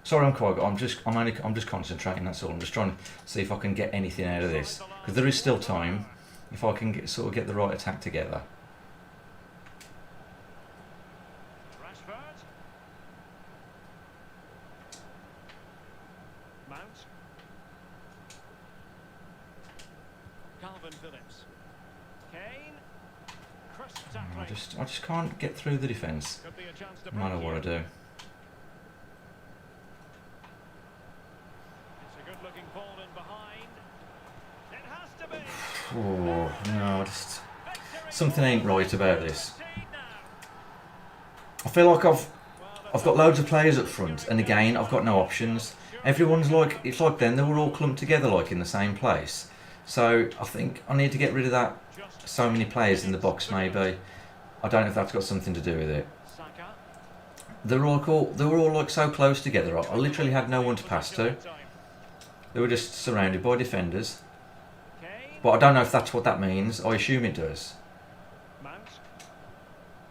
Speaker 1: Sorry, I'm quiet. I'm just concentrating. That's all. I'm just trying to see if I can get anything out of this, because there is still time. If I can sort of get the right attack together.
Speaker 2: Rashford. Mount. Calvin Phillips. Kane. Crisp tackling.
Speaker 1: I just can't get through the defence,
Speaker 2: Could be a chance to
Speaker 1: no matter
Speaker 2: break
Speaker 1: what I
Speaker 2: here.
Speaker 1: do.
Speaker 2: It's a good looking ball in behind. It has to be.
Speaker 1: Oh no, just
Speaker 2: Victory
Speaker 1: something ain't right about this.
Speaker 2: guaranteed now.
Speaker 1: I feel like I've
Speaker 2: Well,
Speaker 1: got loads of players up front, and again I've got no options. Everyone's like, it's like then they were all clumped together like in the same place. So I think I need to get rid of that. So many players in the box, maybe. I don't know if that's got something to do with it.
Speaker 2: Saka.
Speaker 1: They were all like so close together. I literally had no one to pass to. They were just surrounded by defenders.
Speaker 2: Kane.
Speaker 1: But I don't know if that's what that means. I assume it does.
Speaker 2: Mount.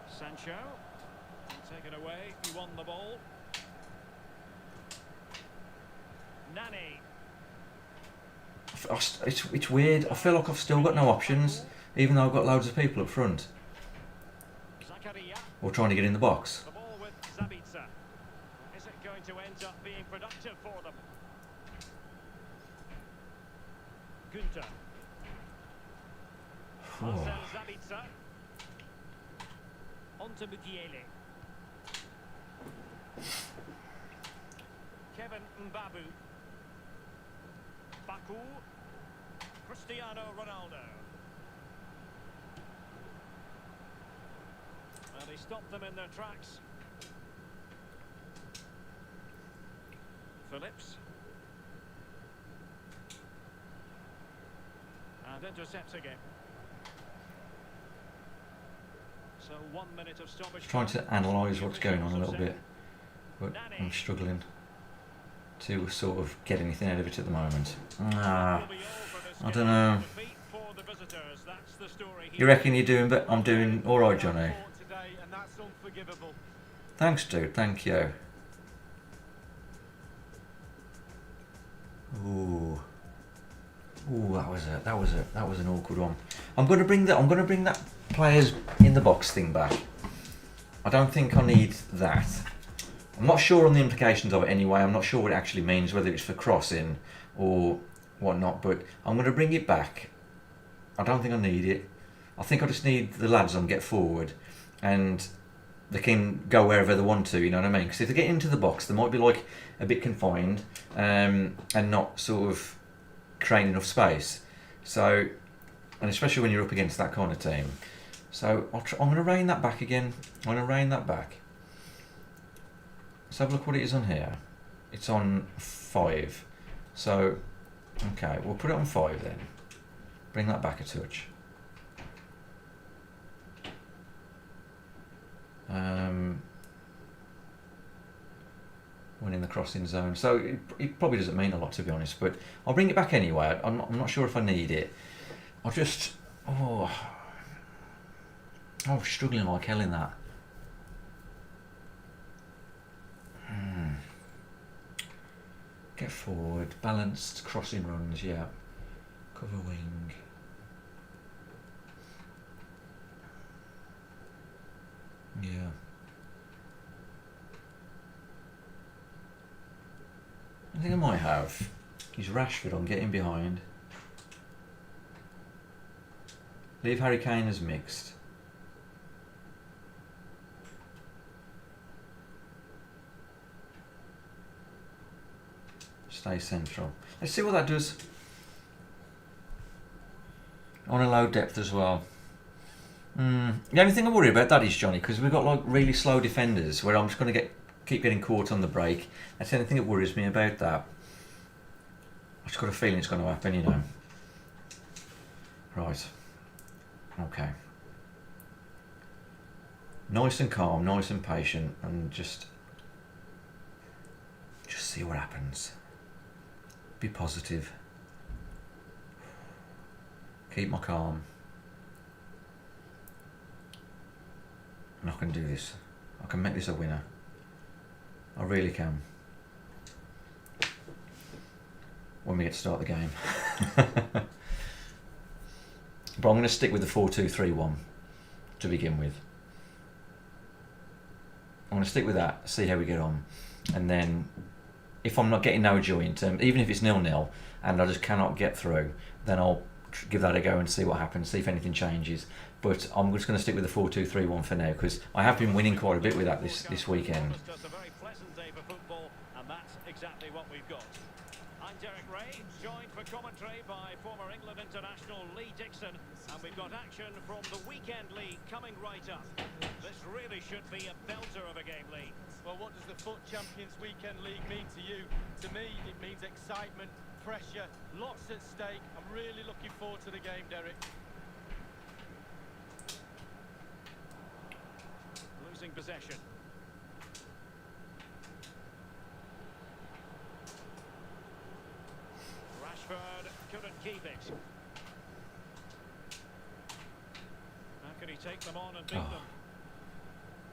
Speaker 2: Sancho. Take it away. He won the ball. Nani.
Speaker 1: It's weird. I feel like I've still got no options, even though I've got loads of people up front
Speaker 2: Zakaria.
Speaker 1: or trying to get in the box.
Speaker 2: The ball with Sabitzer. productive for them. Gunter. Marcel Zabitzer. On to Mukiele. Kevin Mbabu. Baku. Cristiano Ronaldo. Well, he stopped them in their tracks. Phillips. And intercepts again. So 1 minute of stoppage.
Speaker 1: Just trying to analyse what's going on a little bit, but I'm struggling to sort of get anything out of it at the moment. I don't know. You reckon you're doing, but I'm doing all right, Johnny. Thanks, dude. Thank you. Ooh, that was an awkward one. I'm gonna bring that players in the box thing back. I don't think I need that. I'm not sure on the implications of it anyway. I'm not sure what it actually means, whether it's for crossing or whatnot, but I'm going to bring it back. I don't think I need it. I think I just need the lads on get forward and they can go wherever they want to, you know what I mean? Because if they get into the box, they might be like a bit confined and not sort of creating enough space. So, and especially when you're up against that kind of team. So I'm going to rein that back again. I'm going to rein that back. Let's have a look what it is on here. It's on 5. So, okay, we'll put it on 5 then. Bring that back a touch. Winning the crossing zone. So it probably doesn't mean a lot, to be honest, but I'll bring it back anyway. I'm not sure if I need it. I'll just... Oh, struggling like hell in that. Get forward, balanced crossing runs, yeah. Cover wing. Yeah. I think I might have. He's Rashford on getting behind. Leave Harry Kane as mixed. Stay central. Let's see what that does. On a low depth as well. The only thing I worry about that is, Johnny, because we've got like really slow defenders where I'm just going to keep getting caught on the break. That's the only thing that worries me about that. I've just got a feeling it's going to happen, you know. Right. Okay. Nice and calm, nice and patient, and just see what happens. Be positive. Keep my calm. And I can do this. I can make this a winner. I really can. When we get to start the game. But I'm going to stick with the 4-2-3-1 to begin with. I'm going to stick with that, see how we get on. And then, if I'm not getting no joy in terms, even if it's 0-0 and I just cannot get through, then I'll give that a go and see what happens, see if anything changes. But I'm just going to stick with the 4-2-3-1 for now, because I have been winning quite a bit with that this weekend.
Speaker 2: It's a very pleasant day for football, and that's exactly what we've got. I'm Derek Ray, joined for commentary by former England international Lee Dixon, and we've got action from the Weekend League coming right up. This really should be a belter of a game, Lee.
Speaker 3: Well, what does the FUT Champions Weekend League mean to you? To me, it means excitement, pressure, lots at stake. I'm really looking forward to the game, Derek.
Speaker 2: Losing possession. Rashford couldn't keep it. How can he take them on and beat them?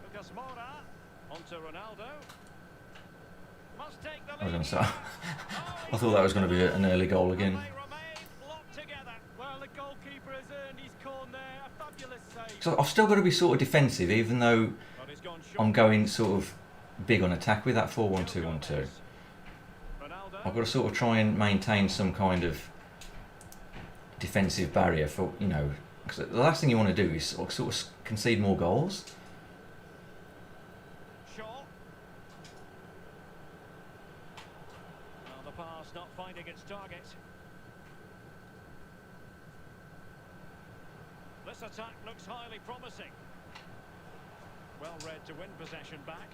Speaker 2: Lucas Moura onto Ronaldo. Must take the lead.
Speaker 1: I thought that was going to be an early goal again.
Speaker 3: Well, the goalkeeper has earned his corner. A fabulous save.
Speaker 1: So I've still got to be sort of defensive, even though I'm going sort of big on attack with that 4-1-2-1-2. I've got to sort of try and maintain some kind of defensive barrier for, you know, because the last thing you want to do is sort of concede more goals.
Speaker 2: Shaw. Well, the pass not finding its target. This attack looks highly promising. Well read to win possession back.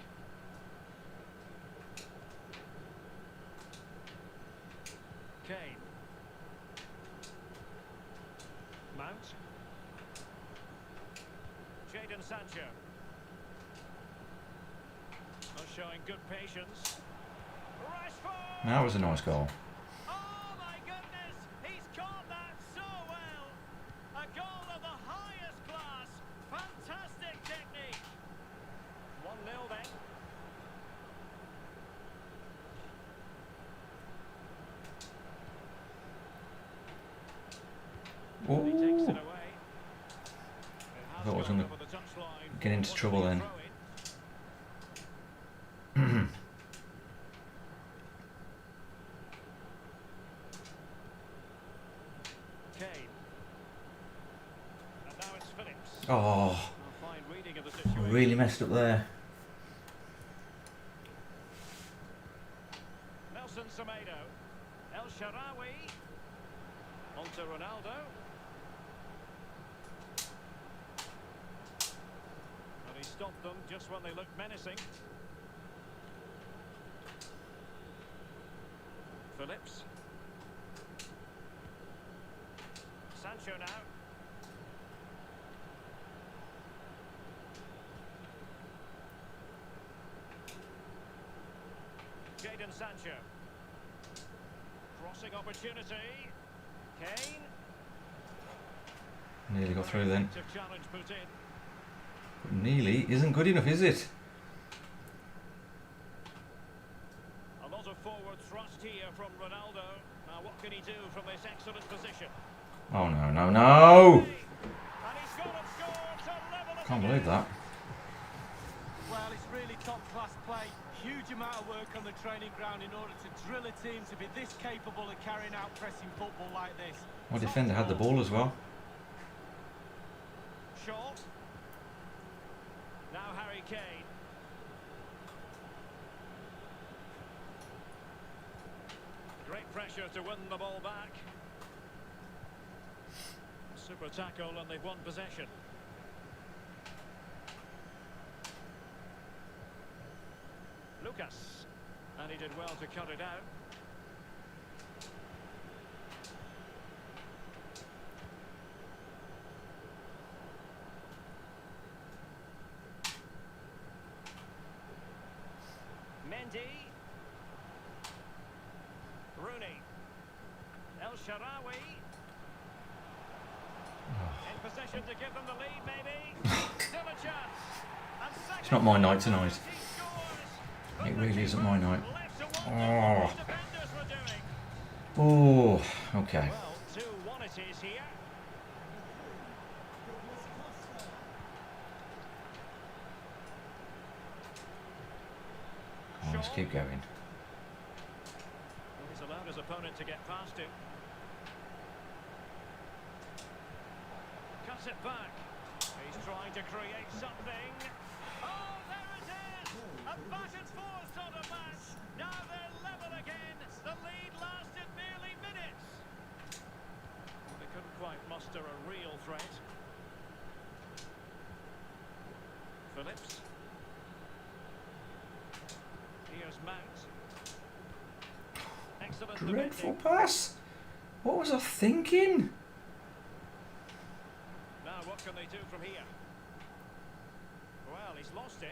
Speaker 2: Kane. Mount. Jadon Sancho. Not showing good patience. Rashford!
Speaker 1: That was a nice goal.
Speaker 2: Oh my goodness! He's caught that so well! A goal of the highest class! Fantastic technique! 1-0 then. He takes it
Speaker 1: Ooh.
Speaker 2: away.
Speaker 1: I thought I was going to get into trouble then.
Speaker 2: Kane. And now it's Phillips.
Speaker 1: Oh,
Speaker 2: A fine reading of the
Speaker 1: I
Speaker 2: situation.
Speaker 1: really messed up there.
Speaker 2: Nelson Semedo. El Shaarawy. On to Ronaldo. And he stopped them just when they looked menacing. Phillips. Sancho now. Jadon Sancho. Crossing opportunity. Kane.
Speaker 1: Nearly got through then.
Speaker 2: Effective challenge put in.
Speaker 1: But nearly isn't good enough, is it?
Speaker 2: A lot of forward thrust here from Ronaldo. Now what can he do from this excellent position?
Speaker 1: Oh no, no, no!
Speaker 2: And he's gone and scored to level it
Speaker 1: Can't
Speaker 2: again.
Speaker 1: believe that.
Speaker 3: Well, it's really top-class play. Huge amount of work on the training ground in order to drill a team to be this capable of carrying out pressing football like this.
Speaker 1: My defender had the ball as well.
Speaker 2: Shaw. Now Harry Kane. Great pressure to win the ball back. Super tackle and they've won possession. Lucas. And he did well to cut it out. Mendy. Rooney. El Shaarawy. In possession to give them the lead, maybe. Still a chance. And
Speaker 1: It's not my night tonight.
Speaker 2: he scores.
Speaker 1: It really isn't my night.
Speaker 2: Left to what
Speaker 1: Oh.
Speaker 2: the defenders were doing.
Speaker 1: Oh, okay.
Speaker 2: Well, 2-1 it is here.
Speaker 1: Come on, let's keep going.
Speaker 2: He's allowed his opponent to get past him. Cuts it back. He's trying to create something. Oh, there it is! A back and forth sort of match. Now they're level again. The lead lasted merely minutes. They couldn't quite muster a real threat. Phillips. Here's Mount. Excellent
Speaker 1: Dreadful
Speaker 2: defending.
Speaker 1: pass. What was I thinking?
Speaker 2: Now what can they do from here? Well, he's lost it.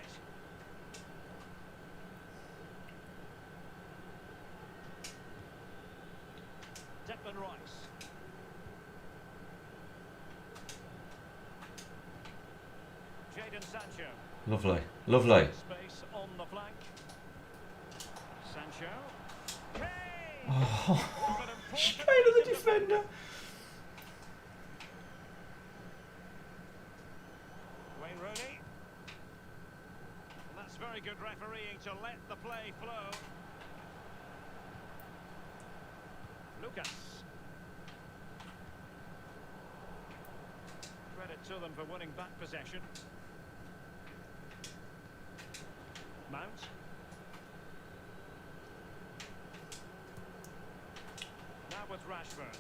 Speaker 2: Declan Rice. Jadon Sancho.
Speaker 1: Lovely, lovely.
Speaker 2: Space on the flank. Sancho. Kane!
Speaker 1: Oh,
Speaker 2: What an important
Speaker 1: straight at the
Speaker 2: piece of
Speaker 1: defender.
Speaker 2: Wayne Rooney. And that's very good refereeing to let the play flow. Puskas. Credit to them for winning back possession. Mount. Now with Rashford.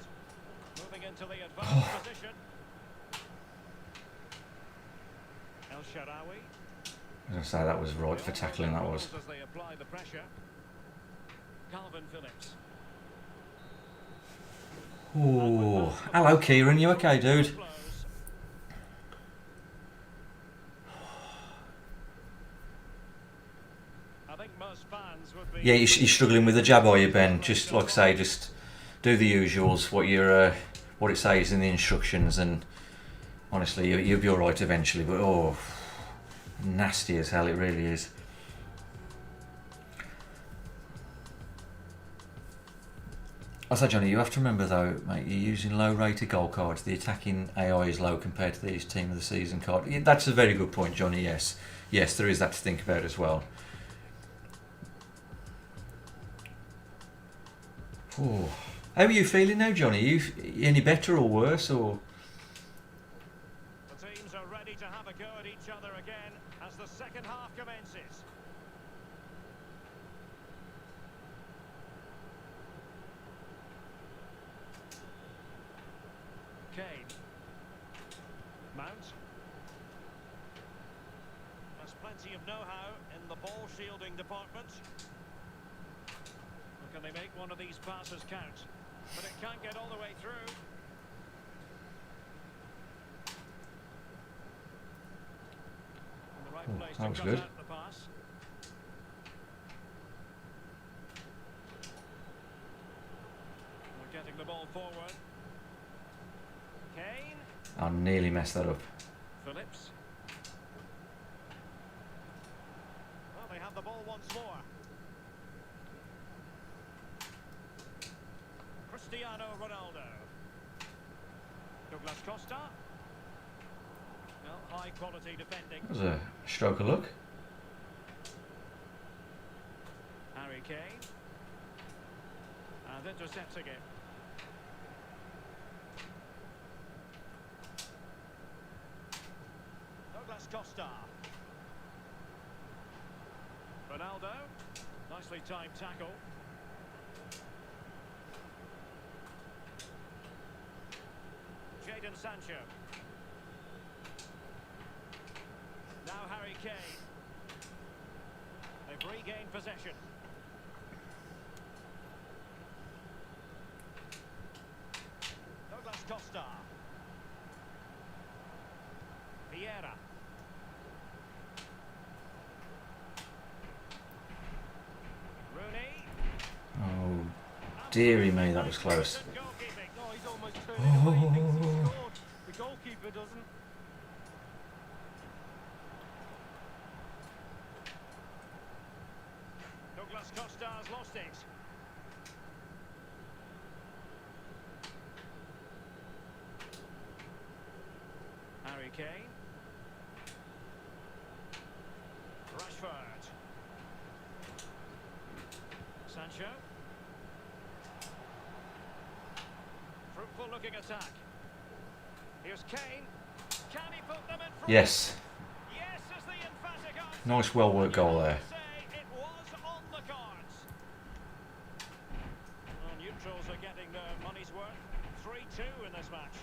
Speaker 2: Moving into the advanced position. El Shaarawy.
Speaker 1: I was going to say that was right for tackling, that was.
Speaker 2: As they apply the pressure. Calvin Phillips.
Speaker 1: Ooh. Hello, Kieran. You okay, dude?
Speaker 2: I think most fans would be.
Speaker 1: Yeah, you're struggling with the jab, are you, Ben? Just like I say, just do the usuals, what it says in the instructions, and honestly, you'll be all right eventually. But oh, nasty as hell, it really is. I say, Johnny, you have to remember though, mate, you're using low-rated goal cards. The attacking AI is low compared to these Team of the Season card. Yeah, that's a very good point, Johnny. Yes, there is that to think about as well. Oh. How are you feeling now, Johnny? Are you any better or worse, or?
Speaker 2: The teams are ready to have a go at each other again as the second half commences. Kane. Mount. There's plenty of know-how in the ball shielding department. Can they make one of these passes count? But it can't get all the way through. In the right place
Speaker 1: that was
Speaker 2: to
Speaker 1: good.
Speaker 2: cut out the pass. We're getting the ball forward. Kane.
Speaker 1: I nearly messed that up.
Speaker 2: Phillips. Well, they have the ball once more. Cristiano Ronaldo. Douglas Costa. Well, high quality defending.
Speaker 1: That was a stroke of luck.
Speaker 2: Harry Kane. And intercepting it. Douglas Costa. Ronaldo. Nicely timed tackle. Jadon Sancho. Now Harry Kane. They've regained possession. Douglas Costa. Vieira. Rooney.
Speaker 1: Oh, dearie me, that was close.
Speaker 2: Goalkeeping.
Speaker 3: Oh, he's almost turned it away. He thinks he scored. The goalkeeper doesn't.
Speaker 2: Douglas Costa has lost it. Harry Kane. Rashford. Sancho. Fruitful looking attack. Here's Kane. Can he put them in front?
Speaker 1: Yes,
Speaker 2: Yes is the emphatic answer.
Speaker 1: nice, well worked goal there.
Speaker 2: Say it was on the cards. Well, neutrals are getting their money's worth. 3-2 in this match.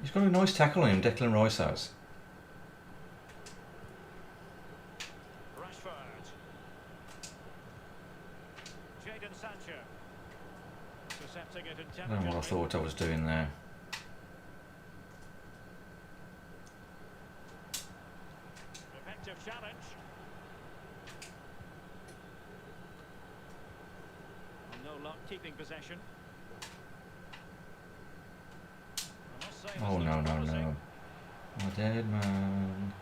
Speaker 1: He's got a nice tackle on him, Declan Rice has.
Speaker 2: Rashford. Jadon Sancho. Intercepting it
Speaker 1: I don't know what I
Speaker 2: intelligently.
Speaker 1: thought I was doing there.
Speaker 2: Effective challenge. No luck keeping possession. I must say this
Speaker 1: Oh,
Speaker 2: looks
Speaker 1: no,
Speaker 2: promising.
Speaker 1: I'm dead, man.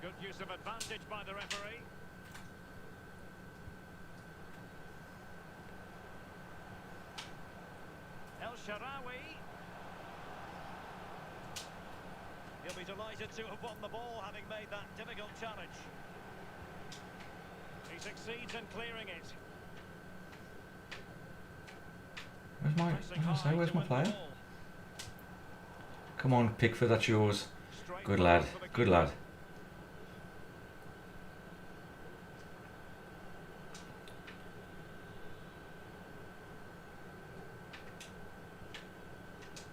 Speaker 2: Good use of advantage by the referee. El Sharawi. He'll be delighted to have won the ball, having made that difficult challenge. He succeeds in clearing it.
Speaker 1: Where's my player? Come on, Pickford, that's yours. Good lad, good lad.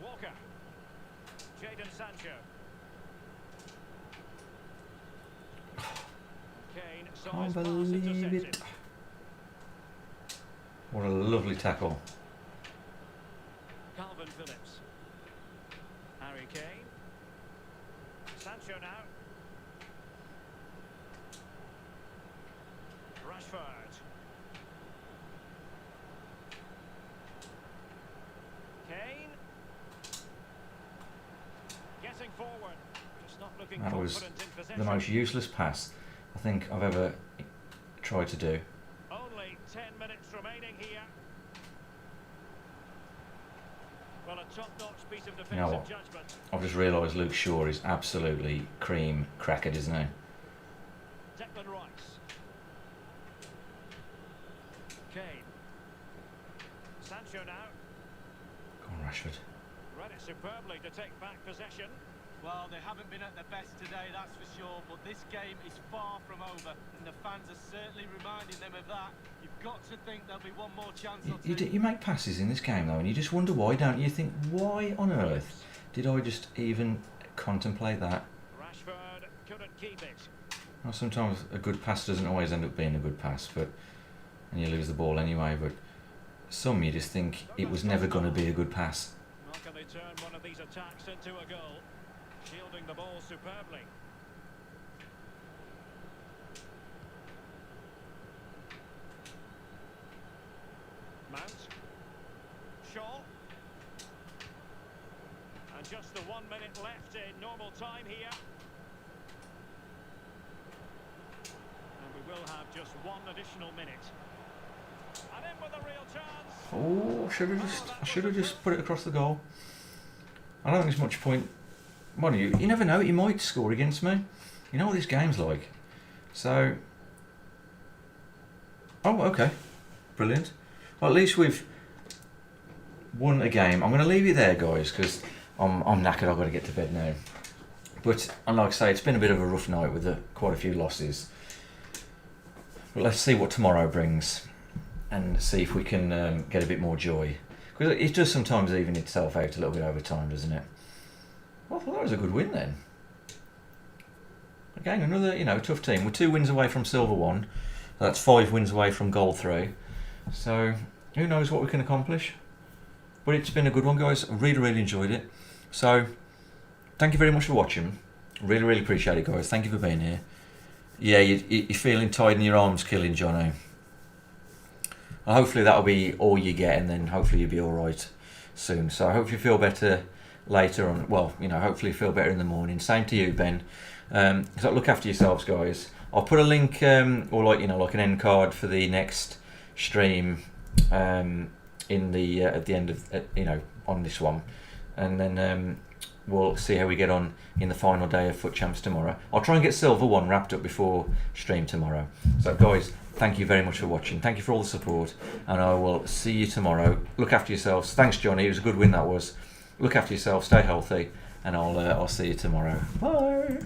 Speaker 2: Walker. Jadon Sancho. Kane saw his
Speaker 1: Can't
Speaker 2: pass
Speaker 1: believe
Speaker 2: intercepted.
Speaker 1: it. What a lovely tackle.
Speaker 2: Calvin Phillips. Harry Kane. Sancho now. Rashford. Kane. Getting forward. Just not looking
Speaker 1: That was
Speaker 2: confident in possession.
Speaker 1: the most useless pass I think I've ever tried to do.
Speaker 2: Only 10 minutes remaining here. Well, a top-notch piece of
Speaker 1: You know
Speaker 2: defensive
Speaker 1: what?
Speaker 2: judgment.
Speaker 1: I've just realised Luke Shaw is absolutely cream crackered, isn't he?
Speaker 2: Declan Rice. Kane. Sancho now.
Speaker 1: Go on, Rashford.
Speaker 2: Read it superbly to take back possession.
Speaker 3: Well, they haven't been at their best today, that's for sure, but this game is far from over, and the fans are certainly reminding them of that. You've got to think there'll be one more chance or two.
Speaker 1: You make passes in this game though, and you just wonder why, don't you? You think, why on earth did I just even contemplate that?
Speaker 2: Rashford couldn't keep it.
Speaker 1: Well, sometimes a good pass doesn't always end up being a good pass, and you lose the ball anyway. But some you just think it was never going to be a good pass.
Speaker 2: How can they turn one of these attacks into a goal? Shielding the ball superbly. Mount. Shaw. And just the 1 minute left in normal time here. And we will have just one additional minute. And in with a real chance.
Speaker 1: Oh, I should have just put it across the goal. I don't think there's much point. Mind you never know. He might score against me. You know what this game's like. So, oh, okay, brilliant. Well, at least we've won a game. I'm going to leave you there, guys, because I'm knackered. I've got to get to bed now. But, and like I say, it's been a bit of a rough night with quite a few losses. But let's see what tomorrow brings, and see if we can get a bit more joy. Because it does sometimes even itself out a little bit over time, doesn't it? Well, I thought that was a good win then. Again, another tough team. We're 2 wins away from silver 1. That's 5 wins away from gold 3. So who knows what we can accomplish? But it's been a good one, guys. I really enjoyed it. So thank you very much for watching. Really appreciate it, guys. Thank you for being here. Yeah, you're feeling tired in your arms, killing Jono. Well, hopefully that'll be all you get, and then hopefully you'll be all right soon. So I hope you feel better later on. Well, hopefully you feel better in the morning. Same to you, Ben. So look after yourselves, guys. I'll put a link or like an end card for the next stream in the at the end of on this one, and then we'll see how we get on in the final day of Foot Champs tomorrow. I'll try and get silver 1 wrapped up before stream tomorrow. So guys, thank you very much for watching. Thank you for all the support, and I will see you tomorrow. Look after yourselves. Thanks, Johnny. It was a good win, that was. Look after yourself. Stay healthy, and I'll see you tomorrow. Bye.